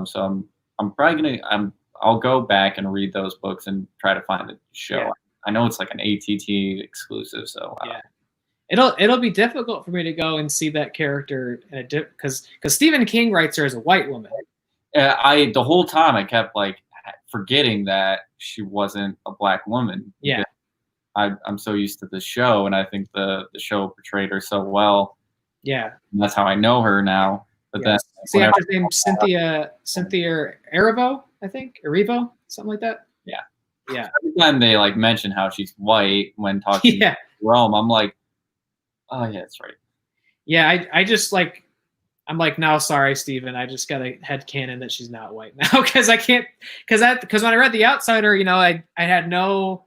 So I'm probably I'll go back and read those books and try to find the show. Yeah. I know it's like an ATT exclusive, so yeah, it'll be difficult for me to go and see that character because Stephen King writes her as a white woman. The whole time I kept forgetting that she wasn't a black woman. Yeah, I'm so used to the show, and I think the show portrayed her so well. Yeah, and that's how I know her now. But then, see, actor's name Cynthia Erivo, I think, Erivo, something like that. Yeah. Yeah. Every time they mention how she's white when talking to Rome, I'm like, oh yeah, that's right. Yeah, I just I'm no, sorry, Steven. I just got a headcanon that she's not white now, because I can't, because when I read The Outsider, I had no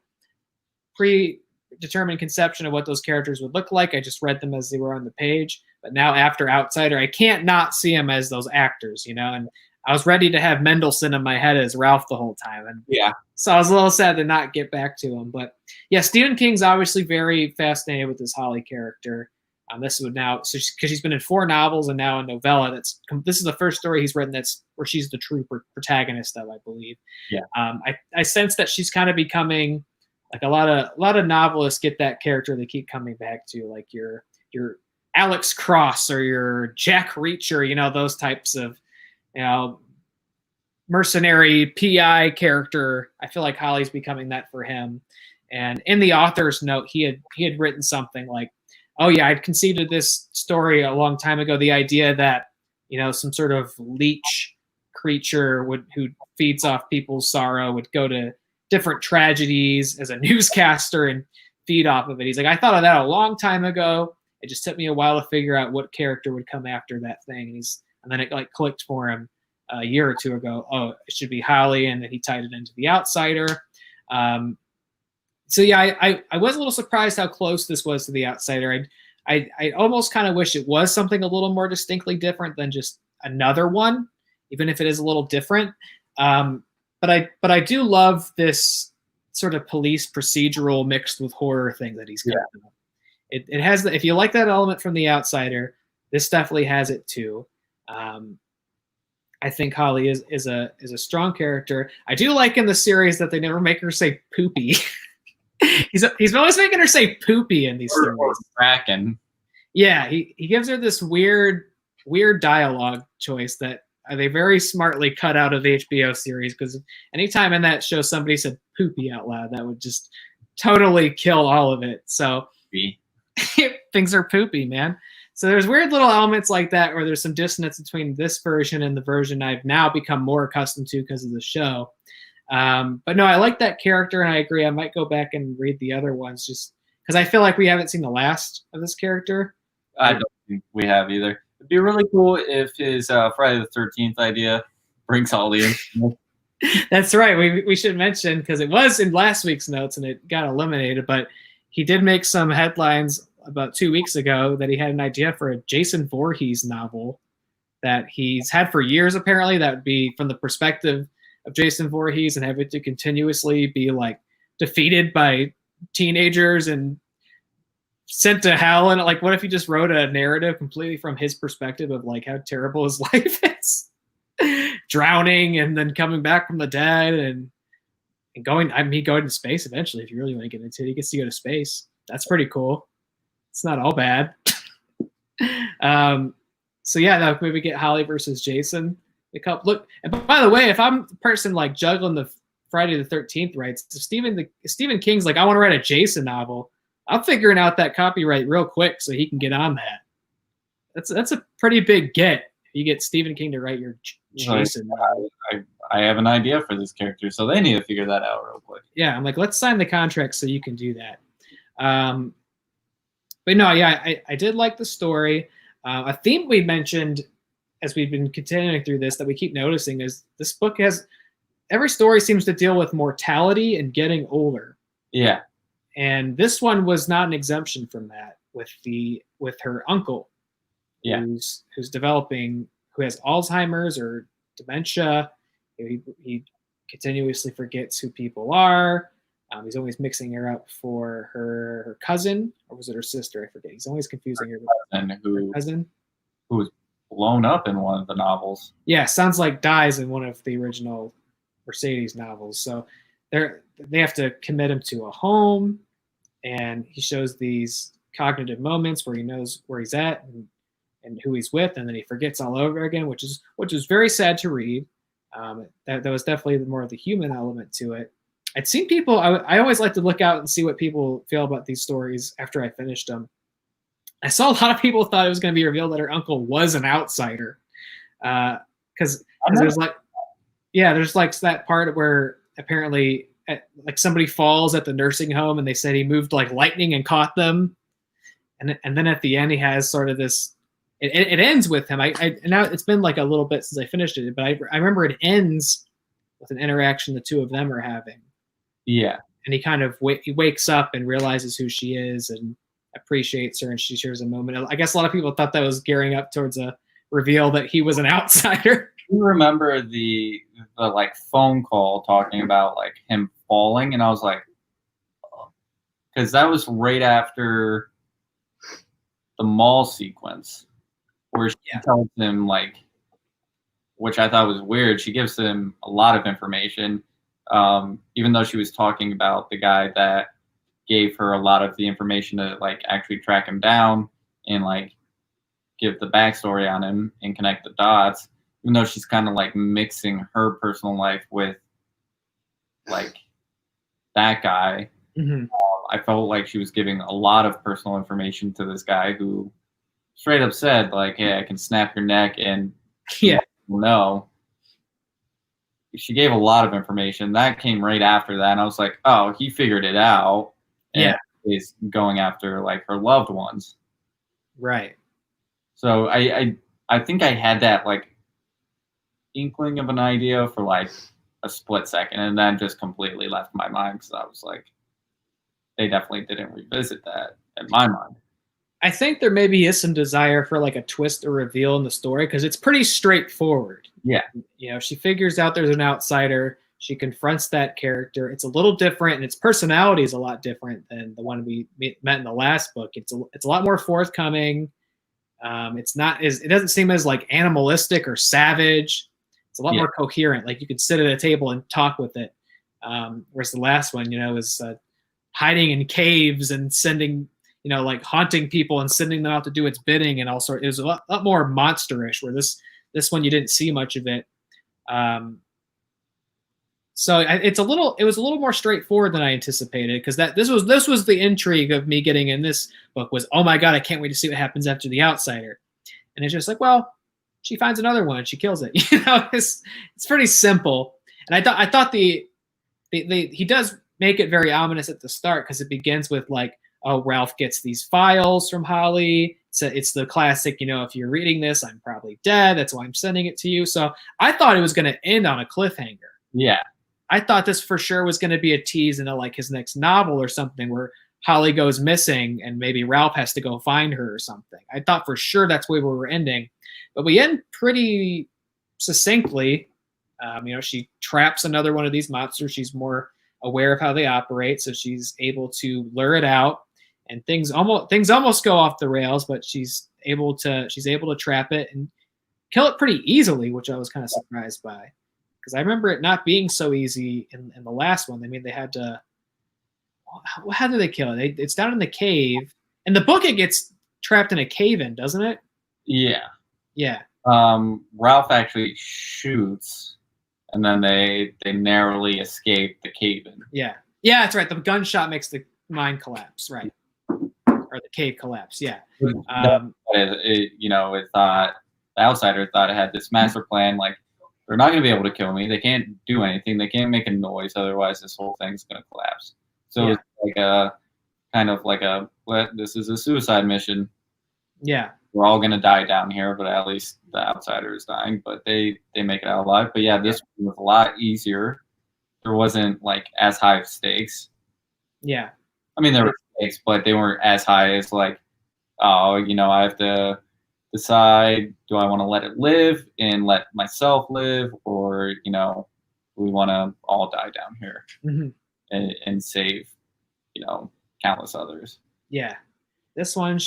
predetermined conception of what those characters would look like. I just read them as they were on the page. But now after Outsider, I can't not see them as those actors, and I was ready to have Mendelsohn in my head as Ralph the whole time. And yeah. So I was a little sad to not get back to him. But yeah, Stephen King's obviously very fascinated with this Holly character. This would now, because she's been in 4 novels and now a novella. This is the first story he's written where she's the true protagonist of, I believe. Yeah. I sense that she's kind of becoming a lot of novelists get that character they keep coming back to, like your Alex Cross or your Jack Reacher, those types of mercenary PI character. I feel like Holly's becoming that for him. And in the author's note, he had written something like, oh yeah, I'd conceived of this story a long time ago. The idea that, some sort of leech creature who feeds off people's sorrow would go to different tragedies as a newscaster and feed off of it. He's like, I thought of that a long time ago. It just took me a while to figure out what character would come after that thing. And then it clicked for him a year or 2 ago. Oh, it should be Holly, and then he tied it into The Outsider. So yeah, I was a little surprised how close this was to The Outsider. I almost kind of wish it was something a little more distinctly different than just another one, even if it is a little different. But I do love this sort of police procedural mixed with horror thing that he's kind of doing. It has the, if you like that element from The Outsider, this definitely has it too. I think Holly is a strong character. I do like in the series that they never make her say poopy. he's always making her say poopy in these stories. Kraken. Yeah, he gives her this weird dialogue choice that they very smartly cut out of the HBO series, because anytime in that show somebody said poopy out loud, that would just totally kill all of it. So things are poopy, man. So there's weird little elements like that where there's some dissonance between this version and the version I've now become more accustomed to because of the show. But no, I like that character, and I agree. I might go back and read the other ones just because I feel like we haven't seen the last of this character. I don't think we have either. It'd be really cool if his Friday the 13th idea brings all the information. That's right. We should mention, because it was in last week's notes and it got eliminated, but he did make some headlines about 2 weeks ago that he had an idea for a Jason Voorhees novel that he's had for years, apparently. That would be from the perspective of Jason Voorhees and have it to continuously be like defeated by teenagers and sent to hell. And like, what if he just wrote a narrative completely from his perspective of like how terrible his life is? Drowning and then coming back from the dead and going, going to space eventually. If you really want to get into it, he gets to go to space. That's pretty cool. It's not all bad. So yeah, that maybe get Holly versus Jason. Look, and by the way, if I'm the person like juggling the Friday the 13th rights, if Stephen King's like, I want to write a Jason novel, I'm figuring out that copyright real quick so he can get on that. That's a pretty big get. You get Stephen King to write your Jason. I have an idea for this character, so they need to figure that out real quick. Yeah, I'm like, let's sign the contract so you can do that. But no, yeah, I did like the story. A theme we mentioned as we've been continuing through this that we keep noticing is this book has, every story seems to deal with mortality and getting older. Yeah. And this one was not an exemption from that with her uncle. Yeah. Who's developing, who has Alzheimer's or dementia. He continuously forgets who people are. He's always mixing her up for her cousin, or was it her sister? I forget. He's always confusing her with her cousin. Who was blown up in one of the novels. Yeah, sounds like dies in one of the original Mercedes novels. So they have to commit him to a home, and he shows these cognitive moments where he knows where he's at and who he's with, and then he forgets all over again, which is very sad to read. That was definitely more of the human element to it. I'd seen people, I always like to look out and see what people feel about these stories after I finished them. I saw a lot of people thought it was going to be revealed that her uncle was an outsider. Because there's like that part where apparently like somebody falls at the nursing home and they said he moved like lightning and caught them. And then at the end he has sort of this, it ends with him. Now it's been like a little bit since I finished it, but I remember it ends with an interaction the two of them are having. Yeah. And he kind of he wakes up and realizes who she is and appreciates her, and she shares a moment. I guess a lot of people thought that was gearing up towards a reveal that he was an outsider. You remember the like phone call talking about like him falling, and I was like, because that was right after the mall sequence where she tells him like, which I thought was weird. She gives him a lot of information. Even though she was talking about the guy that gave her a lot of the information to like actually track him down and like give the backstory on him and connect the dots, even though she's kind of like mixing her personal life with like that guy. Mm-hmm. I felt like she was giving a lot of personal information to this guy who straight up said like, hey, I can snap your neck and no. She gave a lot of information. That came right after that. And I was like, oh, he figured it out. And he's going after like her loved ones. Right. So I think I had that like inkling of an idea for like a split second, and then just completely left my mind because I was like, they definitely didn't revisit that in my mind. I think there maybe is some desire for like a twist or reveal in the story because it's pretty straightforward. Yeah. You know, she figures out there's an outsider. She confronts that character. It's a little different, and its personality is a lot different than the one we met in the last book. It's a lot more forthcoming. It's not as, it doesn't seem as like animalistic or savage. It's a lot more coherent. Like you could sit at a table and talk with it. Whereas the last one, you know, is hiding in caves and sending, you know, like haunting people and sending them out to do its bidding and all sorts. It was a lot more monsterish. Where this one you didn't see much of it. So it was a little more straightforward than I anticipated because this was the intrigue of me getting in this book was, oh my God, I can't wait to see what happens after the outsider. And it's just like, well, she finds another one and she kills it. You know, it's pretty simple. And I thought he does make it very ominous at the start because it begins with like, oh, Ralph gets these files from Holly. So it's the classic, you know, if you're reading this, I'm probably dead. That's why I'm sending it to you. So I thought it was going to end on a cliffhanger. Yeah. I thought this for sure was going to be a tease into like his next novel or something where Holly goes missing and maybe Ralph has to go find her or something. I thought for sure that's where we were ending, but we end pretty succinctly. You know, she traps another one of these monsters. She's more aware of how they operate, so she's able to lure it out, and things almost go off the rails, but she's able to trap it and kill it pretty easily, which I was kind of surprised by. Because I remember it not being so easy in the last one. I mean, they had to. How do they kill it? It's down in the cave. In the book, it gets trapped in a cave-in, doesn't it? Yeah. Yeah. Ralph actually shoots, and then they narrowly escape the cave-in. Yeah. Yeah, that's right. The gunshot makes the mine collapse, right? Or the cave collapse. Yeah. You know, it thought the outsider thought it had this master plan, like. They're not going to be able to kill me. They can't do anything. They can't make a noise. Otherwise, this whole thing's going to collapse. So it's like a kind of like this is a suicide mission. Yeah. We're all going to die down here, but at least the outsider is dying. But they make it out alive. But yeah, this one was a lot easier. There wasn't like as high of stakes. Yeah. I mean, there were stakes, but they weren't as high as like, oh, you know, I have to decide, do I want to let it live and let myself live, or, you know, we want to all die down here and save, you know, countless others. Yeah. This one,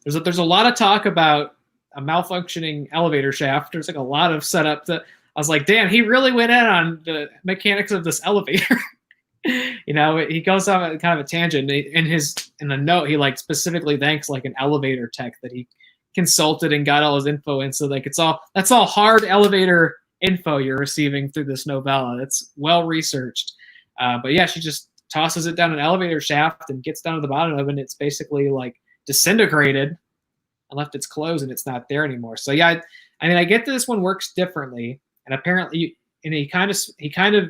there's a lot of talk about a malfunctioning elevator shaft. There's like a lot of setup that I was like, damn, he really went in on the mechanics of this elevator. You know, he goes on kind of a tangent. In the note, he like specifically thanks like an elevator tech that he consulted and got all his info in. So like that's all hard elevator info you're receiving through this novella. That's well researched. But yeah, she just tosses it down an elevator shaft and gets down to the bottom of it, and it's basically like disintegrated and left its clothes, and it's not there anymore. So yeah, I mean, I get that this one works differently, and apparently, and he kind of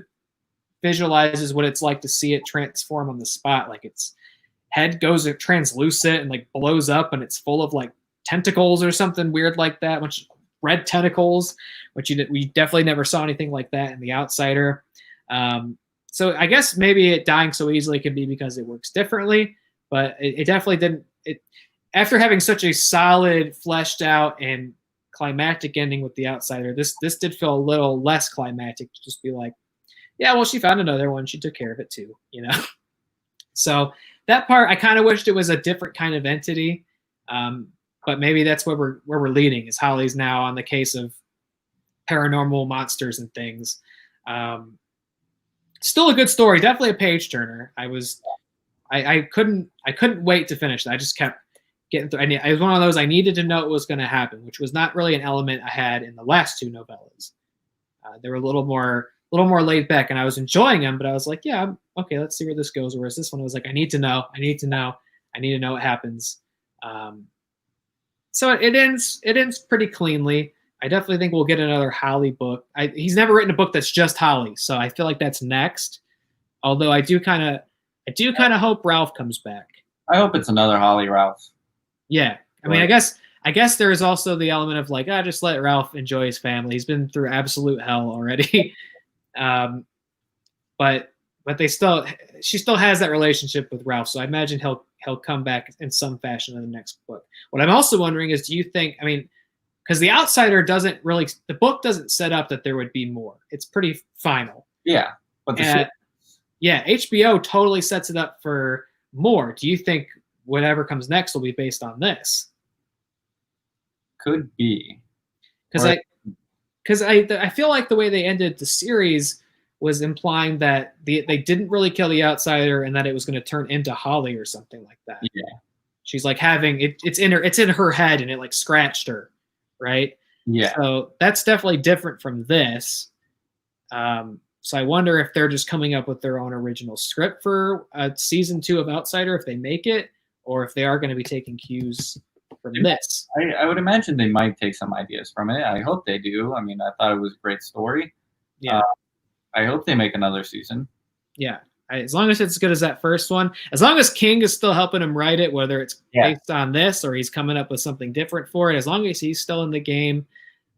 visualizes what it's like to see it transform on the spot. Like its head goes translucent and like blows up, and it's full of like tentacles or something weird like that, which red tentacles, which we definitely never saw anything like that in The Outsider. So I guess maybe it dying so easily could be because it works differently, but it definitely didn't. After having such a solid, fleshed out, and climactic ending with The Outsider, this did feel a little less climactic to just be like, yeah, well, she found another one. She took care of it too, you know? So that part, I kind of wished it was a different kind of entity. But maybe that's where we're leading, is Holly's now on the case of paranormal monsters and things. Still a good story, definitely a page turner. I couldn't wait to finish that. I just kept getting through. I was one of those, I needed to know what was going to happen, which was not really an element I had in the last two novellas. They were a little more laid back, and I was enjoying them, but I was like, yeah, okay, let's see where this goes. Whereas this one was like, I need to know what happens. So it ends pretty cleanly. I definitely think we'll get another Holly book. He's never written a book that's just Holly, so I feel like that's next. Although I do kind of hope Ralph comes back. I hope it's another Holly Ralph. Yeah, I mean, I guess there is also the element of like, just let Ralph enjoy his family. He's been through absolute hell already. But but she still has that relationship with Ralph. So I imagine he'll come back in some fashion in the next book. What I'm also wondering is, do you think? I mean, because The Outsider the book doesn't set up that there would be more. It's pretty final. Yeah, but HBO totally sets it up for more. Do you think whatever comes next will be based on this? Could be. Because I feel like the way they ended the series was implying that they didn't really kill the Outsider and that it was going to turn into Holly or something like that. Yeah. She's like having it's in her head and it like scratched her, right? Yeah. So that's definitely different from this. So I wonder if they're just coming up with their own original script for season 2 of Outsider, if they make it, or if they are going to be taking cues from this. I would imagine they might take some ideas from it. I hope they do. I mean, I thought it was a great story. Yeah. I hope they make another season. Yeah. As long as it's as good as that first one, as long as King is still helping him write it, whether it's based on this or he's coming up with something different for it, as long as he's still in the game,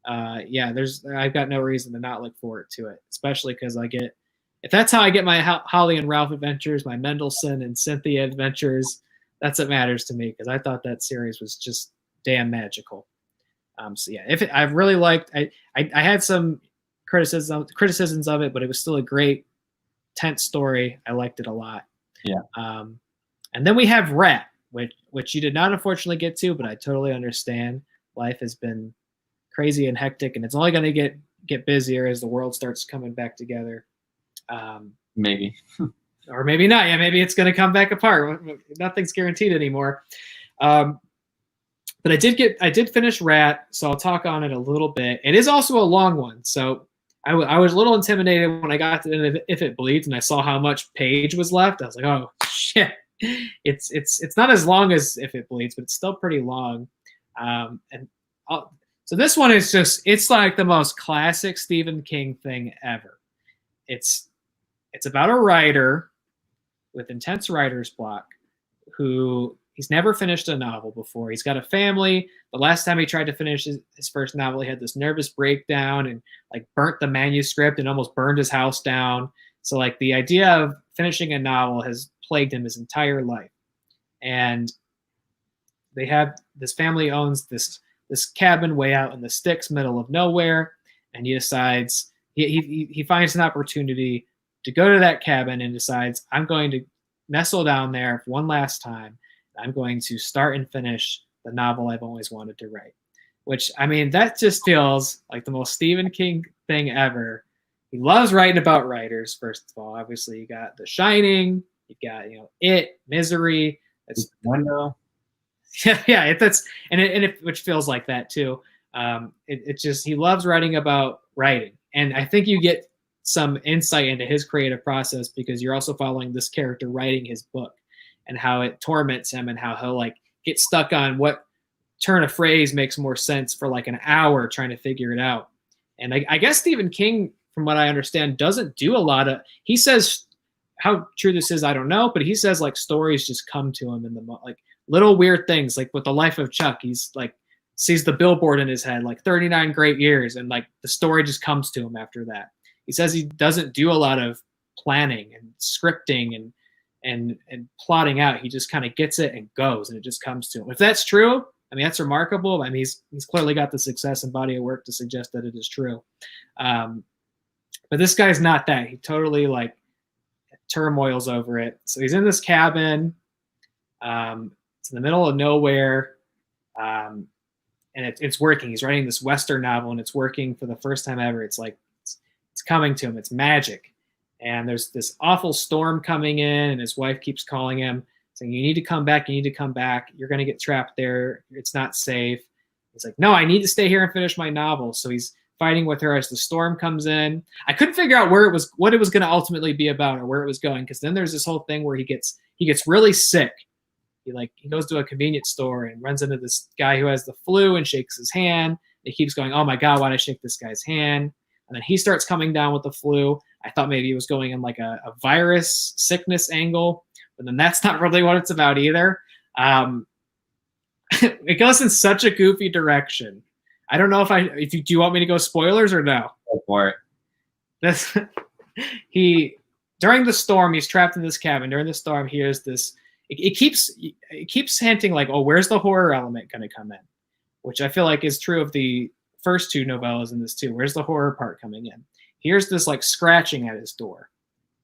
I've got no reason to not look forward to it, especially because if that's how I get my Holly and Ralph adventures, my Mendelsohn and Cynthia adventures, that's what matters to me, because I thought that series was just damn magical. I really liked. I had some criticisms of it, but it was still a great, tense story. I liked it a lot. Yeah. And then we have Rat, which you did not unfortunately get to, but I totally understand. Life has been crazy and hectic, and it's only going to get busier as the world starts coming back together. Maybe. Or maybe not. Yeah, maybe it's going to come back apart. Nothing's guaranteed anymore. But I did finish Rat, so I'll talk on it a little bit. It is also a long one, so I was a little intimidated when I got to the end of If It Bleeds and I saw how much page was left. I was like, oh shit, it's not as long as If It Bleeds, but it's still pretty long. So this one is it's like the most classic Stephen King thing ever. It's about a writer with intense writer's block who he's never finished a novel before. He's got a family. The last time he tried to finish his first novel, he had this nervous breakdown and like burnt the manuscript and almost burned his house down. So like the idea of finishing a novel has plagued him his entire life. And this family owns this cabin way out in the sticks, middle of nowhere, and he decides he finds an opportunity to go to that cabin and decides, I'm going to nestle down there one last time. I'm going to start and finish the novel I've always wanted to write. Which, I mean, that just feels like the most Stephen King thing ever. He loves writing about writers, first of all. Obviously, you got The Shining, you got, It, Misery. It's Window. Yeah, which feels like that too. It's just, he loves writing about writing. And I think you get some insight into his creative process because you're also following this character writing his book and how it torments him and how he'll like get stuck on what turn of phrase makes more sense for like an hour trying to figure it out. And I guess Stephen King, from what I understand, doesn't do a lot of, he says, how true this is, I don't know, but he says like stories just come to him in the like little weird things, like with The Life of Chuck, he's like sees the billboard in his head, like 39 great years, and like the story just comes to him after that. He says he doesn't do a lot of planning and scripting and plotting out. He just kind of gets it and goes, and it just comes to him. If that's true, I mean, that's remarkable. I mean, he's clearly got the success and body of work to suggest that it is true. But this guy's not that. He totally like turmoils over it. So he's in this cabin. It's in the middle of nowhere. And it's working. He's writing this Western novel, and it's working for the first time ever. It's like, it's coming to him. It's magic. And there's this awful storm coming in, and his wife keeps calling him saying, you need to come back. You need to come back. You're going to get trapped there. It's not safe. He's like, no, I need to stay here and finish my novel. So he's fighting with her as the storm comes in. I couldn't figure out what it was going to ultimately be about or where it was going. Cause then there's this whole thing where he gets really sick. He goes to a convenience store and runs into this guy who has the flu and shakes his hand. He keeps going, oh my God, why'd I shake this guy's hand? And then he starts coming down with the flu. I thought maybe he was going in like a virus sickness angle, but then that's not really what it's about either. It goes in such a goofy direction. I don't know do you want me to go spoilers or no? Go for it. during the storm, he's trapped in this cabin. During the storm, he hears this. It keeps hinting like, oh, where's the horror element going to come in? Which I feel like is true of the first two novellas in this too. Where's the horror part coming in? Here's this like scratching at his door.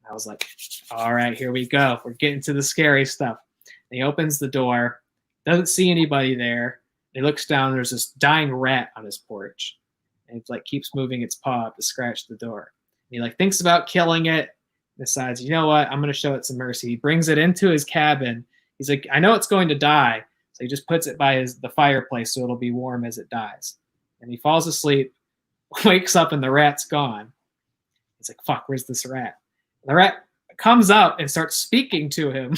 I was like, all right, here we go. We're getting to the scary stuff. And he opens the door, doesn't see anybody there. He looks down. There's this dying rat on his porch, and it like keeps moving its paw up to scratch the door. And he like thinks about killing it. Decides, you know what? I'm going to show it some mercy. He brings it into his cabin. He's like, I know it's going to die. So he just puts it by the fireplace so it'll be warm as it dies. And he falls asleep, wakes up, and the rat's gone. He's like, fuck, where's this rat? And the rat comes up and starts speaking to him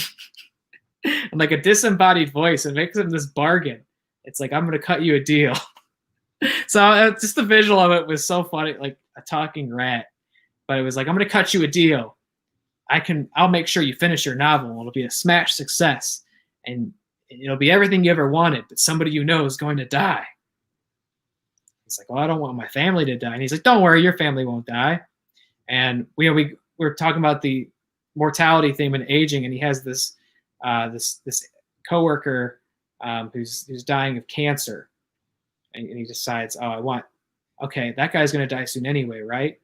in like a disembodied voice and makes him this bargain. It's like, I'm going to cut you a deal. So just the visual of it was so funny, like a talking rat. But it was like, I'm going to cut you a deal. I'll make sure you finish your novel. It'll be a smash success. And it'll be everything you ever wanted, but somebody you know is going to die. He's like, well, I don't want my family to die. And he's like, don't worry, your family won't die. And we're talking about the mortality theme and aging, and he has this coworker who's dying of cancer. And he decides, okay, that guy's going to die soon anyway, right?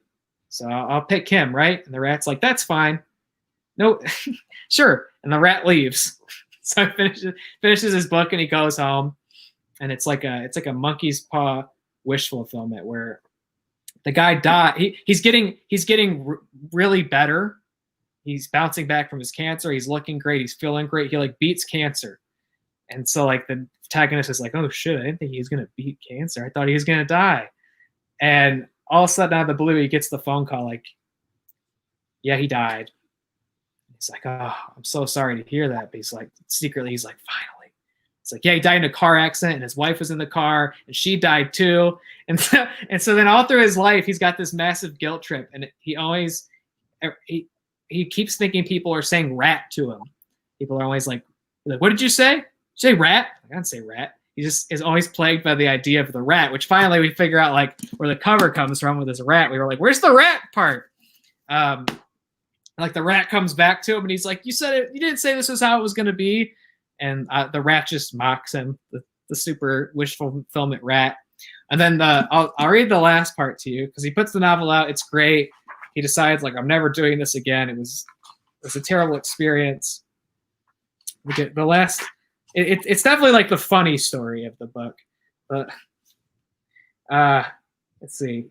So I'll pick him, right? And the rat's like, that's fine. No, sure. And the rat leaves. So he finishes his book and he goes home. And it's like a monkey's paw wish fulfillment where the guy died. He's getting really better. He's bouncing back from his cancer. He's looking great. He's feeling great. He like beats cancer. And so like the protagonist is like, oh shit, I didn't think he was gonna beat cancer. I thought he was gonna die. And all of a sudden out of the blue, he gets the phone call like, yeah, he died. He's like, oh, I'm so sorry to hear that. But he's like, secretly, he's like, finally. It's like, yeah, he died in a car accident, and his wife was in the car, and she died too. And so then all through his life, he's got this massive guilt trip, and he keeps thinking people are saying rat to him. People are always like, what did you say? Did you say rat? I didn't say rat. He just is always plagued by the idea of the rat, which finally we figure out like where the cover comes from with this rat. We were like, where's the rat part? Like the rat comes back to him and he's like, you said it, you didn't say this was how it was going to be. And the rat just mocks him, the super wish fulfillment rat. And then I'll read the last part to you because he puts the novel out. It's great. He decides like, I'm never doing this again. It was a terrible experience. We get the last, it's definitely like the funny story of the book. But let's see.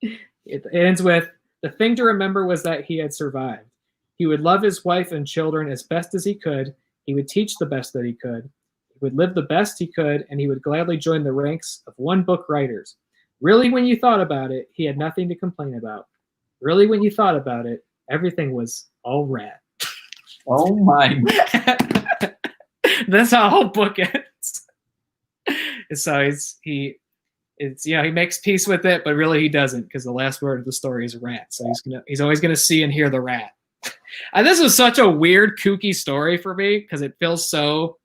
It ends with, the thing to remember was that he had survived. He would love his wife and children as best as he could. He would teach the best that he could. He would live the best he could, and he would gladly join the ranks of one-book writers. Really, when you thought about it, he had nothing to complain about. Really, when you thought about it, everything was all rat. Oh my. That's how the whole book ends. So he makes peace with it, but really he doesn't, because the last word of the story is rat. So he's always gonna see and hear the rat. And this was such a weird, kooky story for me because it feels so,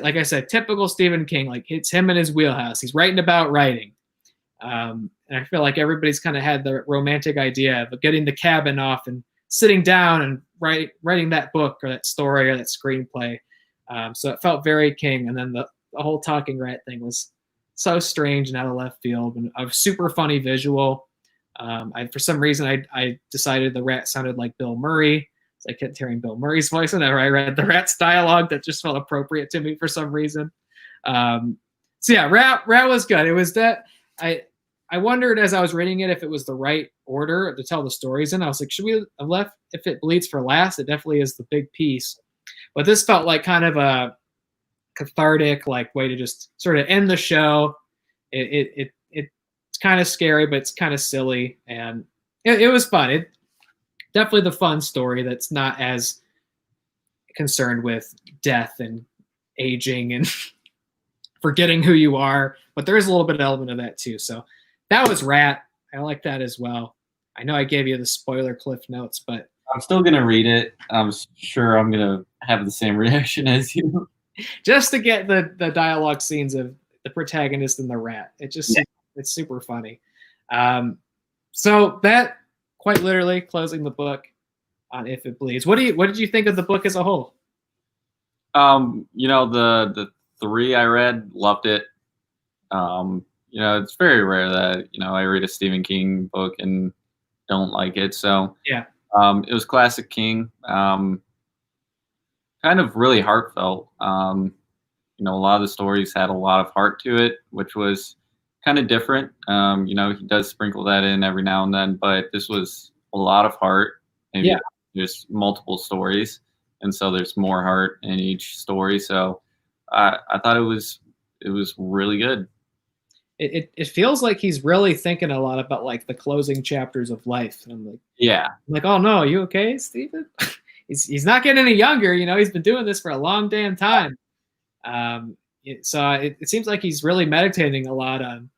like I said, typical Stephen King. Like it's him in his wheelhouse. He's writing about writing, and I feel like everybody's kind of had the romantic idea of getting the cabin off and sitting down and writing that book or that story or that screenplay. So it felt very King. And then the whole talking rat thing was so strange and out of left field, and a super funny visual. For some reason, I decided the rat sounded like Bill Murray. So I kept hearing Bill Murray's voice whenever I read the rat's dialogue. That just felt appropriate to me for some reason. So yeah, rat was good. It was that I wondered as I was reading it if it was the right order to tell the stories in. I was like, should we have left If It Bleeds for last? It definitely is the big piece, but this felt like kind of a cathartic like way to just sort of end the show. It's kind of scary, but it's kind of silly, and it was fun. It definitely the fun story that's not as concerned with death and aging and forgetting who you are, but there is a little bit of element of that too. So that was Rat. I like that as well. I know I gave you the spoiler cliff notes, but I'm still gonna read it. I'm sure I'm gonna have the same reaction as you. Just to get the dialogue scenes of the protagonist and the rat. It's super funny. So that quite literally closing the book. on If It Bleeds. What did you think of the book as a whole? The 3 I read, loved it. It's very rare that I read a Stephen King book and don't like it. So Yeah. it was classic King. Kind of really heartfelt. A lot of the stories had a lot of heart to it, which was kind of different. He does sprinkle that in every now and then, but this was a lot of heart. Maybe there's multiple stories, and so there's more heart in each story. So I thought it was really good. It feels like he's really thinking a lot about like the closing chapters of life. And I'm like, oh no, are you okay, Stephen? he's not getting any younger. He's been doing this for a long damn time. So it seems like he's really meditating a lot on,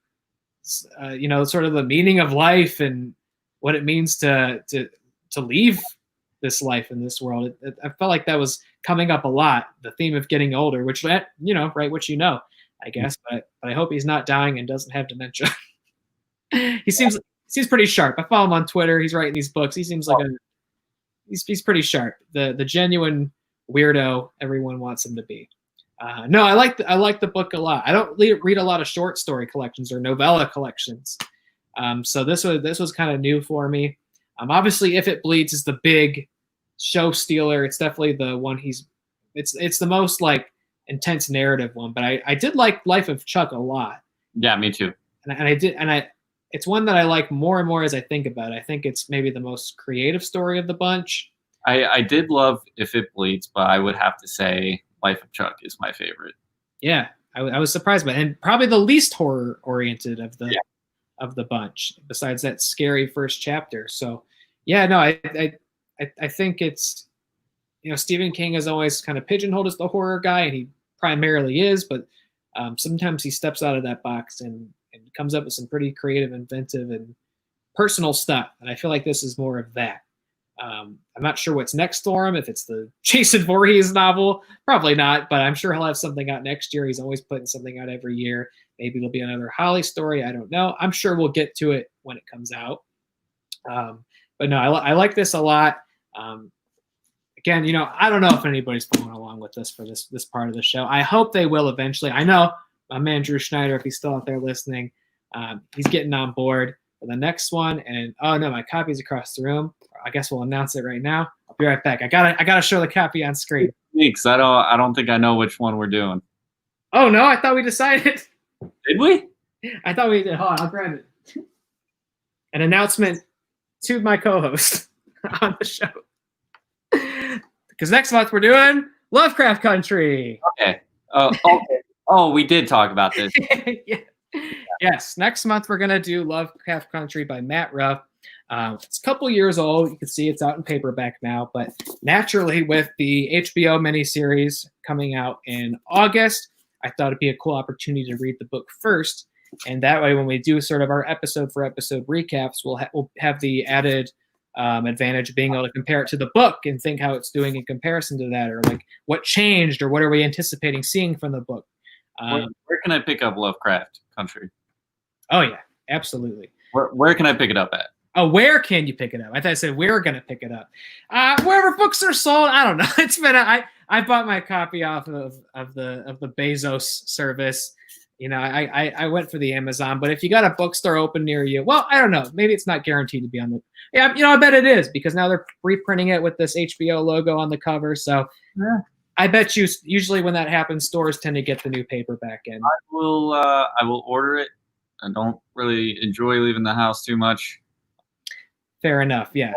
sort of the meaning of life and what it means to leave this life in this world. I felt like that was coming up a lot. The theme of getting older, which right, which I guess, but I hope he's not dying and doesn't have dementia. He seems pretty sharp. I follow him on Twitter. He's writing these books. He seems like he's pretty sharp. The genuine weirdo everyone wants him to be. No, I like the book a lot. I don't read a lot of short story collections or novella collections. So this was kind of new for me. Obviously, If It Bleeds is the big show stealer. It's definitely the one it's the most like intense narrative one, but I did like Life of Chuck a lot. Yeah, me too. It's one that I like more and more as I think about it. I think it's maybe the most creative story of the bunch. I did love If It Bleeds, but I would have to say Life of Chuck is my favorite. Yeah, I was surprised by it, and probably the least horror oriented of the bunch, besides that scary first chapter. So yeah, no, I think it's, Stephen King has always kind of pigeonholed as the horror guy, and he primarily is, but sometimes he steps out of that box and comes up with some pretty creative, inventive, and personal stuff. And I feel like this is more of that. I'm not sure what's next for him, if it's the Jason Voorhees novel. Probably not, but I'm sure he'll have something out next year. He's always putting something out every year. Maybe it'll be another Holly story. I don't know. I'm sure we'll get to it when it comes out. But no, I like this a lot. Again, I don't know if anybody's following along with this for this part of the show. I hope they will eventually. I know my man Drew Schneider, if he's still out there listening, he's getting on board for the next one. And oh no, my copy's across the room. I guess we'll announce it right now. I'll be right back. I gotta show the copy on screen. Thanks. I don't think I know which one we're doing. Oh no, I thought we decided. Did we? I thought we did. Hold on, I'll grab it. An announcement to my co-host on the show. Because next month we're doing Lovecraft Country. Okay. Okay. Oh, we did talk about this. Yeah. Yes. Next month we're gonna do Lovecraft Country by Matt Ruff. It's a couple years old. You can see it's out in paperback now, but naturally with the HBO miniseries coming out in August, I thought it'd be a cool opportunity to read the book first. And that way, when we do sort of our episode for episode recaps, we'll have the added advantage of being able to compare it to the book and think how it's doing in comparison to that, or like what changed, or what are we anticipating seeing from the book. Where can I pick up Lovecraft Country? Oh yeah, absolutely. Where can I pick it up at? Oh, where can you pick it up? I thought I said we're gonna pick it up. Wherever books are sold. I don't know. It's been I bought my copy off of the Bezos service. I went for the Amazon, but if you got a bookstore open near you, well, I don't know. Maybe it's not guaranteed to be on the. Yeah, I bet it is, because now they're reprinting it with this HBO logo on the cover. So yeah. I bet you usually when that happens, stores tend to get the new paperback in. I will order it. I don't really enjoy leaving the house too much. Fair enough. Yeah.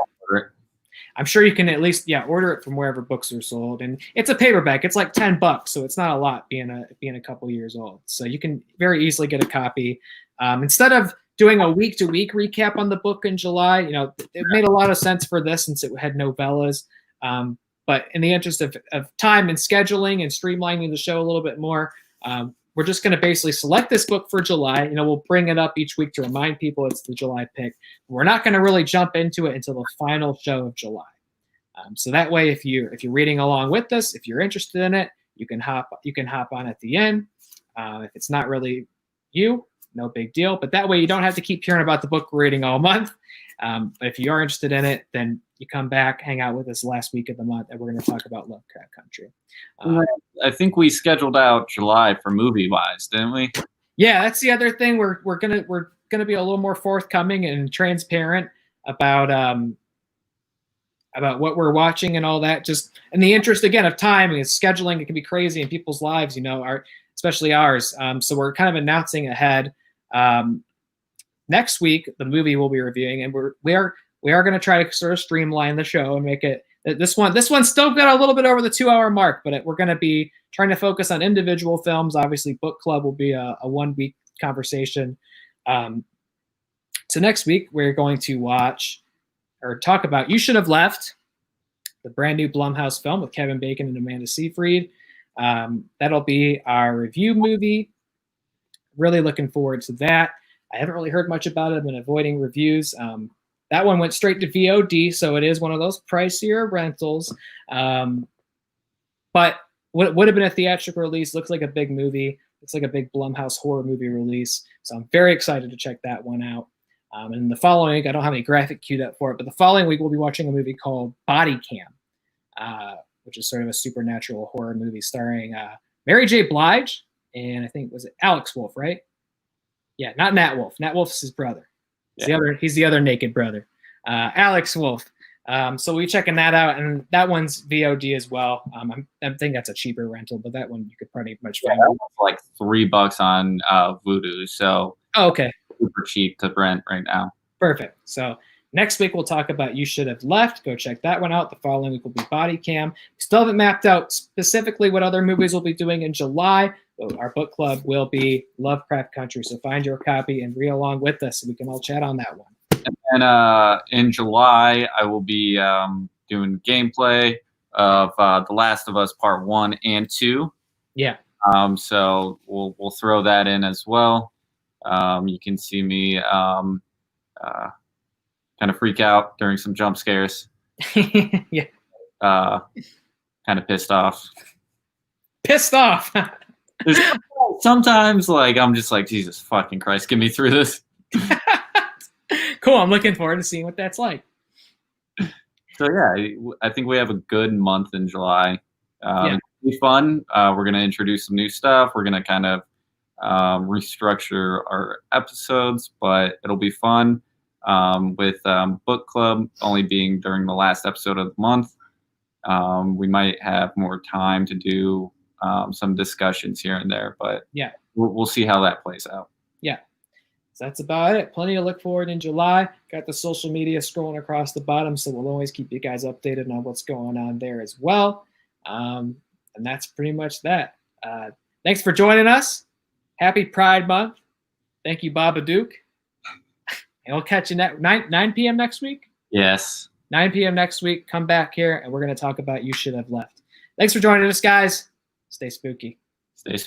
I'm sure you can at least order it from wherever books are sold, and it's a paperback. It's like $10, so it's not a lot being a couple years old. So you can very easily get a copy. Instead of doing a week-to-week recap on the book in July, it made a lot of sense for this since it had novellas. But in the interest of time and scheduling and streamlining the show a little bit more, we're just going to basically select this book for July. We'll bring it up each week to remind people it's the July pick. We're not going to really jump into it until the final show of July. So that way, if you're reading along with us, if you're interested in it, you can hop on at the end. If it's not really you, no big deal. But that way, you don't have to keep hearing about the book we're reading all month. But if you are interested in it, then you come back, hang out with us last week of the month, and we're going to talk about Lovecraft Country. I think we scheduled out July for movie wise, didn't we? Yeah, that's the other thing. We're gonna be a little more forthcoming and transparent about what we're watching and all that. Just in the interest again of time and scheduling, it can be crazy in people's lives, especially ours. So we're kind of announcing ahead. Next week, the movie we'll be reviewing, and we are going to try to sort of streamline the show and make it. This one's still got a little bit over the 2-hour mark, but we're going to be trying to focus on individual films. Obviously, book club will be a 1-week conversation. So next week we're going to watch or talk about You Should Have Left, the brand new Blumhouse film with Kevin Bacon and Amanda Seyfried. That'll be our review movie. Really looking forward to that. I haven't really heard much about it. I've been avoiding reviews. That one went straight to VOD, so it is one of those pricier rentals. But what would have been a theatrical release looks like a big movie. Looks like a big Blumhouse horror movie release. So I'm very excited to check that one out. And the following week, I don't have any graphic queued up for it, but the following week we'll be watching a movie called Body Cam, which is sort of a supernatural horror movie starring Mary J. Blige and I think, was it Alex Wolff, right? Yeah, not Nat Wolff. Nat Wolff's his brother. He's the other naked brother. Alex Wolff. So we're checking that out, and that one's VOD as well. I think that's a cheaper rental, but that one you could pretty much find. That one's like $3 on Vudu, so okay, super cheap to rent right now. Perfect. So next week we'll talk about You Should Have Left. Go check that one out. The following week will be Body Cam. We still haven't mapped out specifically what other movies we'll be doing in July. Our book club will be Lovecraft Country, so find your copy and read along with us so we can all chat on that one. And then in July, I will be doing gameplay of The Last of Us Part 1 and 2. Yeah. So we'll throw that in as well. You can see me kind of freak out during some jump scares. Yeah. Kind of pissed off. Pissed off. Sometimes, like, I'm just like, Jesus fucking Christ, get me through this. Cool. I'm looking forward to seeing what that's like. So yeah, I think we have a good month in July. It'll be fun. We're going to introduce some new stuff. We're going to kind of restructure our episodes, but it'll be fun. With book club only being during the last episode of the month, we might have more time to do some discussions here and there, but yeah, we'll see how that plays out. Yeah. So that's about it. Plenty to look forward in July. Got the social media scrolling across the bottom, so we'll always keep you guys updated on what's going on there as well. And that's pretty much that. Thanks for joining us. Happy Pride Month. Thank you, Babadook. And we'll catch you 9 p.m. next week? Yes. 9 p.m. next week. Come back here, and we're going to talk about You Should Have Left. Thanks for joining us, guys. Stay spooky. Stay spooky.